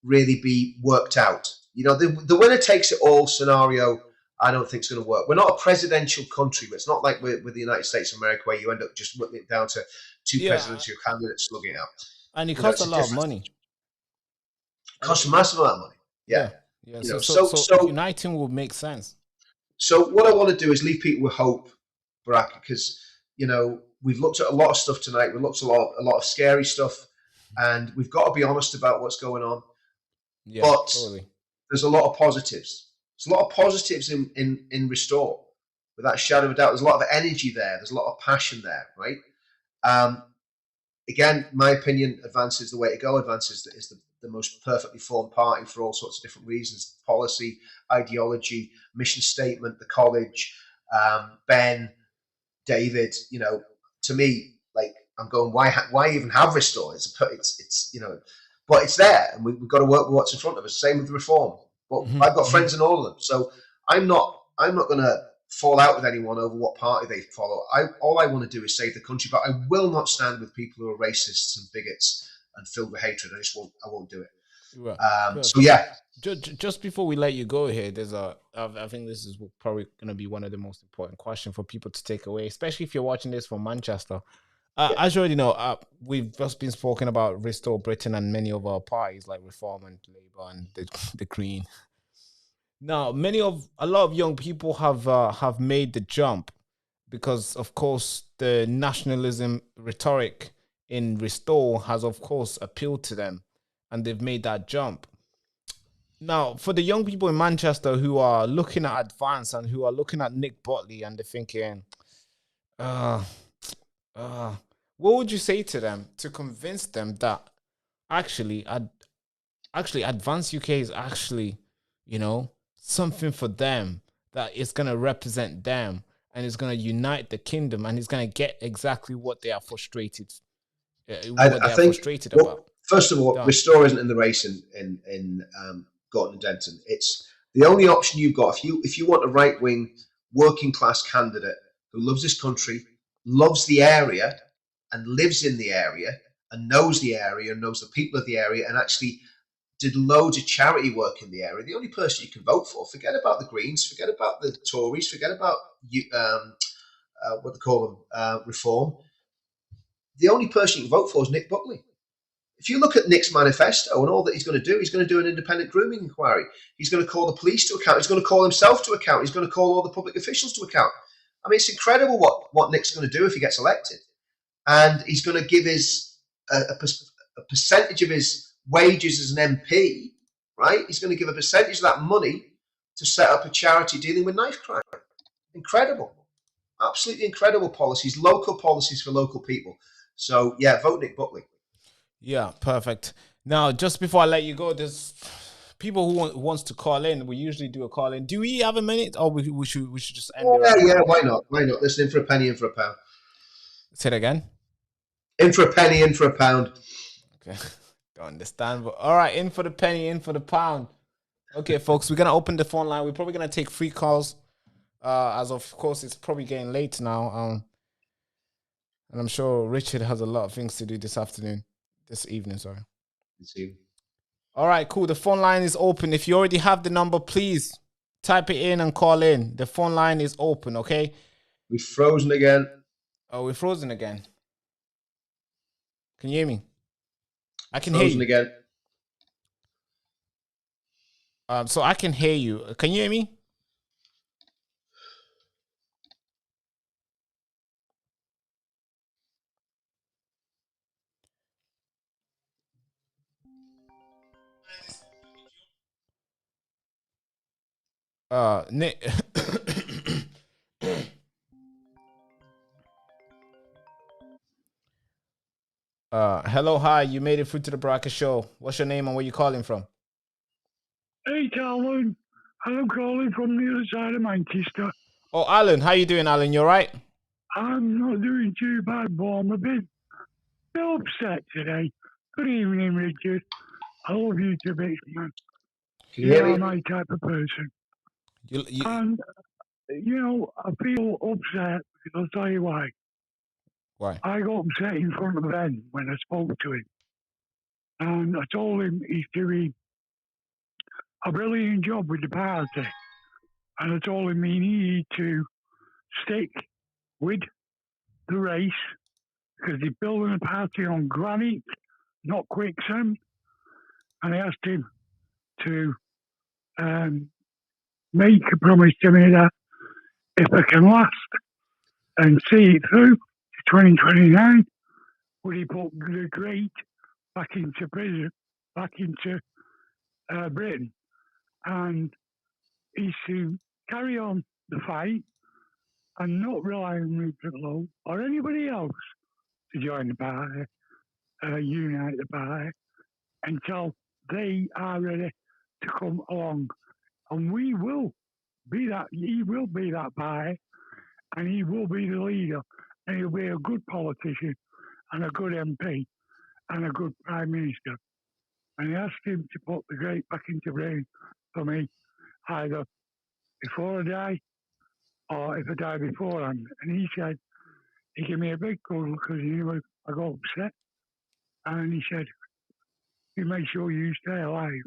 be worked out. The winner takes it all scenario, I don't think it's going to work. We're not a presidential country, but it's not like with the United States of America where you end up just whittling it down to two presidential candidates slugging it out. And it costs a lot of money. It costs a massive amount of money. Yeah. So uniting would make sense. So what I want to do is leave people with hope, Baraka, because, we've looked at a lot of stuff tonight. We've looked at a lot of scary stuff, and we've got to be honest about what's going on. Yeah, but totally. There's a lot of positives. There's a lot of positives in Restore, without a shadow of a doubt. There's a lot of energy there. There's a lot of passion there, right? Again, my opinion, Advance is the way to go. Advance is the most perfectly formed party for all sorts of different reasons: policy, ideology, mission statement, the college, Ben, David. To me, like, I'm going, why even have Restore? It's but it's there, and we've got to work with what's in front of us. Same with Reform. But I've got friends in all of them, so I'm not going to fall out with anyone over what party they follow. All I want to do is save the country, but I will not stand with people who are racists and bigots and filled with hatred. I won't do it. Right. So yeah. Just before we let you go here, I think this is probably going to be one of the most important questions for people to take away, especially if you're watching this from Manchester. As you already know, we've just been speaking about Restore Britain and many of our parties like Reform and Labour and the Green. Now, a lot of young people have made the jump because, of course, the nationalism rhetoric in Restore has, of course, appealed to them, and they've made that jump. Now, for the young people in Manchester who are looking at Advance and who are looking at Nick Botley and they're thinking, what would you say to them to convince them that actually Advance UK is actually, something for them, that is going to represent them and is going to unite the kingdom and is going to get exactly what they are frustrated about. First of all, Restore isn't in the race in Gorton and Denton. It's the only option you've got if you want a right-wing working class candidate who loves this country, loves the area, and lives in the area, and knows the area, and knows the people of the area, and actually did loads of charity work in the area. The only person you can vote for, forget about the Greens, forget about the Tories, forget about what they call them, Reform. The only person you can vote for is Nick Buckley. If you look at Nick's manifesto and all that he's going to do an independent grooming inquiry. He's going to call the police to account. He's going to call himself to account. He's going to call all the public officials to account. I mean, it's incredible what Nick's going to do if he gets elected. And he's going to give a percentage of his wages as an MP, right? He's going to give a percentage of that money to set up a charity dealing with knife crime. Incredible. Absolutely incredible policies, local policies for local people. So, yeah, vote Nick Buckley. Yeah, perfect. Now, just before I let you go, there's people who wants to call in. We usually do a call in. Do we have a minute, or we should just end it? Yeah, why not? Why not? Listen, in for a penny, in for a pound. Say it again. In for a penny, in for a pound. Okay, don't understand. But all right, in for the penny, in for the pound. Okay, folks, we're gonna open the phone line. We're probably gonna take 3 calls. As of course, it's probably getting late now. And I'm sure Richard has a lot of things to do this evening. All right, cool. The phone line is open. If you already have the number, please type it in and call in. The phone line is open, okay? We're frozen again. Oh, we're frozen again. Can you hear me? I can frozen hear you. Again. So I can hear you. Can you hear me? Nick. Hello, hi. You made it through to the Baraka show. What's your name and where you calling from? Hey, Alan. I'm calling from the other side of Manchester. Oh, Alan. How you doing, Alan? You all right? I'm not doing too bad, but I'm a bit upset today. Good evening, Richard. I love you to bits, man. Can you hear me? I'm my type of person. And, I feel upset because I'll tell you why. Why? I got upset in front of Ben when I spoke to him. And I told him he's doing a brilliant job with the party. And I told him he needed to stick with the race because he's building a party on granite, not quicksand. And I asked him to make a promise to me that if I can last and see it through to 2029, would he put the great back into prison, back into Britain? And he's to carry on the fight and not rely on Rupert Lowe or anybody else to join the party, unite the party, until they are ready to come along. And we will be that, he will be that party, and he will be the leader, and he'll be a good politician, and a good MP, and a good Prime Minister. And I asked him to put the great back into Britain for me, either before I die, or if I die beforehand. And he said, he gave me a big call because he knew I got upset. And he said, you make sure you stay alive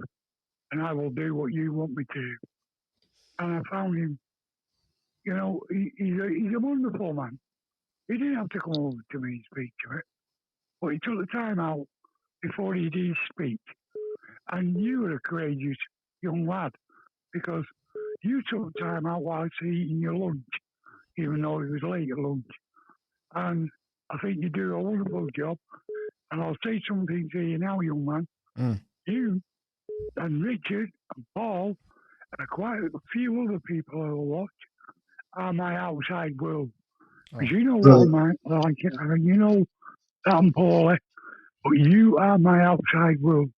and I will do what you want me to do. And I found him, he's a wonderful man. He didn't have to come over to me and speak to it, but he took the time out before he did his speech. And you were a courageous young lad because you took time out whilst eating your lunch, even though it was late at lunch. And I think you do a wonderful job. And I'll say something to you now, young man. You and Richard and Paul and quite a few other people I watch are my outside world. Because you know what I'm like, and you know that I'm poorly, but you are my outside world.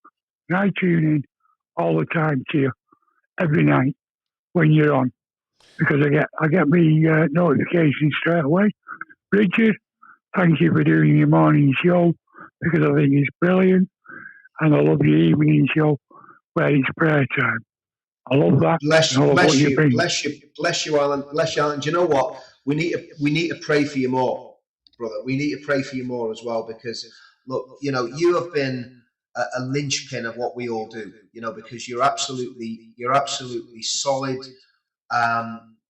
And I tune in all the time to you, every night when you're on. Because I get me notifications straight away. Richard, thank you for doing your morning show, because I think it's brilliant. And I love your evening show where it's prayer time. I love that. Bless I love what you bring. bless you, Alan. Bless you, Alan. Do you know what? We need to pray for you more, brother. We need to pray for you more as well, because look, you know, you have been a linchpin of what we all do. You know, because you're absolutely solid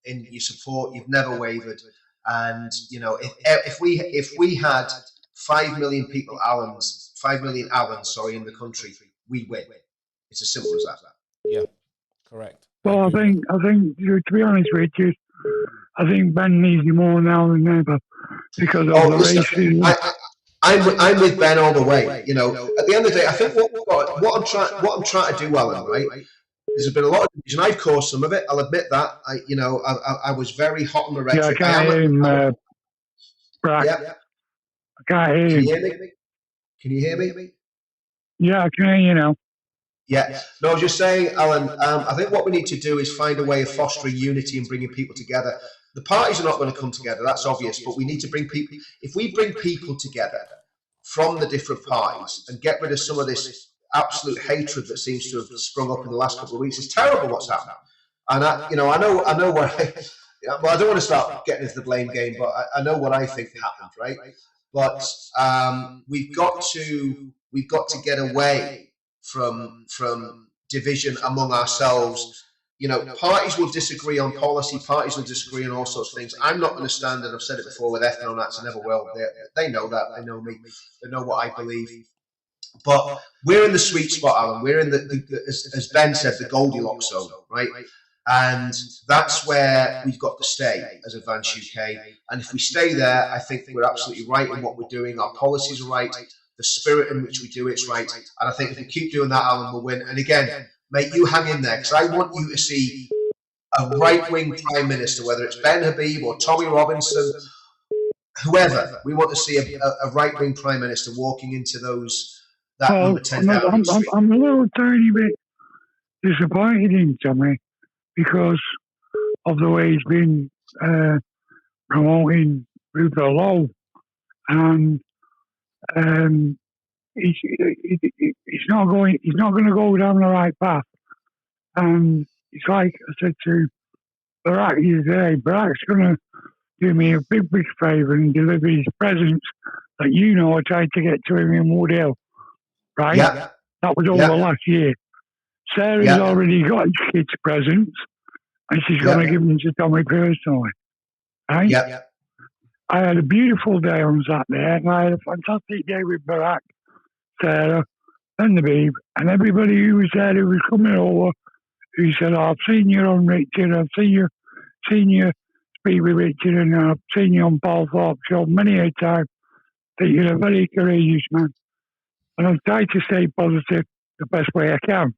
in your support. You've never wavered, and you know, if we had 5 million people, 5 million Allens, in the country, we win. It's as simple as that. Yeah, correct. Well, I think to be honest with you, I think Ben needs you more now than ever because of the racism. I'm with Ben all the way. You know, at the end of the day, I think what I'm trying to do, Alan, right? There's been a lot of division. I've caused some of it. I'll admit that. I was very hot on the rhetoric. Yeah, I can't hear him, Brack. Yeah. I can't hear him. Can you hear me? Yeah, I can hear you now. Yeah. No, I was just saying, Alan, I think what we need to do is find a way of fostering unity and bringing people together. The parties are not going to come together, that's obvious, but we need to bring people. If we bring people together from the different parties and get rid of some of this absolute hatred that seems to have sprung up in the last couple of weeks, it's terrible what's happened. And I know where well, I don't want to start getting into the blame game, but I know what I think happened, right? But we've got to get away from division among ourselves. You know, parties will disagree on policy, parties will disagree on all sorts of things. I'm not going to stand, and I've said it before, with ethnonats, I never will. They know that, they know me, they know what I believe. But we're in the sweet spot, Alan. We're in as Ben said, the Goldilocks zone, right? And that's where we've got to stay as Advance UK. And if we stay there, I think we're absolutely right in what we're doing. Our policies are right. The spirit in which we do it's right. And I think if we keep doing that, Alan, we'll win. And again, mate, you hang in there, because I want you to see a right-wing Prime Minister, whether it's Ben Habib or Tommy Robinson, whoever. We want to see a right-wing Prime Minister walking into that number 10 I'm a little tiny bit disappointed in Tommy because of the way he's been promoting Rupert Lowe, and he's not going to go down the right path. And it's like I said to Barak today, Barak's going to do me a big favour and deliver his presents that I tried to get to him in Woodhill, right? Yeah. That was over last year. Sarah's already got his kids' presents, and she's going to give them to Tommy personally, right? Yeah. I had a beautiful day on Saturday, and I had a fantastic day with Barak, Sarah, and the Beeb, and everybody who was there who was coming over, who said, I've seen you on Richard, I've seen you speak with Richard, and I've seen you on Paul Thorpe's show many a time, that you're a very courageous man. And I've tried to stay positive the best way I can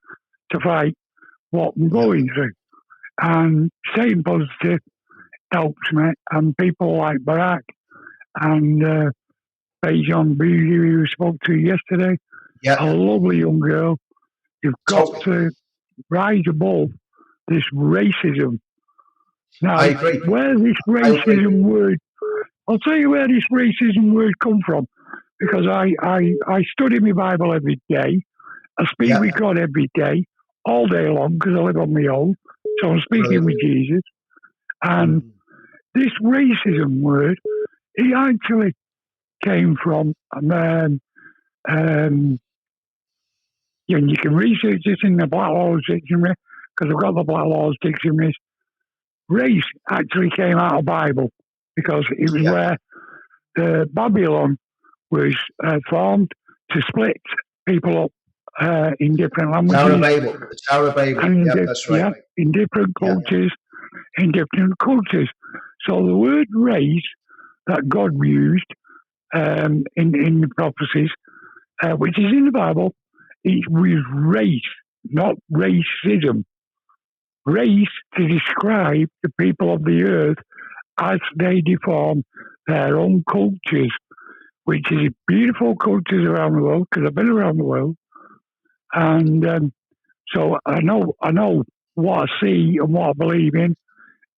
to fight what I'm going through. And staying positive helps me, and people like Barak and Bejon Bougie, who we spoke to yesterday, a lovely young girl. You've got to rise above this racism. Now, I agree. Where this racism word, I'll tell you where this racism word come from, because I study my Bible every day. I speak with God every day, all day long, because I live on my own. So I'm speaking with Jesus. And this racism word, it actually came from, you can research this in the Black Laws Dictionary, because I've got the Black Laws Dictionaries. Race actually came out of Bible, because it was where the Babylon was formed to split people up in different languages. The Tower of Babel, that's right. Yeah, in different cultures, So the word race that God used in the prophecies, which is in the Bible. It was race, not racism. Race to describe the people of the earth as they deform their own cultures, which is beautiful cultures around the world, because I've been around the world. And so I know what I see and what I believe in.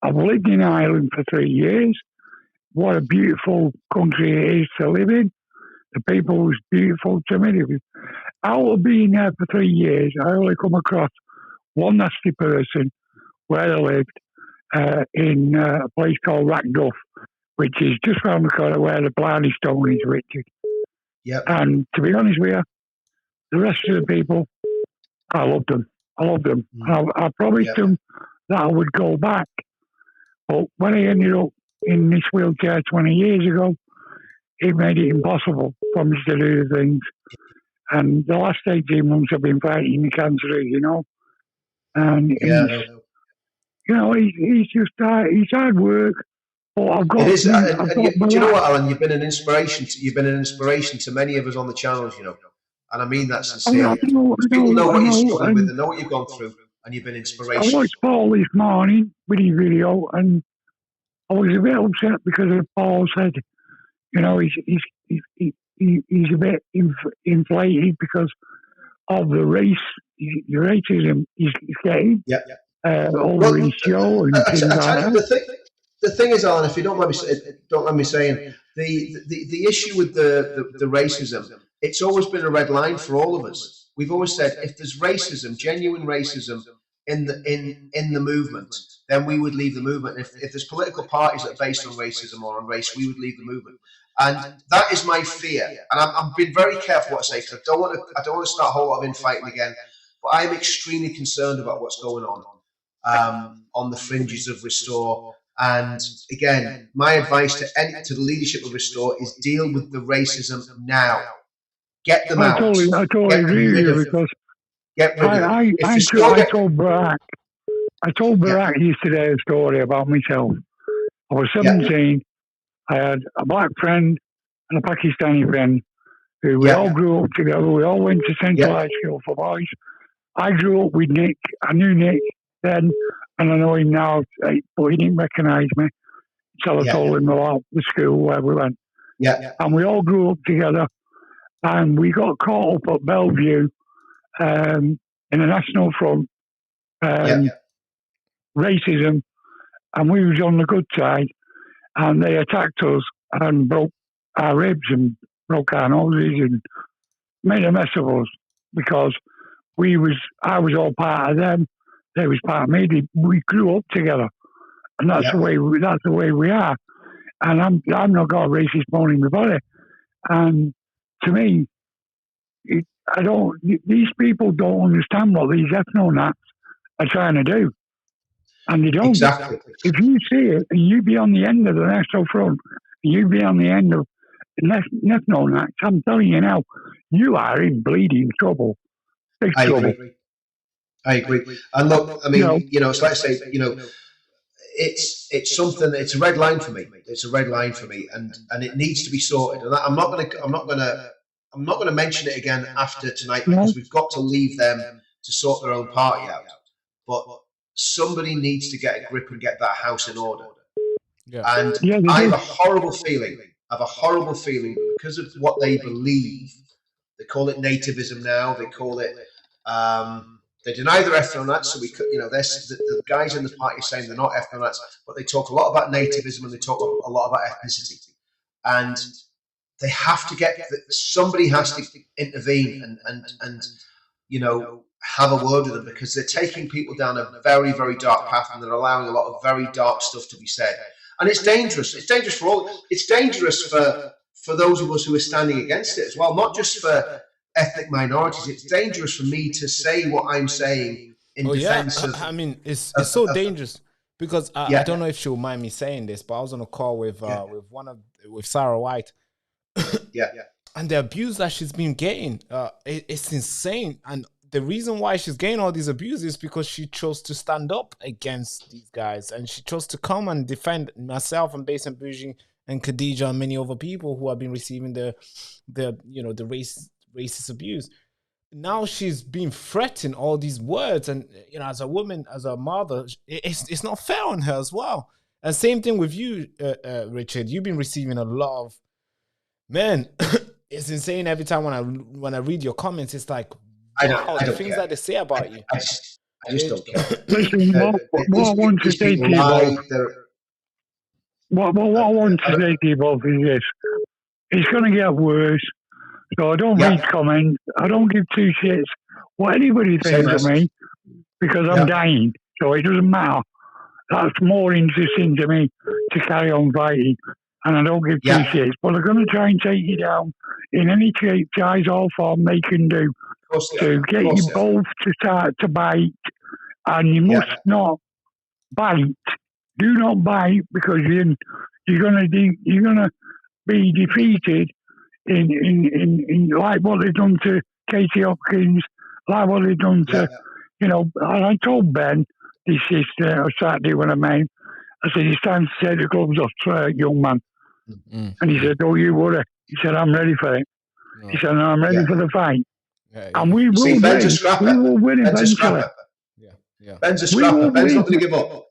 I've lived in Ireland for 3 years. What a beautiful country it is to live in. The people was beautiful to me. Out of being there for 3 years, I only come across one nasty person where I lived in a place called Rackduff, which is just round the corner where the Blarney Stone is, Richard. Yep. And to be honest with you, the rest of the people, I loved them. I promised them that I would go back. But when I ended up in this wheelchair 20 years ago, it made it impossible for me to do the things. And the last 18 months I've been fighting the cancer, And he's just he's hard work. But I've got. It is, do you know what, Alan? You've been an inspiration. You've been an inspiration to many of us on the channels, and I mean that sincerely. People know what you're struggling with, they know what you've gone through, and you've been inspiration. I watched Paul this morning with his video, and I was a bit upset because of Paul said, he's a bit inflated because of the racism he's getting over his show and things like that. The thing is, Alan, if you don't let me saying, the issue with the racism, it's always been a red line for all of us. We've always said if there's racism, genuine racism in the movement, then we would leave the movement. If there's political parties that are based on racism or on race, we would leave the movement. And that is my fear. And I'm being very careful what I say, because I don't want to start a whole lot of infighting again. But I am extremely concerned about what's going on the fringes of Restore. And again, my advice to the leadership of Restore is deal with the racism now. Get them out. I totally agree with you, because I told Barack yesterday a story about myself. I was 17. I had a black friend and a Pakistani friend who we all grew up together. We all went to Central High School for boys. I grew up with Nick. I knew Nick then, and I know him now, but he didn't recognise me. So I told him about the school where we went. And we all grew up together, and we got caught up at Bellevue in the National Front, racism, and we was on the good side, and they attacked us and broke our ribs and broke our noses and made a mess of us, because I was all part of them. They was part of me. We grew up together, and that's the way we are. And I'm not got a racist bone in my body. And to me, these people don't understand what these ethno-nats are trying to do, and they don't. Exactly. If you see it, and you be on the end of the National Front, and you be on the end of ethno-nats, I'm telling you now, you are in bleeding trouble. Big trouble. I agree. And look, I mean, it's like I say, it's something. It's a red line for me. It's a red line for me, and it needs to be sorted. And I'm not going to mention it again after tonight, because we've got to leave them to sort their own party out. But somebody needs to get a grip and get that house in order. And I have a horrible feeling. Because of what they believe. They call it nativism now. They call it. They deny they're ethno-nats, so the guys in the party are saying they're not ethno-nats, but they talk a lot about nativism and they talk a lot about ethnicity. And they have to somebody has to intervene and have a word with them, because they're taking people down a very, very dark path, and they're allowing a lot of very dark stuff to be said. And it's dangerous. It's dangerous for all. It's dangerous for those of us who are standing against it as well, not just for ethnic minorities. It's dangerous for me to say what I'm saying in defense of. I mean, it's so dangerous, because I don't know if she'll mind me saying this, but I was on a call with Sarah White. And the abuse that she's been getting, it's insane. And the reason why she's getting all these abuses is because she chose to stand up against these guys, and she chose to come and defend myself and Basin Bougie and Khadija and many other people who have been receiving the racist abuse. Now she's being threatened all these words, and as a woman, as a mother, it's not fair on her as well. And same thing with you, Richard. You've been receiving a lot of, man. It's insane every time when I read your comments. It's like, I don't the things that they say about you. I just don't care. Listen, what I want to say to you both, what I want to say to you both is this: it's going to get worse. So I don't read comments. I don't give two shits what anybody thinks of me because I'm dying. So it doesn't matter. That's more interesting to me to carry on fighting. And I don't give two shits. But they're going to try and take you down in any shape, size, or form they can do to get you both to start to bite. And you must not bite. Do not bite because you're going to be defeated. In like what they've done to Katie Hopkins, like what they've done to, and I told Ben this sister Saturday when I met him, I said, it's time to take the gloves off, young man. And he said, don't you worry. He said, I'm ready for it. He said, no, I'm ready for the fight. And we will win. We will win eventually. Ben's a scrapper. Ben's not going to give up.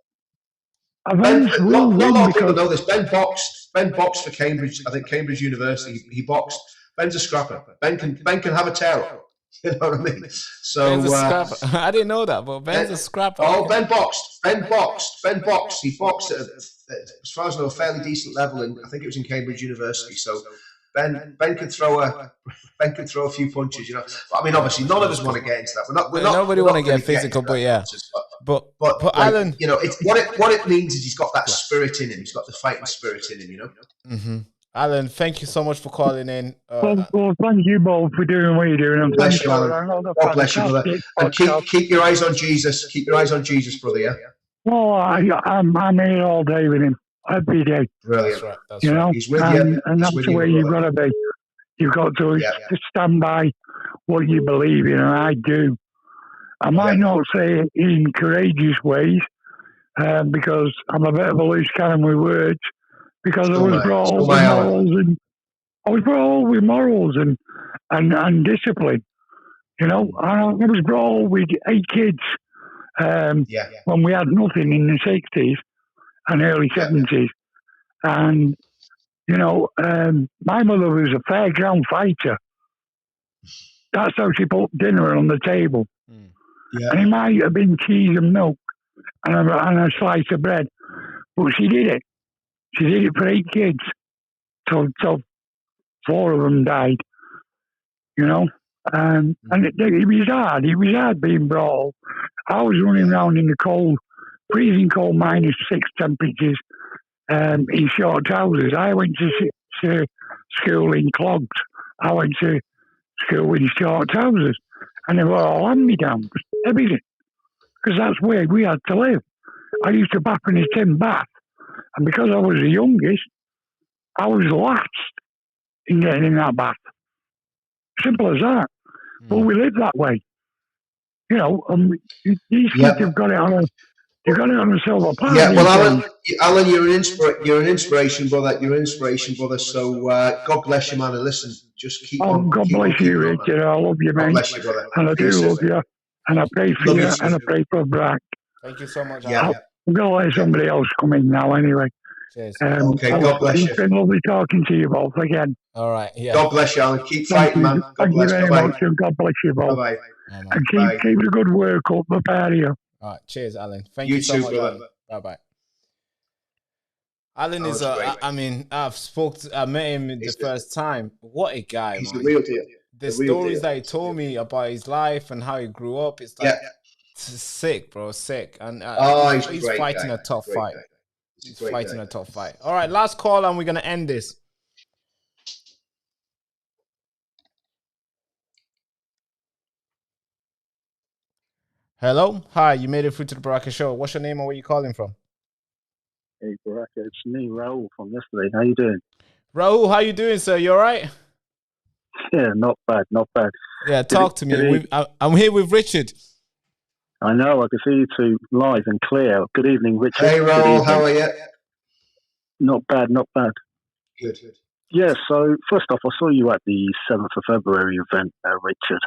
Not a lot of people know this. Ben boxed for Cambridge. I think Cambridge University. He boxed. Ben's a scrapper. Ben can have a tear up. You know what I mean? So Ben's a scrapper. I didn't know that, but Ben's a scrapper. Oh, Ben boxed. He boxed at as far as I know, a fairly decent level. I think it was in Cambridge University. So Ben could throw a few punches. I mean, obviously, none of us want to get into that. Nobody want to get physical, but yeah. But Alan, it's what it means is he's got that spirit in him. He's got the fighting spirit in him. Mm-hmm. Alan, thank you so much for calling in. Well, thank you both for doing what you're doing. And bless you, Alan. God bless you, brother. And keep your eyes on Jesus. Keep your eyes on Jesus, brother. Yeah. Well, I'm here all day with him, every day. Brilliant. That's right. He's with you. And that's the way you've got to be. You've got to stand by what you believe in, and I do. I might not say it in courageous ways, because I'm a bit of a loose cannon with words, because I was brought up with morals and discipline. I was brought up with 8 kids when we had nothing in the 60s and early 70s. And, my mother was a fairground fighter. That's how she put dinner on the table. And it might have been cheese and milk and a slice of bread. But she did it. She did it for 8 kids. So 4 of them died. And it was hard. It was hard being brought up. I was running around in the cold, freezing cold, -6 temperatures, in short trousers. I went to school in clogs. I went to school in short trousers. And they were all hand-me-downs, everything. Because that's where we had to live. I used to bath in a tin bath. And because I was the youngest, I was last in getting in that bath. Simple as that. But we live that way. These kids have got it on a silver platter. Yeah, well, Alan, you're an inspiration, brother. You're an inspiration, brother. So God bless you, man. And listen, just keep on. God bless you, Richard. I love you, man. God bless you, brother. And I do love you. And I pray for you, and I pray for Brack. Thank you so much. Yeah. I'm going to let somebody else come in now anyway. Cheers. Okay, God bless you. It's been lovely talking to you both again. All right, yeah. God bless you, Alan. Keep fighting, man. Thank you very much, and God bless you both. Bye-bye. And keep the good work up, the pair of you. All right, cheers, Alan. Thank you so much, Alan. Bye-bye. Alan is I met him the first time. What a guy, he's man. The real deal. The stories that he told me about his life and how he grew up, it's like sick, bro, sick. And he's fighting a tough fight. He's fighting a tough fight. All right, last call, and we're going to end this. Hello? Hi, you made it through to the Baraka Show. What's your name and where you calling from? Hey, Baraka, it's me, Raul, from yesterday. How you doing? Raul, how you doing, sir? You all right? Yeah, not bad, not bad. Yeah, talk to me. I'm here with Richard. I know, I can see you two live and clear. Good evening, Richard. Hey, Raul, how are you? Not bad, not bad. Good. Yeah, so first off, I saw you at the 7th of February event, Richard.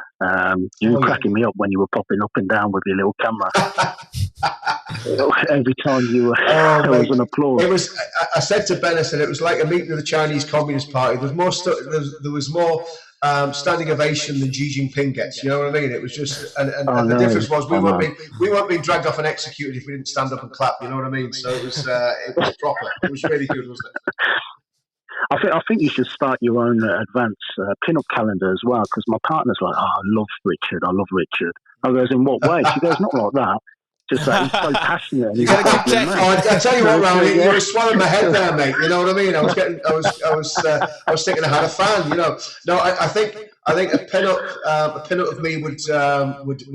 You were cracking me up when you were popping up and down with your little camera. Every time you were, there was an applause. It was. I said to Ben, I said it was like a meeting of the Chinese Communist Party. There was more. There was more standing ovation than Xi Jinping gets. You know what I mean? It was just, and the difference was we weren't being dragged off and executed if we didn't stand up and clap. You know what I mean? So it was proper. It was really good, wasn't it? I think you should start your own advance pin-up calendar as well, because my partner's like, I love Richard. I goes, in what way? She goes, not like that. Just that he's so passionate. And I tell you what, Rowley, you were swallowing my head there, mate. You know what I mean? I was thinking I had a fan. You know, no, I think a pin-up of me would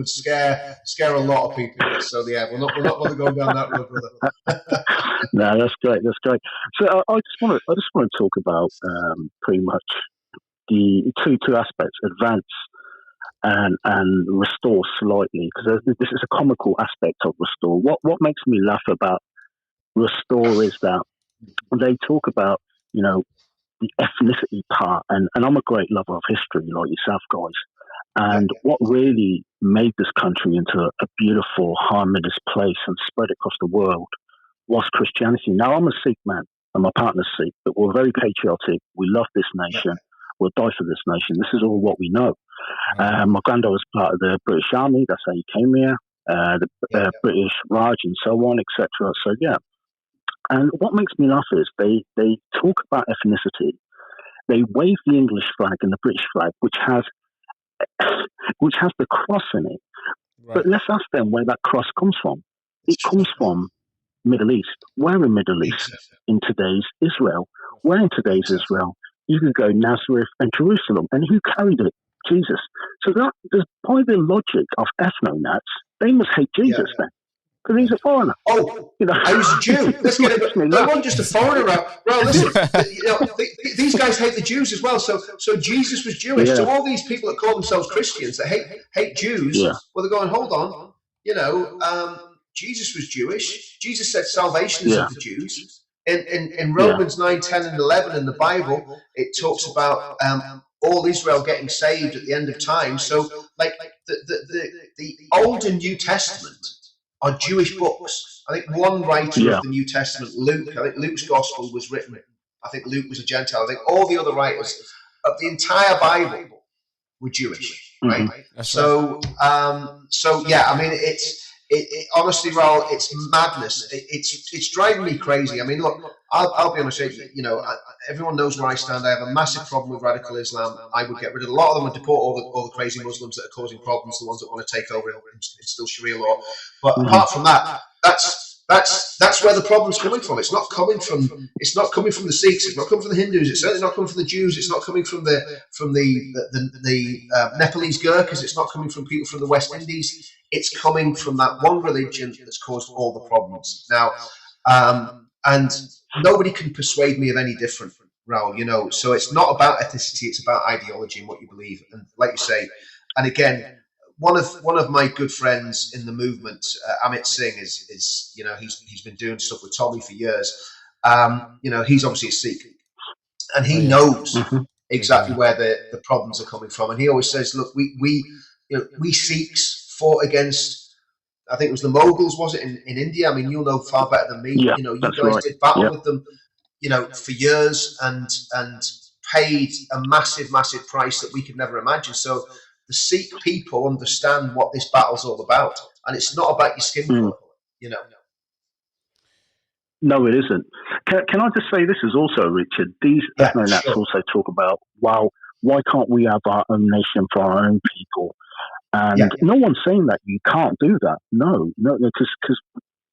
scare a lot of people. So yeah, we're not going to go down that road, brother. No, that's great. So I just want to talk about pretty much the two aspects: advance and restore slightly, because this is a comical aspect of restore. What makes me laugh about restore is that they talk about, you know, the ethnicity part, and I'm a great lover of history like yourself guys, and what really made this country into a beautiful, harmonious place and spread across the world was Christianity. Now, I'm a Sikh man and my partner's Sikh, but we're very patriotic. We love this nation. We'll die for this nation. This is all what we know. My granddad was part of the British Army. That's how he came here. The British Raj and so on, etc. So yeah. And what makes me laugh is they talk about ethnicity. They wave the English flag and the British flag, which has the cross in it. Right. But let's ask them where that cross comes from. It comes from Middle East. Where in Middle East? In today's Israel. Where in today's Israel? You could go Nazareth and Jerusalem. And who carried it? Jesus. So that, by the logic of ethno-nats, they must hate Jesus then. Because he's a foreigner. Oh, you know, I was a Jew. Let's get it. They weren't just a foreigner. Well, listen, these guys hate the Jews as well. So Jesus was Jewish. Yeah. So all these people that call themselves Christians that hate Jews, well, they're going, hold on, you know, Jesus was Jewish. Jesus said salvation is of the Jews. In Romans 9, 10, and 11 in the Bible, it talks about all Israel getting saved at the end of time. So, like the Old and New Testament are Jewish books. I think one writer of the New Testament, Luke, I think Luke's gospel was written. I think Luke was a Gentile. I think all the other writers of the entire Bible were Jewish, right? So yeah, I mean, it honestly, Raoul, it's madness. It's driving me crazy. I mean, look, I'll be honest with you. You know, everyone knows where I stand. I have a massive problem with radical Islam. I would get rid of a lot of them and deport all the crazy Muslims that are causing problems, the ones that want to take over and instill Sharia law. But apart from that, that's where the problem's coming from. It's not coming from the Sikhs. It's not coming from the Hindus. It's certainly not coming from the Jews. It's not coming from the Nepalese Gurkhas. It's not coming from people from the West Indies. It's coming from that one religion that's caused all the problems. Now, and nobody can persuade me of any different, Raoul, you know. So it's not about ethnicity, it's about ideology and what you believe. And like you say, and again, one of my good friends in the movement, Amit Singh, is you know, he's been doing stuff with Tommy for years. You know, he's obviously a Sikh, and he knows exactly where the problems are coming from. And he always says, look, we Sikhs fought against, I think it was the Mughals, was it, in India? I mean, you'll know far better than me. You know, you guys did battle with them, you know, for years and paid a massive price that we could never imagine. So the Sikh people understand what this battle's all about, and it's not about your skin color, you know. No, it isn't. Can I just say this is also, Richard, these ethno-nats also talk about, well, why can't we have our own nation for our own people? And no one's saying that you can't do that. No, because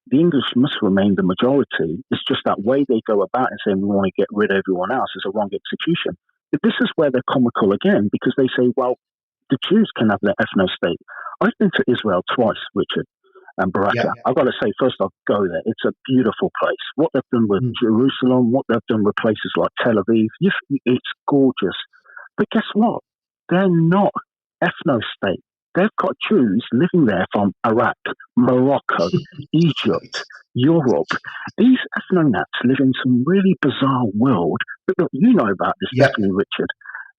the English must remain the majority. It's just that way they go about and saying we want to get rid of everyone else is a wrong execution. But this is where they're comical again, because they say, well, the Jews can have their ethno-state. I've been to Israel twice, Richard, and Baraka. I've got to say, first I'll go there. It's a beautiful place. What they've done with Jerusalem, what they've done with places like Tel Aviv, it's gorgeous. But guess what? They're not ethno-state. they've got Jews living there from Iraq, Morocco, Egypt, Europe. These ethnonats live in some really bizarre world. But look, you know about this, definitely, Richard.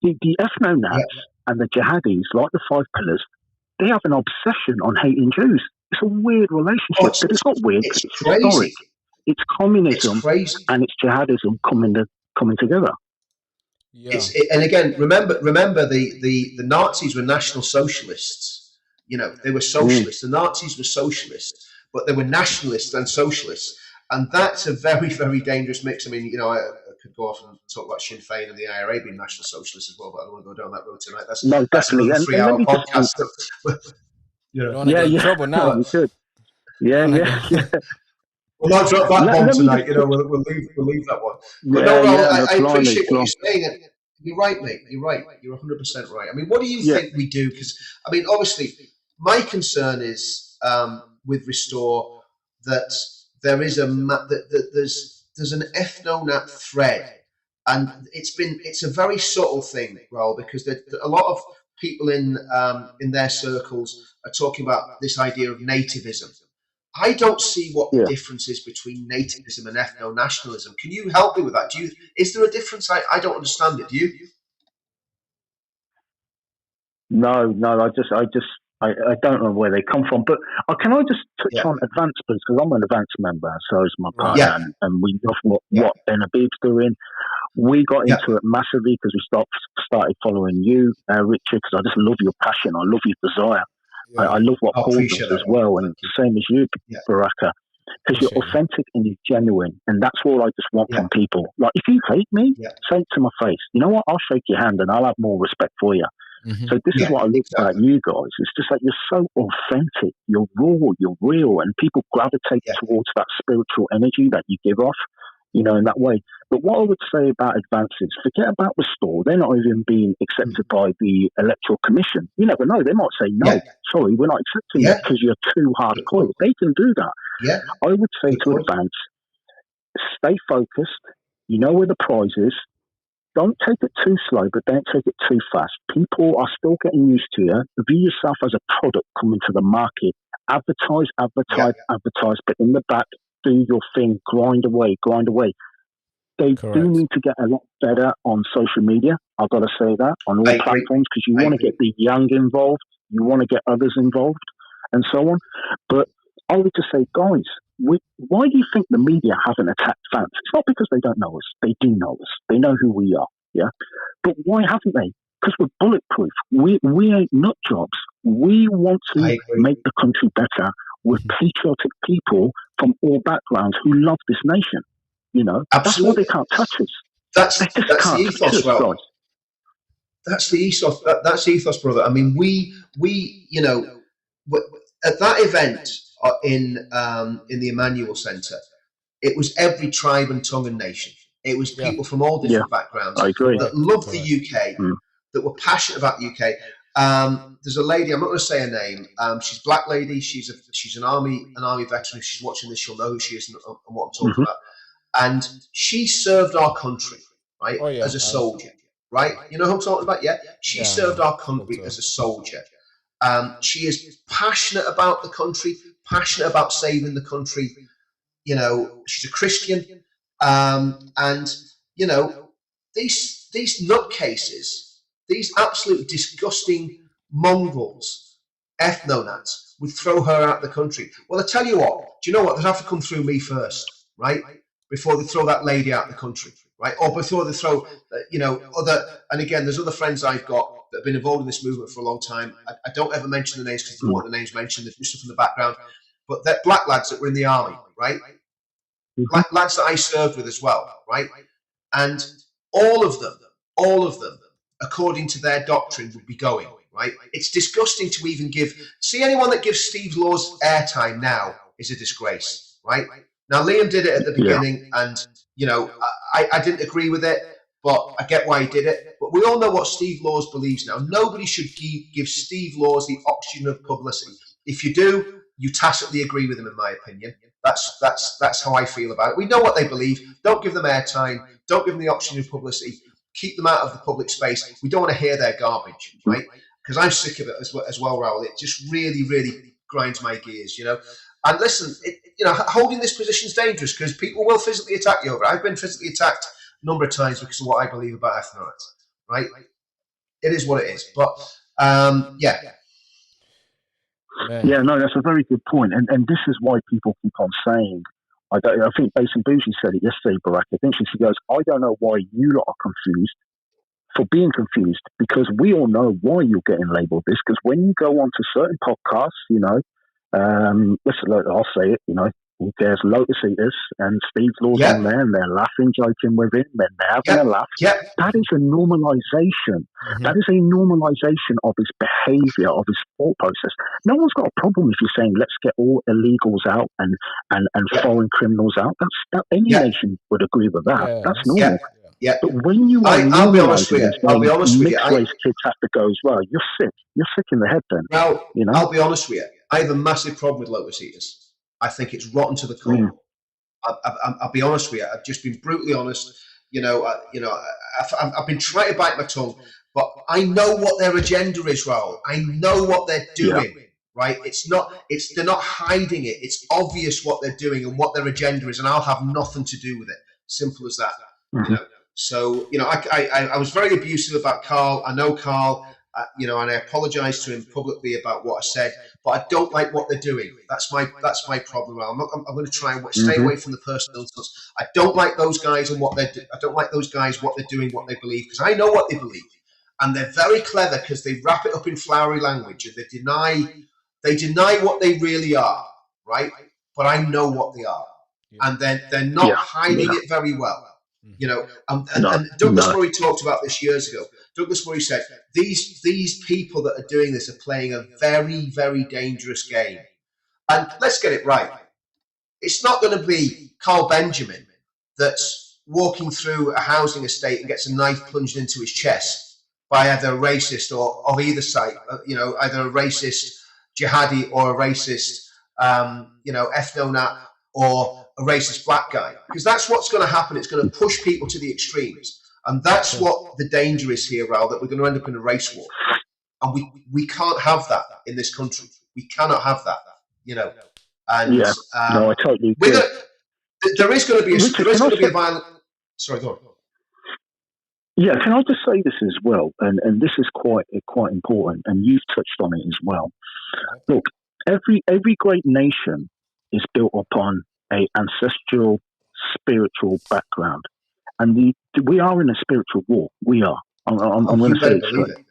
The ethnonats and the jihadis, like the Five Pillars, they have an obsession on hating Jews. It's a weird relationship, but it's not weird. It's crazy. Historic. It's communism and it's jihadism coming together. Yeah. And again, remember the Nazis were National Socialists. You know, they were socialists. The Nazis were socialists, but they were nationalists and socialists, and that's a very, very dangerous mix. I mean, you know, I could go off and talk about Sinn Féin and the IRA being national socialists as well, but I don't want to go down that road tonight. That's definitely. That's another 3-hour podcast. You don't want to get in trouble now. You could. Yeah. We'll not drop that bomb tonight. You know, we'll leave that one. But I appreciate what you're saying. And you're right, mate. You're right. You're 100% right. I mean, what do you think we do? Because I mean, obviously, my concern is with Restore that there is there's an ethnonat thread, and it's a very subtle thing, Raoul, because a lot of people in their circles are talking about this idea of nativism. I don't see what the difference is between nativism and ethno-nationalism. Can you help me with that? Is there a difference? I don't understand it. Do you? No. I don't know where they come from. But can I just touch on Advance, please? Because I'm an Advance member, so is my partner, and we know what Ben Habib's doing. We got into it massively because we started following you, Richard, because I just love your passion. I love your desire. I love what Paul does as well, and same as you, Baraka, because you're authentic and you're genuine, and that's all I just want from people. Like, if you hate me, say it to my face. You know what? I'll shake your hand and I'll have more respect for you. Mm-hmm. So this is what I love about you guys. It's just like you're so authentic, you're raw, you're real, and people gravitate towards that spiritual energy that you give off, you know, in that way. But what I would say about Advances, forget about Restore. They're not even being accepted by the Electoral Commission. You never know. They might say, no, sorry, we're not accepting it because you're too hardcore. They can do that. Yeah. I would say to Advance, stay focused. You know where the prize is. Don't take it too slow, but don't take it too fast. People are still getting used to you. View yourself as a product coming to the market. Advertise, but in the back, do your thing. Grind away. They do need to get a lot better on social media. I've got to say that, on all platforms, because you want to get the young involved, you want to get others involved, and so on. But I would just say, guys, why do you think the media haven't attacked Vance? It's not because they don't know us. They do know us. They know who we are, yeah? But why haven't they? Because we're bulletproof. We ain't nut jobs. We want to make the country better with patriotic people from all backgrounds who love this nation. You know, that's why they can't touch us. That's the ethos, right? That's the ethos. That's the ethos, brother. I mean, we you know, at that event in the Emmanuel Centre, it was every tribe and tongue and nation. It was people from all different backgrounds that loved the UK, that were passionate about the UK. There's a lady, I'm not going to say her name. She's a black lady. She's an army veteran. If she's watching this, she'll know who she is and what I'm talking about. And she served our country, right, as a soldier, right? You know who I'm talking about? Yeah. She served our country as a soldier. She is passionate about the country, passionate about saving the country. You know, she's a Christian. And, you know, these nutcases, these absolute disgusting mongrels, ethnonats, would throw her out of the country. Well, I tell you what, do you know what? They'd have to come through me first, right? Before they throw that lady out of the country, right? Or before they throw, you know, and again, there's other friends I've got that have been involved in this movement for a long time. I don't ever mention the names because they don't want the names mentioned. They do stuff in the background. But they're black lads that were in the army, right? Black lads that I served with as well, right? And all of them, according to their doctrine, would be going, right? It's disgusting to even see anyone that gives Steve Laws airtime now is a disgrace, right? Now, Liam did it at the beginning, and, you know, I didn't agree with it, but I get why he did it. But we all know what Steve Laws believes now. Nobody should give Steve Laws the oxygen of publicity. If you do, you tacitly agree with him, in my opinion. That's how I feel about it. We know what they believe. Don't give them airtime. Don't give them the oxygen of publicity. Keep them out of the public space. We don't want to hear their garbage, right? because I'm sick of it as well, Raoul. It just really, really grinds my gears, you know. And listen, holding this position is dangerous because people will physically attack you over it. I've been physically attacked a number of times because of what I believe about ethno rights, right? It is what it is. But, yeah. Man. Yeah, no, that's a very good point. And this is why people keep on saying, I think Basin Bougie said it yesterday, Baraka. She goes, I don't know why you lot are confused for being confused, because we all know why you're getting labelled this. Because when you go on to certain podcasts, listen, I'll say it, there's Lotus Eaters and Steve Law's on there, and they're laughing, joking with him, and they're having a laugh. That is a normalisation. That is a normalisation of his behaviour, of his thought process. No one's got a problem if you're saying, let's get all illegals out and foreign criminals out. Any nation would agree with that. That's normal. But when you are I'll be honest with you. Mixed race kids have to go as well. You're sick. You're sick in the head then. Now, I'll be honest with you. I have a massive problem with Lotus Eaters. I think it's rotten to the core. I'll be honest with you. I've just been brutally honest. I've been trying to bite my tongue, but I know what their agenda is, Raoul. I know what they're doing. Right? They're not hiding it. It's obvious what they're doing and what their agenda is, and I'll have nothing to do with it. Simple as that. So I was very abusive about Carl. I know Carl. And I apologise to him publicly about what I said, but I don't like what they're doing. That's my problem. I'm going to try and stay away from the personal insults. I don't like those guys and what they're. I don't like those guys, what they're doing, what they believe, because I know what they believe, and they're very clever because they wrap it up in flowery language and they deny what they really are, right? But I know what they are, and they're not hiding it very well. And Douglas Murray talked about this years ago. Douglas Murray said, these people that are doing this are playing a very, very dangerous game. And let's get it right. It's not going to be Carl Benjamin that's walking through a housing estate and gets a knife plunged into his chest by either a racist or of either side, either a racist jihadi or a racist, ethnonat or a racist black guy. Because that's what's going to happen. It's going to push people to the extremes. And that's what the danger is here, Raoul, that we're going to end up in a race war. And we can't have that in this country. We cannot have that, And I totally agree. There is going to be a violent... Sorry, go on. Yeah, can I just say this as well? And this is quite important, and you've touched on it as well. Look, every great nation is built upon an ancestral, spiritual background. And we are in a spiritual war. We are. I'm going to say it straight.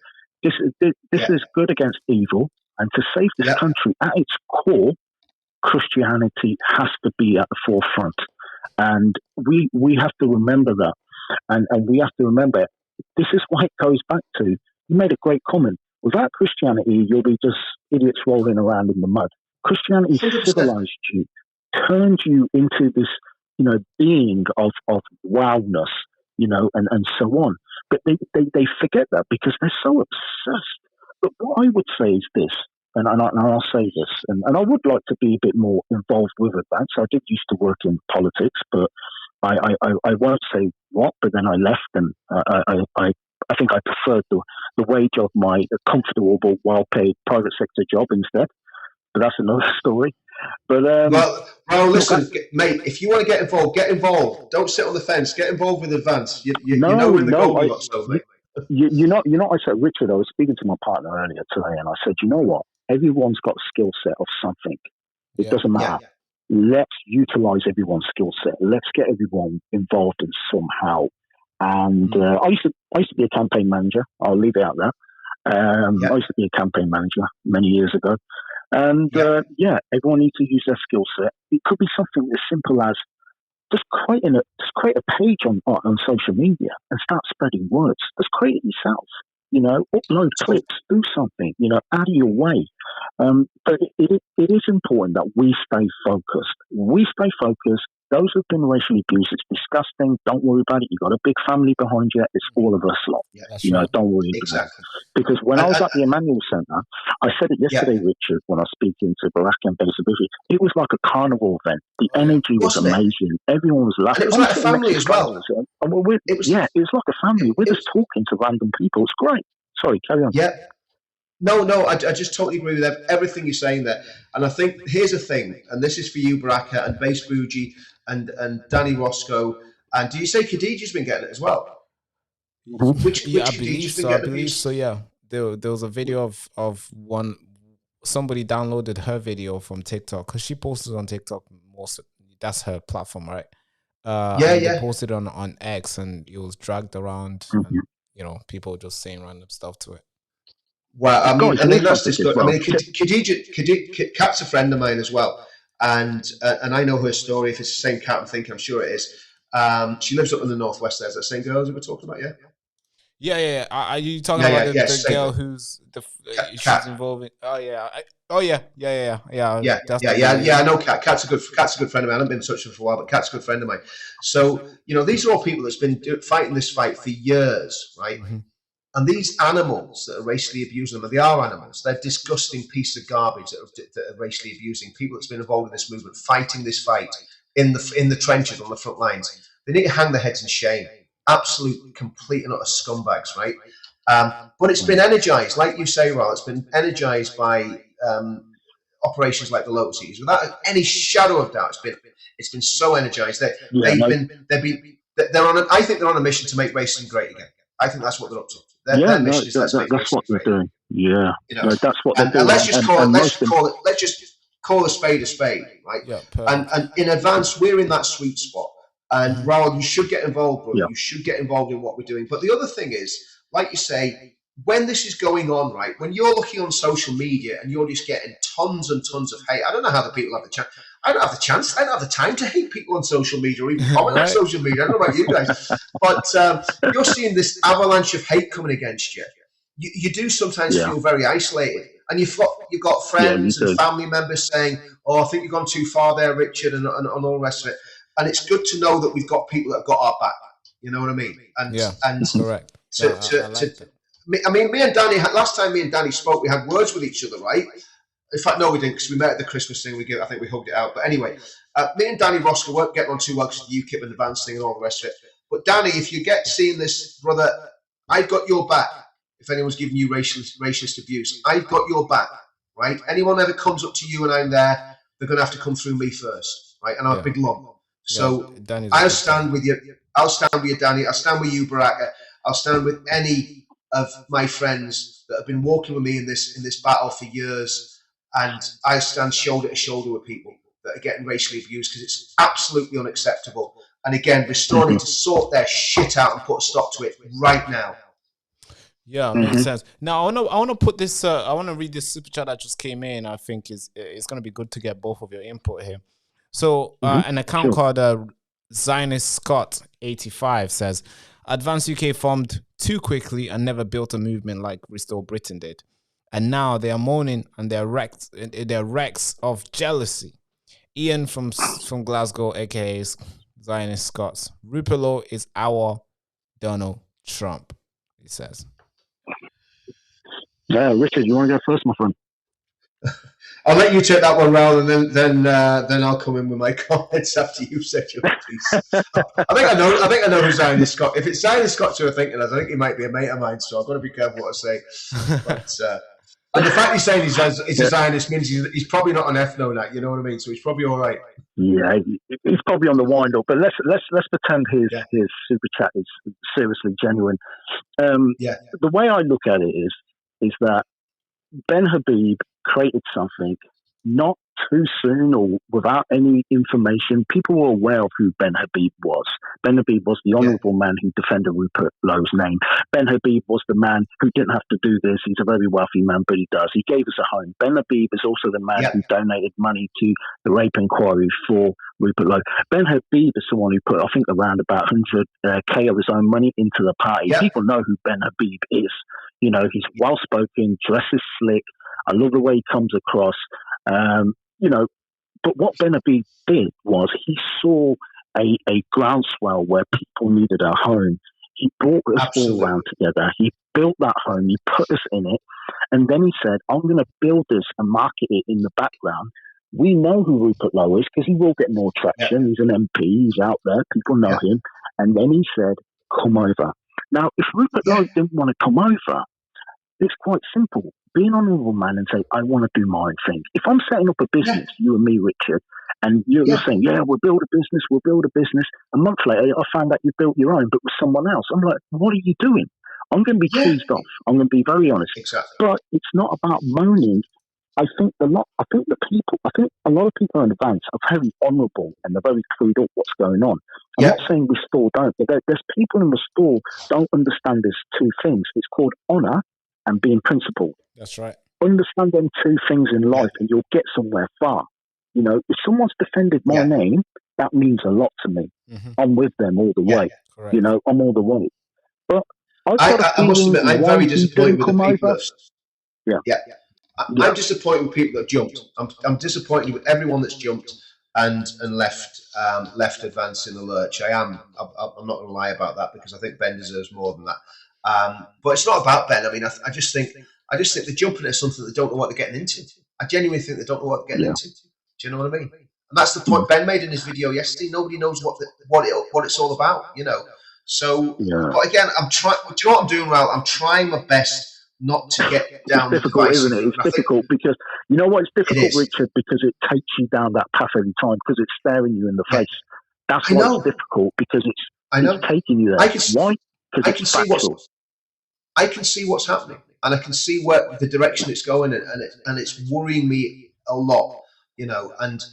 This is good against evil. And to save this country, at its core, Christianity has to be at the forefront. And we have to remember that. And we have to remember, this is why it goes back to, you made a great comment. Without Christianity, you'll be just idiots rolling around in the mud. Christianity civilized you, turned you into this, being of wildness, and so on. But they forget that because they're so obsessed. But what I would say is this, and I'll say this, and I would like to be a bit more involved with it. So I did used to work in politics, but I won't say what, but then I left, and I think I preferred the wage of my comfortable, well-paid private sector job instead. But that's another story. But listen, mate. If you want to get involved, get involved. Don't sit on the fence. Get involved with Advance. You know where the Goldilocks are, mate. I said, Richard, I was speaking to my partner earlier today, and I said, you know what? Everyone's got a skill set of something. It doesn't matter. Let's utilize everyone's skill set. Let's get everyone involved in somehow. And I used to be a campaign manager. I'll leave it out there. I used to be a campaign manager many years ago. And everyone needs to use their skill set. It could be something as simple as just create a page on social media and start spreading words. Just create it yourself. Upload clips, do something. Out of your way. But it is important that we stay focused. We stay focused. Those who've been racially abused, it's disgusting. Don't worry about it. You've got a big family behind you. It's all of us lot. Don't worry about it. Because when I was at the Emmanuel Centre, I said it yesterday, Richard, when I was speaking to Baraka and Basin, it was like a carnival event. The energy was amazing. Everyone was laughing. And it was like a family as well. It was like a family. We're just talking to random people. It's great. Sorry, carry on. Yeah. No, I just totally agree with everything you're saying there. And I think here's the thing, and this is for you, Baraka, and Base Bougie, and Danny Roscoe. And do you say Khadijah's been getting it as well? Which I believe so. I believe so. Yeah, there was a video of one. Somebody downloaded her video from TikTok because she posted on TikTok. That's her platform, right? They posted on X, and it was dragged around, and people just saying random stuff to it. Well, I mean that's just good. Well. I mean, Khadijah, Kat's a friend of mine as well, and I know her story. If it's the same Kat I'm thinking, I'm sure it is. She lives up in the northwest. There's that same girl that we're talking about, yeah. Yeah. Are you talking about the girl who's she's involved in? Yeah. I know Kat. Kat's a good friend of mine. I haven't been in touch with her for a while, but Kat's a good friend of mine. So these are all people that's been fighting this fight for years, right? Mm-hmm. And these animals that are racially abusing them, they are animals. They're disgusting pieces of garbage that are racially abusing people that's been involved in this movement, fighting this fight in the trenches on the front lines. They need to hang their heads in shame. Absolute, complete and utter scumbags, right? But it's been energized, like you say, Ral. It's been energized by operations like the Lotus Eaters. Without any shadow of doubt, it's been so energized. I think they're on a mission to make racism great again. I think that's what they're up to. Their mission is that's what they're doing. Yeah, that's what they're doing. And let's just call a spade, right? Yeah, and in advance, we're in that sweet spot. And Raul, you should get involved, brother. Yeah. You should get involved in what we're doing. But the other thing is, like you say, when this is going on, right, when you're looking on social media and you're just getting tons and tons of hate, I don't know how the people have the chance. I don't have the chance. I don't have the time to hate people on social media or even comment on social media. I don't know about you guys. But you're seeing this avalanche of hate coming against you. You do sometimes feel very isolated. And you've got friends and family members saying, I think you've gone too far there, Richard, and all the rest of it. And it's good to know that we've got people that have got our back. You know what I mean? And correct. Me and Danny, last time me and Danny spoke, we had words with each other, right? In fact, no, we didn't, because we met at the Christmas thing. I think we hugged it out. But anyway, me and Danny Roscoe weren't getting on too well because of the UKIP and the Vance thing and all the rest of it. But Danny, if you get seeing this, brother, I've got your back. If anyone's giving you racist abuse, I've got your back, right? Anyone ever comes up to you and I'm there, they're going to have to come through me first, right? And I'm a big lump. So I'll stand with you. I'll stand with you, Danny. I'll stand with you, Baraka. I'll stand with any of my friends that have been walking with me in this battle for years, and I stand shoulder to shoulder with people that are getting racially abused because it's absolutely unacceptable. And again, Restore need to sort their shit out and put a stop to it right now. Yeah, makes sense. Now I want to put this. I want to read this super chat that just came in. I think it's going to be good to get both of your input here. So an account called Zionist Scott 85 says, Advance UK formed too quickly and never built a movement like Restore Britain did. And now they are moaning and they're wrecks of jealousy. Ian from Glasgow, aka Zionist Scots. Rupert Lowe is our Donald Trump, he says. Yeah, Richard, you want to go first, my friend? I'll let you take that one round, and then I'll come in with my comments after you've said your piece. I think I know who Zionist Scott. If it's Zionist Scott who are thinking of, I think he might be a mate of mine. So I've got to be careful what I say. But and the fact he's saying he's a Zionist means he's probably not an ethno, you know what I mean? So he's probably all right. Yeah, he's probably on the wind up. But let's pretend his super chat is seriously genuine. The way I look at it is that Ben Habib created something not too soon or without any information. People were aware of who Ben Habib was. Ben Habib was the honourable man who defended Rupert Lowe's name. Ben Habib was the man who didn't have to do this. He's a very wealthy man, but he does. He gave us a home. Ben Habib is also the man who donated money to the rape inquiry for Rupert Lowe. Ben Habib is someone who put, I think, around about 100K of his own money into the party. People know who Ben Habib is. You know, he's well-spoken, dresses slick. I love the way he comes across. But what Ben Habib did was he saw a groundswell where people needed a home. He brought us all around together. He built that home. He put us in it. And then he said, I'm going to build this and market it in the background. We know who Rupert Lowe is because he will get more traction. He's an MP. He's out there. People know him. And then he said, come over. Now, if Rupert Lowe didn't want to come over, It's quite simple. Be an honourable man and say, I want to do my own thing. If I'm setting up a business, you and me, Richard, and you're saying, we'll build a business. A month later, I found out you built your own, but with someone else. I'm like, what are you doing? I'm going to be cheesed off. I'm going to be very honest. Exactly. But it's not about moaning. I think a lot of people in advance are very honourable and they're very clued up what's going on. I'm not saying Restore don't, but there's people in Restore don't understand there's two things. It's called honour and being principled. That's right. Understand them two things in life and you'll get somewhere far. You know, if someone's defended my name, that means a lot to me. I'm with them all the way. Correct. You know, I'm all the way. But I must admit, I'm very disappointed with the people that... I'm disappointed with people that jumped. I'm disappointed with everyone that's jumped and left Advance in the lurch. I'm not going to lie about that because I think Ben deserves more than that. But it's not about Ben. I mean, I just think they're jumping at something they don't know what they're getting into. I genuinely think they don't know what they're getting into. Do you know what I mean? And that's the point Ben made in his video yesterday. Nobody knows what it's all about. You know. So, but again, I'm trying. Do you know what I'm doing, Raoul? I'm trying my best not to get down. It's difficult, isn't it? It's difficult because you know what? It's difficult, Richard, because it takes you down that path every time because it's staring you in the face. That's why it's difficult because it's taking you there. Why? Because I can see what's happening, and I can see where the direction it's going, and it's worrying me a lot. You know, and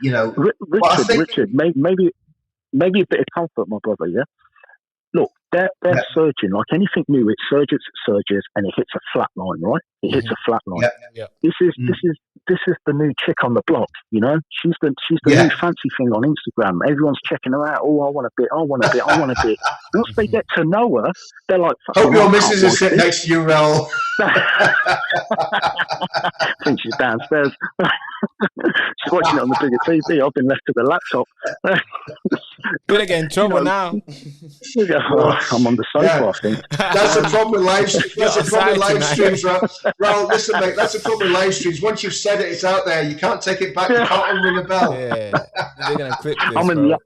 you know, Richard, maybe a bit of comfort, my brother. Yeah. Look, they're surging like anything new. It surges, and it hits a flat line, right? It hits a flat line. This is the new chick on the block. You know, she's the new fancy thing on Instagram. Everyone's checking her out. Oh, I want a bit. Once they get to know her, they're like, "Hope your missus is sitting next to you, Raoul." I think she's downstairs. She's watching it on the bigger TV. I've been left to the laptop. Gonna get in trouble now. I'm on the sofa, I think. That's a problem with live streams. That's a problem with live streams, Raoul. Listen, mate, that's a problem with live streams. Once you've said it, it's out there. You can't take it back. You can't unring a bell. Yeah, they're gonna clip this. I'm in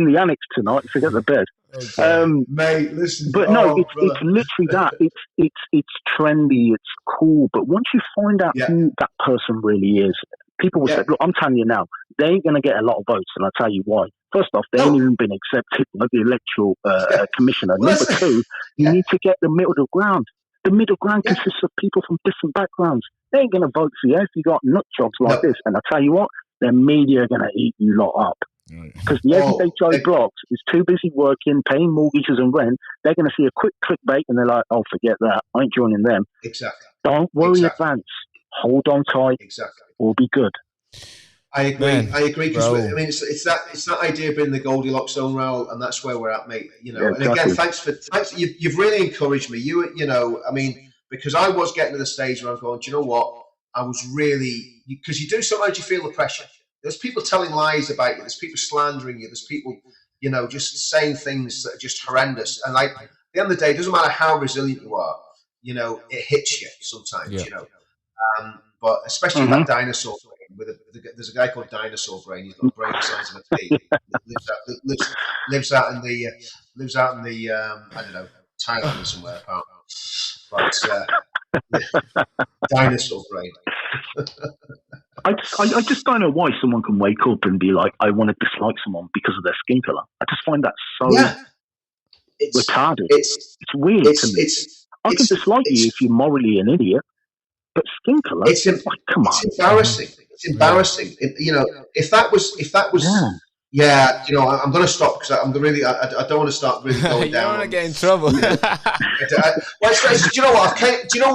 the annex tonight. Forget the bed. Mate, listen. But no, it's literally that. It's trendy. It's cool. But once you find out who that person really is, people will say, "Look, I'm telling you now, they ain't going to get a lot of votes," and I'll tell you why. First off, they ain't even been accepted by the electoral commissioner. Number two, you need to get the middle ground. The middle ground consists of people from different backgrounds. They ain't going to vote for you if you got nut jobs like this. And I'll tell you what, the media are going to eat you lot up. Because the everyday Joe blocks is too busy working, paying mortgages and rent. They're going to see a quick clickbait and they're like, "Oh, forget that. I ain't joining them." Exactly. Don't worry, Advance. Hold on tight. Exactly. We'll be good. I agree. I agree. Because I mean, it's that idea of being the Goldilocks zone, Raoul, and that's where we're at, mate. You know. And again, thanks. You've really encouraged me. You know. I mean, because I was getting to the stage where I was going, "Do you know what? I was really," because you do sometimes you feel the pressure. There's people telling lies about you. There's people slandering you. There's people, you know, just saying things that are just horrendous. And like at the end of the day, it doesn't matter how resilient you are. You know, it hits you sometimes. You know, but especially that dinosaur brain. There's a guy called Dinosaur Brain. He's got a brain the size of a pig. lives out in the I don't know, Thailand or somewhere apparently. But Dinosaur Brain. I just don't know why someone can wake up and be like, "I want to dislike someone because of their skin color." I just find that so retarded. It's weird to me. I can dislike you if you're morally an idiot, but skin color, come on. It's embarrassing. It's embarrassing. You know, if that was, you know, I'm going to stop because I don't want to start really going down. You don't want to get in trouble. Do you know what? Do you know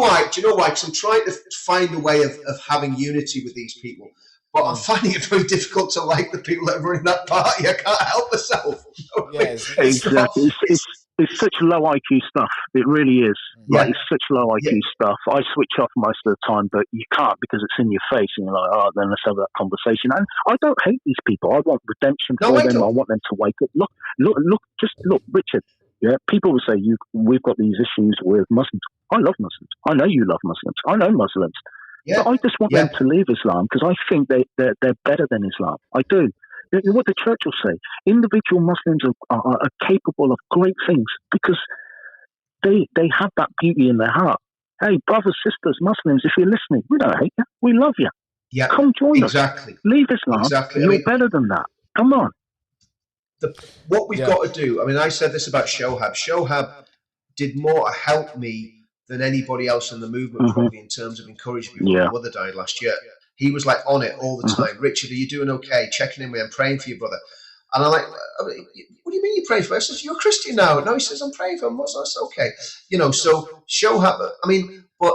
why? Because I'm trying to find a way of having unity with these people. But I'm finding it very difficult to like the people that are running that party. I can't help myself. Yes, exactly. It's such low IQ stuff. It really is. Like, it's such low IQ stuff. I switch off most of the time, but you can't because it's in your face, and you're like, "Oh, then let's have that conversation." And I don't hate these people. I want redemption for them. I want them to wake up. Look, Richard. Yeah, people will say we've got these issues with Muslims. I love Muslims. I know you love Muslims. I know Muslims. Yeah. But I just want them to leave Islam because I think they're better than Islam. I do. What the church will say, individual Muslims are capable of great things because they have that beauty in their heart. Hey, brothers, sisters, Muslims, if you're listening, we don't hate you. We love you. Yeah, come join exactly. us. Leave Islam. Exactly. You're better than that. Come on. What we've got to do, I mean, I said this about Shohab. Shohab did more to help me than anybody else in the movement, probably, in terms of encouraging me when my mother died last year. He was like on it all the time. Richard, are you doing okay? Checking in with him, praying for your brother. And I'm like, what do you mean you're praying for us? I said, you're a Christian now. No, he says, I'm praying for him. That's okay. You know, so Shohab, I mean, but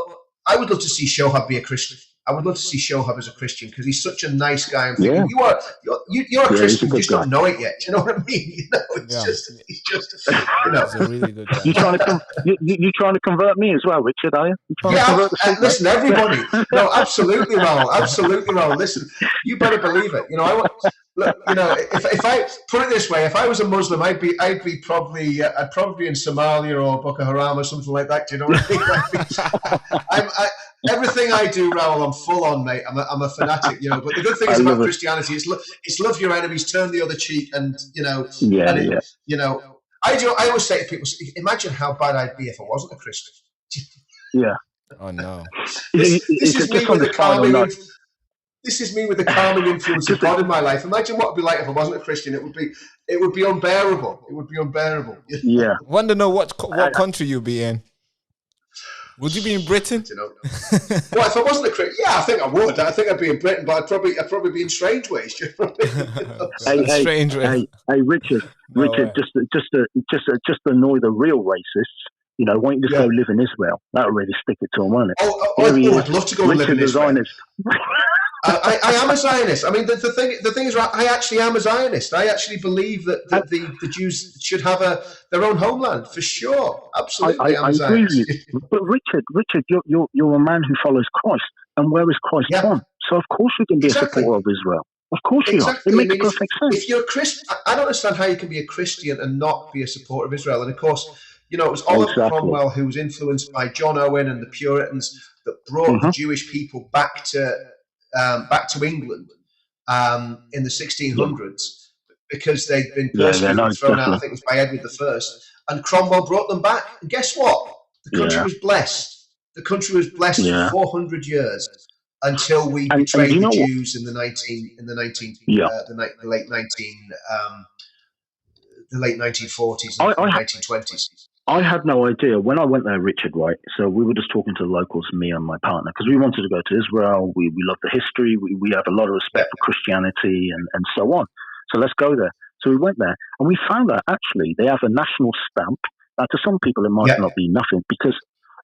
I would love to see Shohab be a Christian. I would love to see Shohab as a Christian because he's such a nice guy. I'm thinking, you're a Christian, you just don't know it yet. Do you know what I mean? You know, he's just, you know. He's a really good guy. You trying to convert me as well, Richard, are you? Listen, everybody. No, absolutely, Raoul. Absolutely, Raoul. Listen, you better believe it. You know, look, you know, if I put it this way, if I was a Muslim, I'd be probably in Somalia or Boko Haram or something like that. Do you know what I mean? Everything I do, Raoul, I'm full on, mate. I'm a fanatic, you know. But the good thing is about Christianity, it's love your enemies, turn the other cheek, and you know, you know. I always say to people, imagine how bad I'd be if I wasn't a Christian. Yeah. Oh no. This is me with the calming. This is me with the calming influence of God in my life. Imagine what it'd be like if I wasn't a Christian. It would be unbearable. It would be unbearable. Yeah. Want to know what country you'd be in? Would you be in Britain? You know. Well, if I wasn't a Christian, yeah, I think I would. I think I'd be in Britain, but I'd probably be in strange ways. You know what I mean? Strange ways. Hey, Richard, just to annoy the real racists. You know, why don't you just go live in Israel? That would really stick it to them, won't it? I'd love to go and live in Israel. I am a Zionist. I mean, the thing is, I actually am a Zionist. I actually believe that the Jews should have their own homeland for sure. Absolutely, I agree with you. But Richard, you're a man who follows Christ, and where is Christ from? So of course you can be a supporter of Israel. Of course you are. It makes perfect sense. If you're a Christian, I don't understand how you can be a Christian and not be a supporter of Israel. And of course, you know, it was Oliver Cromwell who was influenced by John Owen and the Puritans that brought the Jewish people back to England in the 1600s because they'd been persecuted and thrown out. I think it was by Edward I, and Cromwell brought them back. And guess what? The country was blessed. The country was blessed for 400 years until we betrayed the Jews in the late 1940s and 1920s. I had no idea when I went there, Richard, right? So we were just talking to the locals, me and my partner, because we wanted to go to Israel. We love the history. We have a lot of respect for Christianity and so on. So let's go there. So we went there and we found that actually they have a national stamp. Now, to some people, it might not be nothing because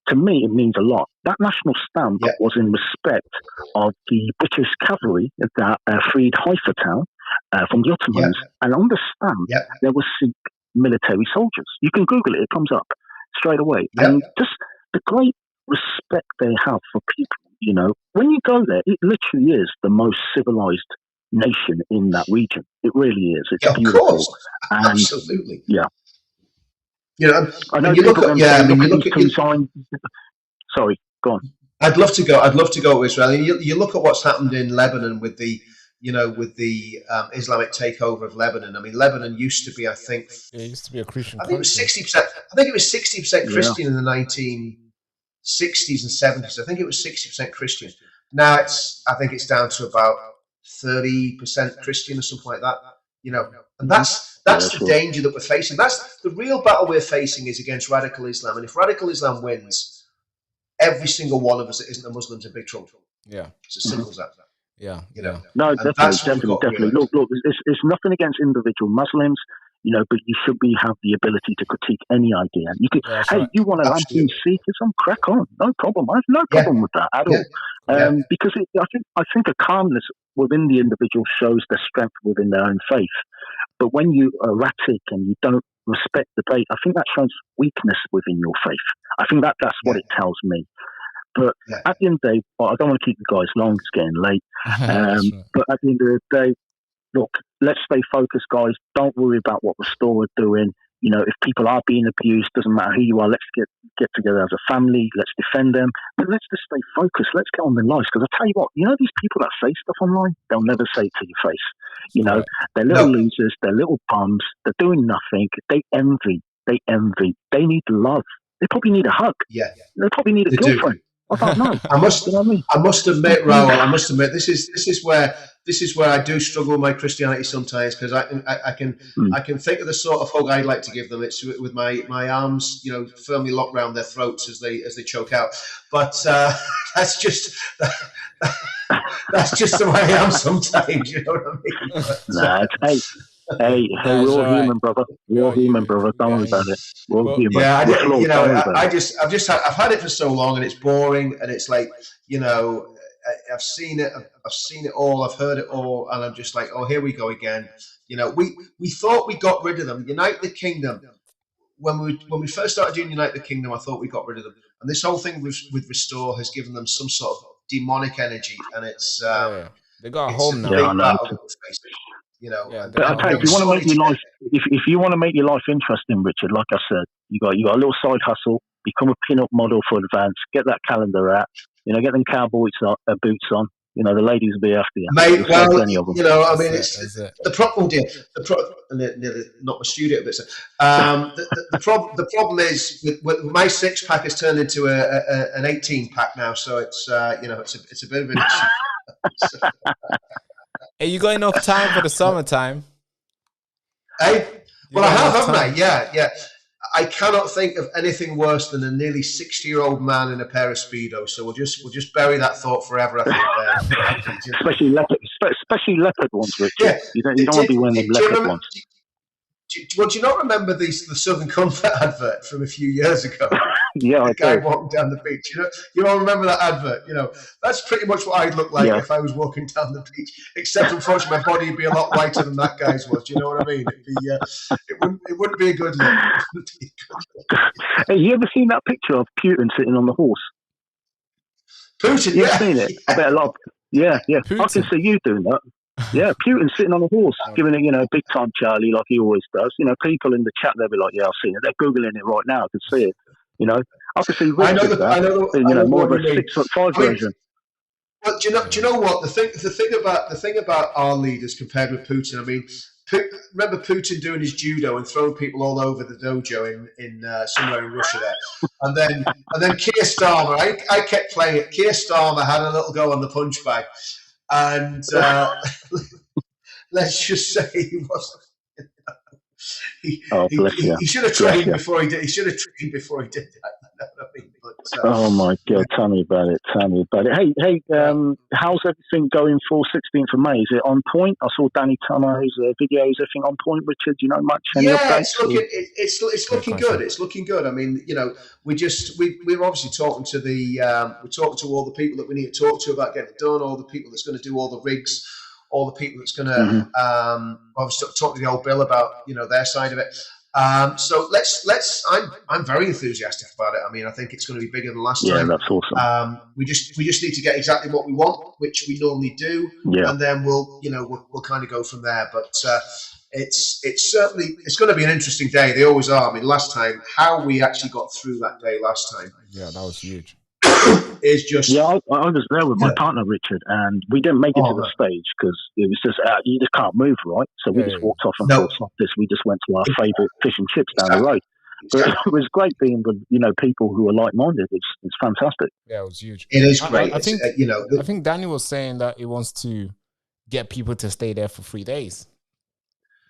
to me, it means a lot. That national stamp was in respect of the British cavalry that freed Haifa town from the Ottomans. And on the stamp, there were Sikh military soldiers. You can Google it; it comes up straight away. And just the great respect they have for people. You know, when you go there, it literally is the most civilized nation in that region. It really is. It's beautiful. Of course. Absolutely. Yeah. You know, I know you look at Sorry, go on. I'd love to go to Israel. And you look at what's happened in Lebanon with the Islamic takeover of Lebanon. I mean, Lebanon used to be, I think, it used to be a Christian. I think it was 60%. I think it was 60% Christian in the 1960s and 70s. I think it was 60% Christian. Now I think it's down to about 30% Christian or something like that. You know, and that's the danger that we're facing. That's the real battle we're facing is against radical Islam. And if radical Islam wins, every single one of us that isn't a Muslim is in big trouble. Yeah, it's as simple as that. Yeah, you know. No, definitely. Look, it's nothing against individual Muslims, you know, but you should have the ability to critique any idea. You could, you want to lampoon Sikhism? Crack on, no problem. I have no problem with that at all. Because I think a calmness within the individual shows their strength within their own faith. But when you are erratic and you don't respect debate, I think that shows weakness within your faith. I think that's what it tells me. But at the end of the day, I don't want to keep you guys long, it's getting late. But at the end of the day, look, let's stay focused, guys. Don't worry about what Restore are doing. You know, if people are being abused, doesn't matter who you are, let's get together as a family, let's defend them. But let's just stay focused, let's get on with lives. Because I tell you what, you know these people that say stuff online, they'll never say it to your face. You know, they're little losers, they're little bums, they're doing nothing, they envy. They need love. They probably need a hug. Yeah, they probably need a girlfriend. I don't know. I must admit, Raoul. This is where I do struggle with my Christianity sometimes, because I can think of the sort of hug I'd like to give them. It's with my arms, firmly locked around their throats as they choke out. But that's just the way I am sometimes. You know what I mean? Hey, we're all human, brother. We're all human, brother. Don't worry about it. We're all human. Yeah, I've had it for so long, and it's boring, and it's like, I've seen it all, I've heard it all, and I'm just like, oh, here we go again. We thought we got rid of them. Unite the Kingdom. When we first started doing Unite the Kingdom, I thought we got rid of them, and this whole thing with Restore has given them some sort of demonic energy, and it's they got a home now. But I tell you, if you want to make your life, if you want to make your life interesting, Richard, like I said, you got a little side hustle, become a pin-up model for Advance, get that calendar out, get them cowboy boots on. The ladies will be after you. Mate, it's the problem. Not my studio, but the problem is with my 6-pack has turned into an 18-pack now, so it's it's a bit of an issue. Hey, you got enough time for the summertime? Hey, well, I have, haven't I? Yeah. I cannot think of anything worse than a nearly 60-year-old man in a pair of Speedos. So we'll just bury that thought forever. I think. especially leopard ones, Richard. Yeah. You don't want to be wearing the leopard ones. Do you not remember the Southern Comfort advert from a few years ago? Yeah, the guy walking down the beach. You all remember that advert? That's pretty much what I'd look like if I was walking down the beach. Except, unfortunately, my body would be a lot whiter than that guy's was. Do you know what I mean? It wouldn't be a good look. Hey, you ever seen that picture of Putin sitting on the horse? Putin, You've seen it? I bet a lot. Yeah. Putin. I can see you doing that. Yeah, Putin sitting on a horse, giving it, big time Charlie, like he always does. People in the chat, they'll be like, yeah, I've seen it. They're Googling it right now. I can see it. I can see Richard more of a 6'5" version. Well, do you know what? The thing about our leaders compared with Putin, I mean, remember Putin doing his judo and throwing people all over the dojo in somewhere in Russia there, and then Keir Starmer. I kept playing it. Keir Starmer had a little go on the punch bag. And let's just say he wasn't. He should have trained before he did. He should have trained before he did that. You know what I mean? Oh my God! Tell me about it. Hey, how's everything going for 16th of May? Is it on point? I saw Danny Tomo's videos. Everything on point, Richard? Do you know much? Any updates? It's looking good. It's looking good. I mean, we're obviously talking to we're talking to all the people that we need to talk to about getting it done. All the people that's going to do all the rigs. All the people that's going to obviously talk to the old Bill about their side of it. So I'm very enthusiastic about it. I mean, I think it's going to be bigger than last time. Yeah, that's awesome. We just need to get exactly what we want, which we normally do, and then we'll kind of go from there. But it's going to be an interesting day. They always are. I mean, last time, how we actually got through that day last time. Yeah, that was huge. Is just I was there with my partner Richard, and we didn't make it to the stage because it was just you just can't move, right? So we just walked off and thought, "Stop this." We just went to our favourite fish and chips down the road. But it was great being with people who are like-minded. It's fantastic. Yeah, it was huge. It is great. I think I think Daniel was saying that he wants to get people to stay there for 3 days.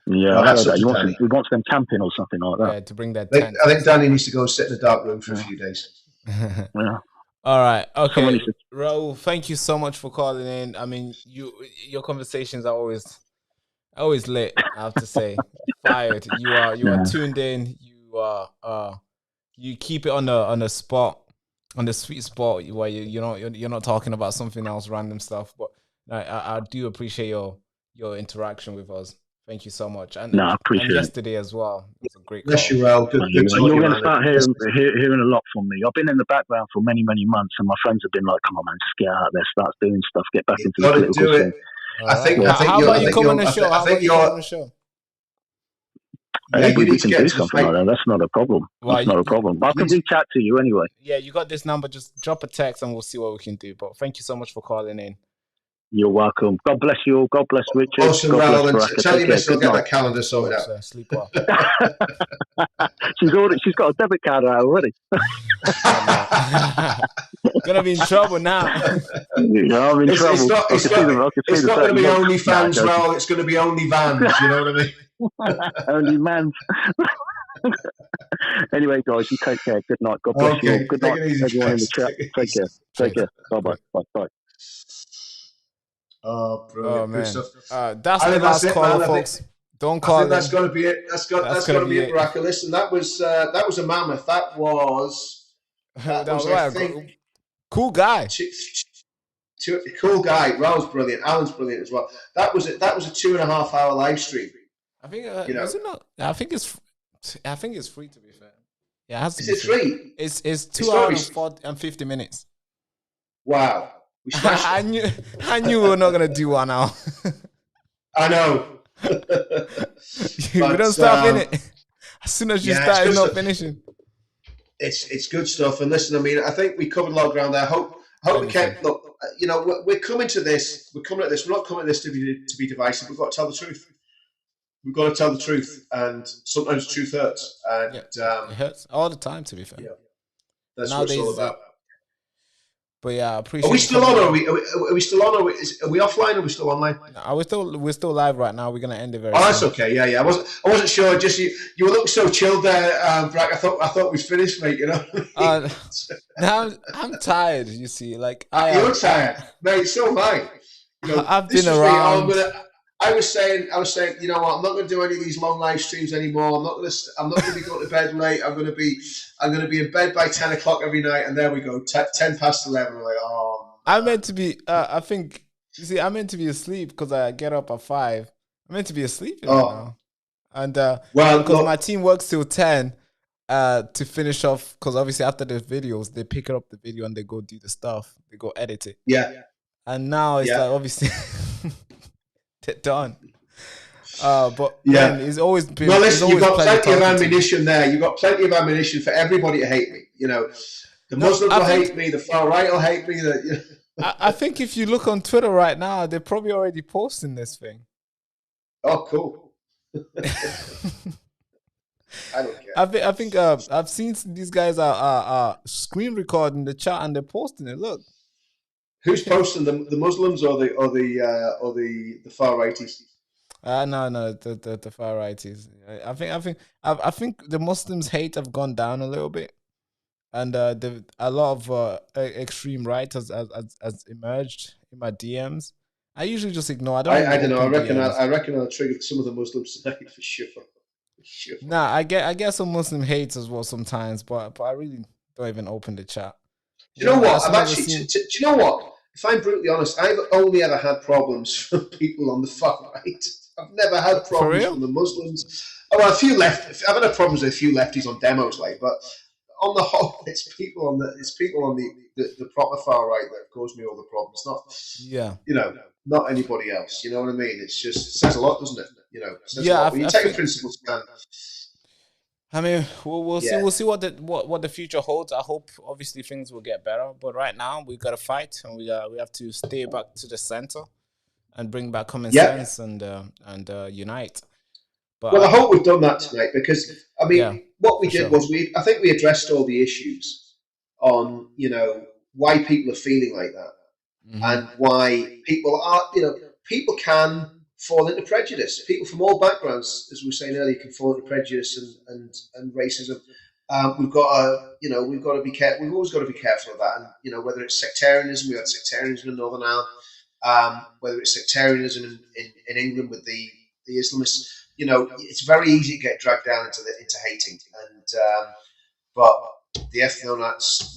Yeah, I heard that. He wants them camping or something like that. Yeah, to bring their tent. I think Danny needs to go and sit in a dark room for a few days. Yeah. All right. Okay. Raoul, thank you so much for calling in. I mean, your conversations are always lit, I have to say. Fired. You are tuned in. You keep it on the spot, on the sweet spot where you're not talking about something else, random stuff. But I do appreciate your interaction with us. Thank you so much. And I appreciate it. Yesterday as well. It was a great call. Bless you, Raoul. Good You're going to start hearing a lot from me. I've been in the background for many, many months, and my friends have been like, "Come on, man, just get out there, start doing stuff, get back into the political scene." How about you come on the show? How about you come on the show? We can do something like that. That's not a problem. That's not a problem. I can reach out to you anyway. Yeah, you got this number. Just drop a text, and we'll see what we can do. But thank you so much for calling in. You're welcome. God bless you all. God bless Richard. Awesome, God Raoul. bless Baraka. Tell your miss I'll get that calendar sorted out. Sleep well. She's got a debit card out already. Gonna be in trouble now. Yeah, I'm in trouble. It's not going to be OnlyFans, Raoul. It's going to be OnlyVans. You know what I mean? Only man. Anyway, guys, you take care. Good night. God bless you all. Good night, everyone in the chat. Take care. Take care. Bye-bye. Bye. Oh, brilliant. Oh, man. Good stuff. That's the last caller, folks. Don't call that's going to be it. That's going to be it, Baraka. Listen, that was a mammoth. That was I think, cool guy. Cool guy. Raoul's brilliant. Alan's brilliant as well. That was a 2.5 hour live stream. I think is it not? I think it's free, to be fair. Yeah, it has to be free. It's 2 hours and 50 minutes. Wow. I knew we were not gonna do 1 hour. I know. We don't stop in it. As soon as you start, it's not finishing. It's good stuff. And listen, I mean, I think we covered a lot of ground there. Hope we kept. Look, you know, we're coming to this. We're coming at this. We're not coming at this to be divisive. We've got to tell the truth. We've got to tell the truth, and sometimes the truth hurts. And it hurts all the time, to be fair. Yeah, that's what it's all about. But yeah, I appreciate. Are we still on? Or are we still on? Or are we offline? Or are we still online? No, we're still live right now. We're gonna end it very. Oh, that's okay. Yeah. I wasn't sure. Just you were looking so chilled there, Brack. I thought we'd finished, mate. You know. Now I'm tired. You see, like you're tired, mate. So am I. You know, I've been around. I was saying, you know what? I'm not going to do any of these long live streams anymore. I'm not going to be going to bed late. I'm going to be in bed by 10 o'clock every night. And there we go, 10 past 11. I'm like, oh. I'm meant to be. I think. You see, I'm meant to be asleep because I get up at 5. I'm meant to be asleep now. And because my team works till 10 to finish off. Because obviously after the videos, they pick up the video and they go do the stuff. They go edit it. Yeah. And now it's like obviously. Done. But man, it's always been. Well, listen, you've got plenty of ammunition there. You've got plenty of ammunition for everybody to hate me. You know, the Muslims will hate me. The far right will hate me. I think if you look on Twitter right now, they're probably already posting this thing. Oh, cool. I don't care. I think I've seen these guys are screen recording the chat and they're posting it. Look. Who's posting the Muslims or the far righties? No, the far righties. I think the Muslims' hate have gone down a little bit, and a lot of extreme right has emerged in my DMs. I usually just ignore. I don't know. I reckon I'll trigger some of the Muslims tonight for sure. Nah, I get some Muslim hates as well sometimes, but I really don't even open the chat. Do you know what? Do you know what? If I'm brutally honest, I've only ever had problems from people on the far right. I've never had problems from the Muslims. Oh, well, I've had problems with a few lefties on demos, like, but on the whole, it's people on the proper far right that have caused me all the problems. Not anybody else. You know what I mean? It says a lot, doesn't it? You know, it says a lot. When you take a principled stand. I mean, we'll see. We'll see what the future holds. I hope obviously things will get better. But right now we got to fight, and we have to stay back to the center and bring back common sense and unite. But I hope we've done that tonight because I mean, what we did was I think we addressed all the issues on why people are feeling like that and why people are people can fall into prejudice. People from all backgrounds, as we were saying earlier, can fall into prejudice and racism. We've got to be careful. We've always got to be careful of that. And whether it's sectarianism, we had sectarianism in Northern Ireland. Whether it's sectarianism in England with the Islamists, it's very easy to get dragged down into hating. And but the ethnonats,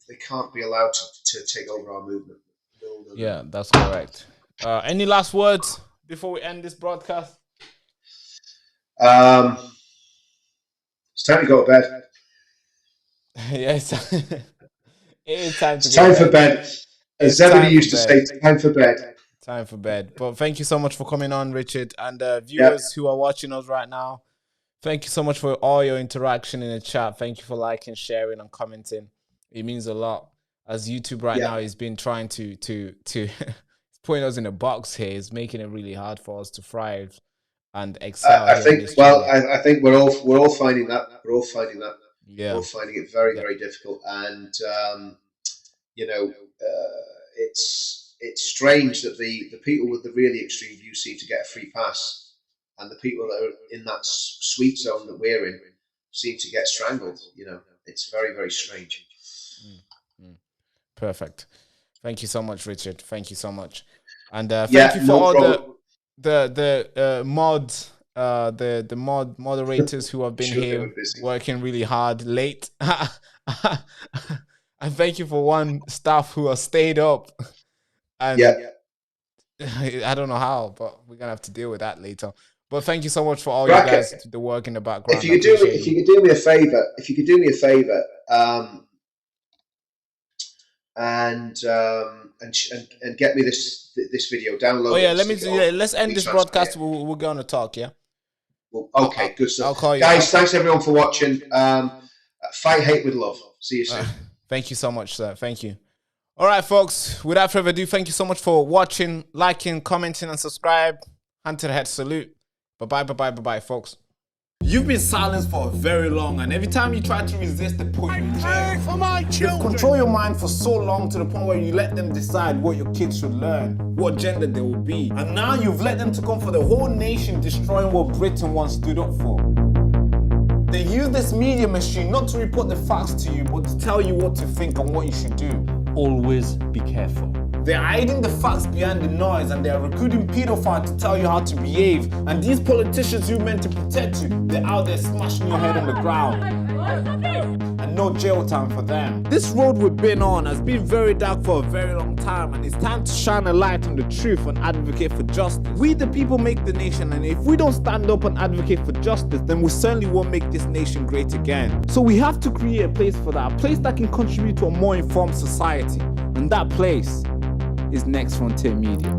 they can't be allowed to take over our movement. No. Yeah, that's correct. Any last words before we end this broadcast? It's time to go to bed. Yes, it is time to go time for bed. As everybody used to say, time for bed. Time for bed. But thank you so much for coming on, Richard. And viewers who are watching us right now, thank you so much for all your interaction in the chat. Thank you for liking, sharing, and commenting. It means a lot. As YouTube right now has been trying to putting us in a box here, is making it really hard for us to thrive. and excel. I think. Well, I think we're all finding that. We're all finding that. Yeah. We're all finding it very, very difficult, and it's strange that the people with the really extreme views seem to get a free pass, and the people that are in that sweet zone that we're in seem to get strangled. It's very, very strange. Perfect. Thank you so much, Richard. Thank you so much, and thank you for all the mods. The moderators who have been here working really hard late. And thank you for one staff who has stayed up. And I don't know how, but we're gonna have to deal with that later. But thank you so much for all you guys, the work in the background. If you could do me a favor, and get me this video downloaded. Oh yeah, let's end this broadcast. We're gonna talk. Yeah. Well, okay, good stuff. I'll call you, guys. Thanks everyone for watching. Fight hate with love. See you soon. Thank you so much, sir. Thank you. All right, folks. Without further ado, thank you so much for watching, liking, commenting, and subscribe. Hand to the head salute. Bye-bye, folks. You've been silenced for very long, and every time you try to resist, they put you in jail. For my children. You've controlled your mind for so long to the point where you let them decide what your kids should learn, what gender they will be. And now you've let them to come for the whole nation, destroying what Britain once stood up for. They use this media machine not to report the facts to you, but to tell you what to think and what you should do. Always be careful. They're hiding the facts behind the noise, and they're recruiting pedophiles to tell you how to behave. And these politicians you meant to protect you, they're out there smashing your head on the ground. And no jail time for them. This road we've been on has been very dark for a very long time, and it's time to shine a light on the truth and advocate for justice. We the people make the nation, and if we don't stand up and advocate for justice, then we certainly won't make this nation great again. So we have to create a place for that, a place that can contribute to a more informed society. And that place is Next Frontier Media.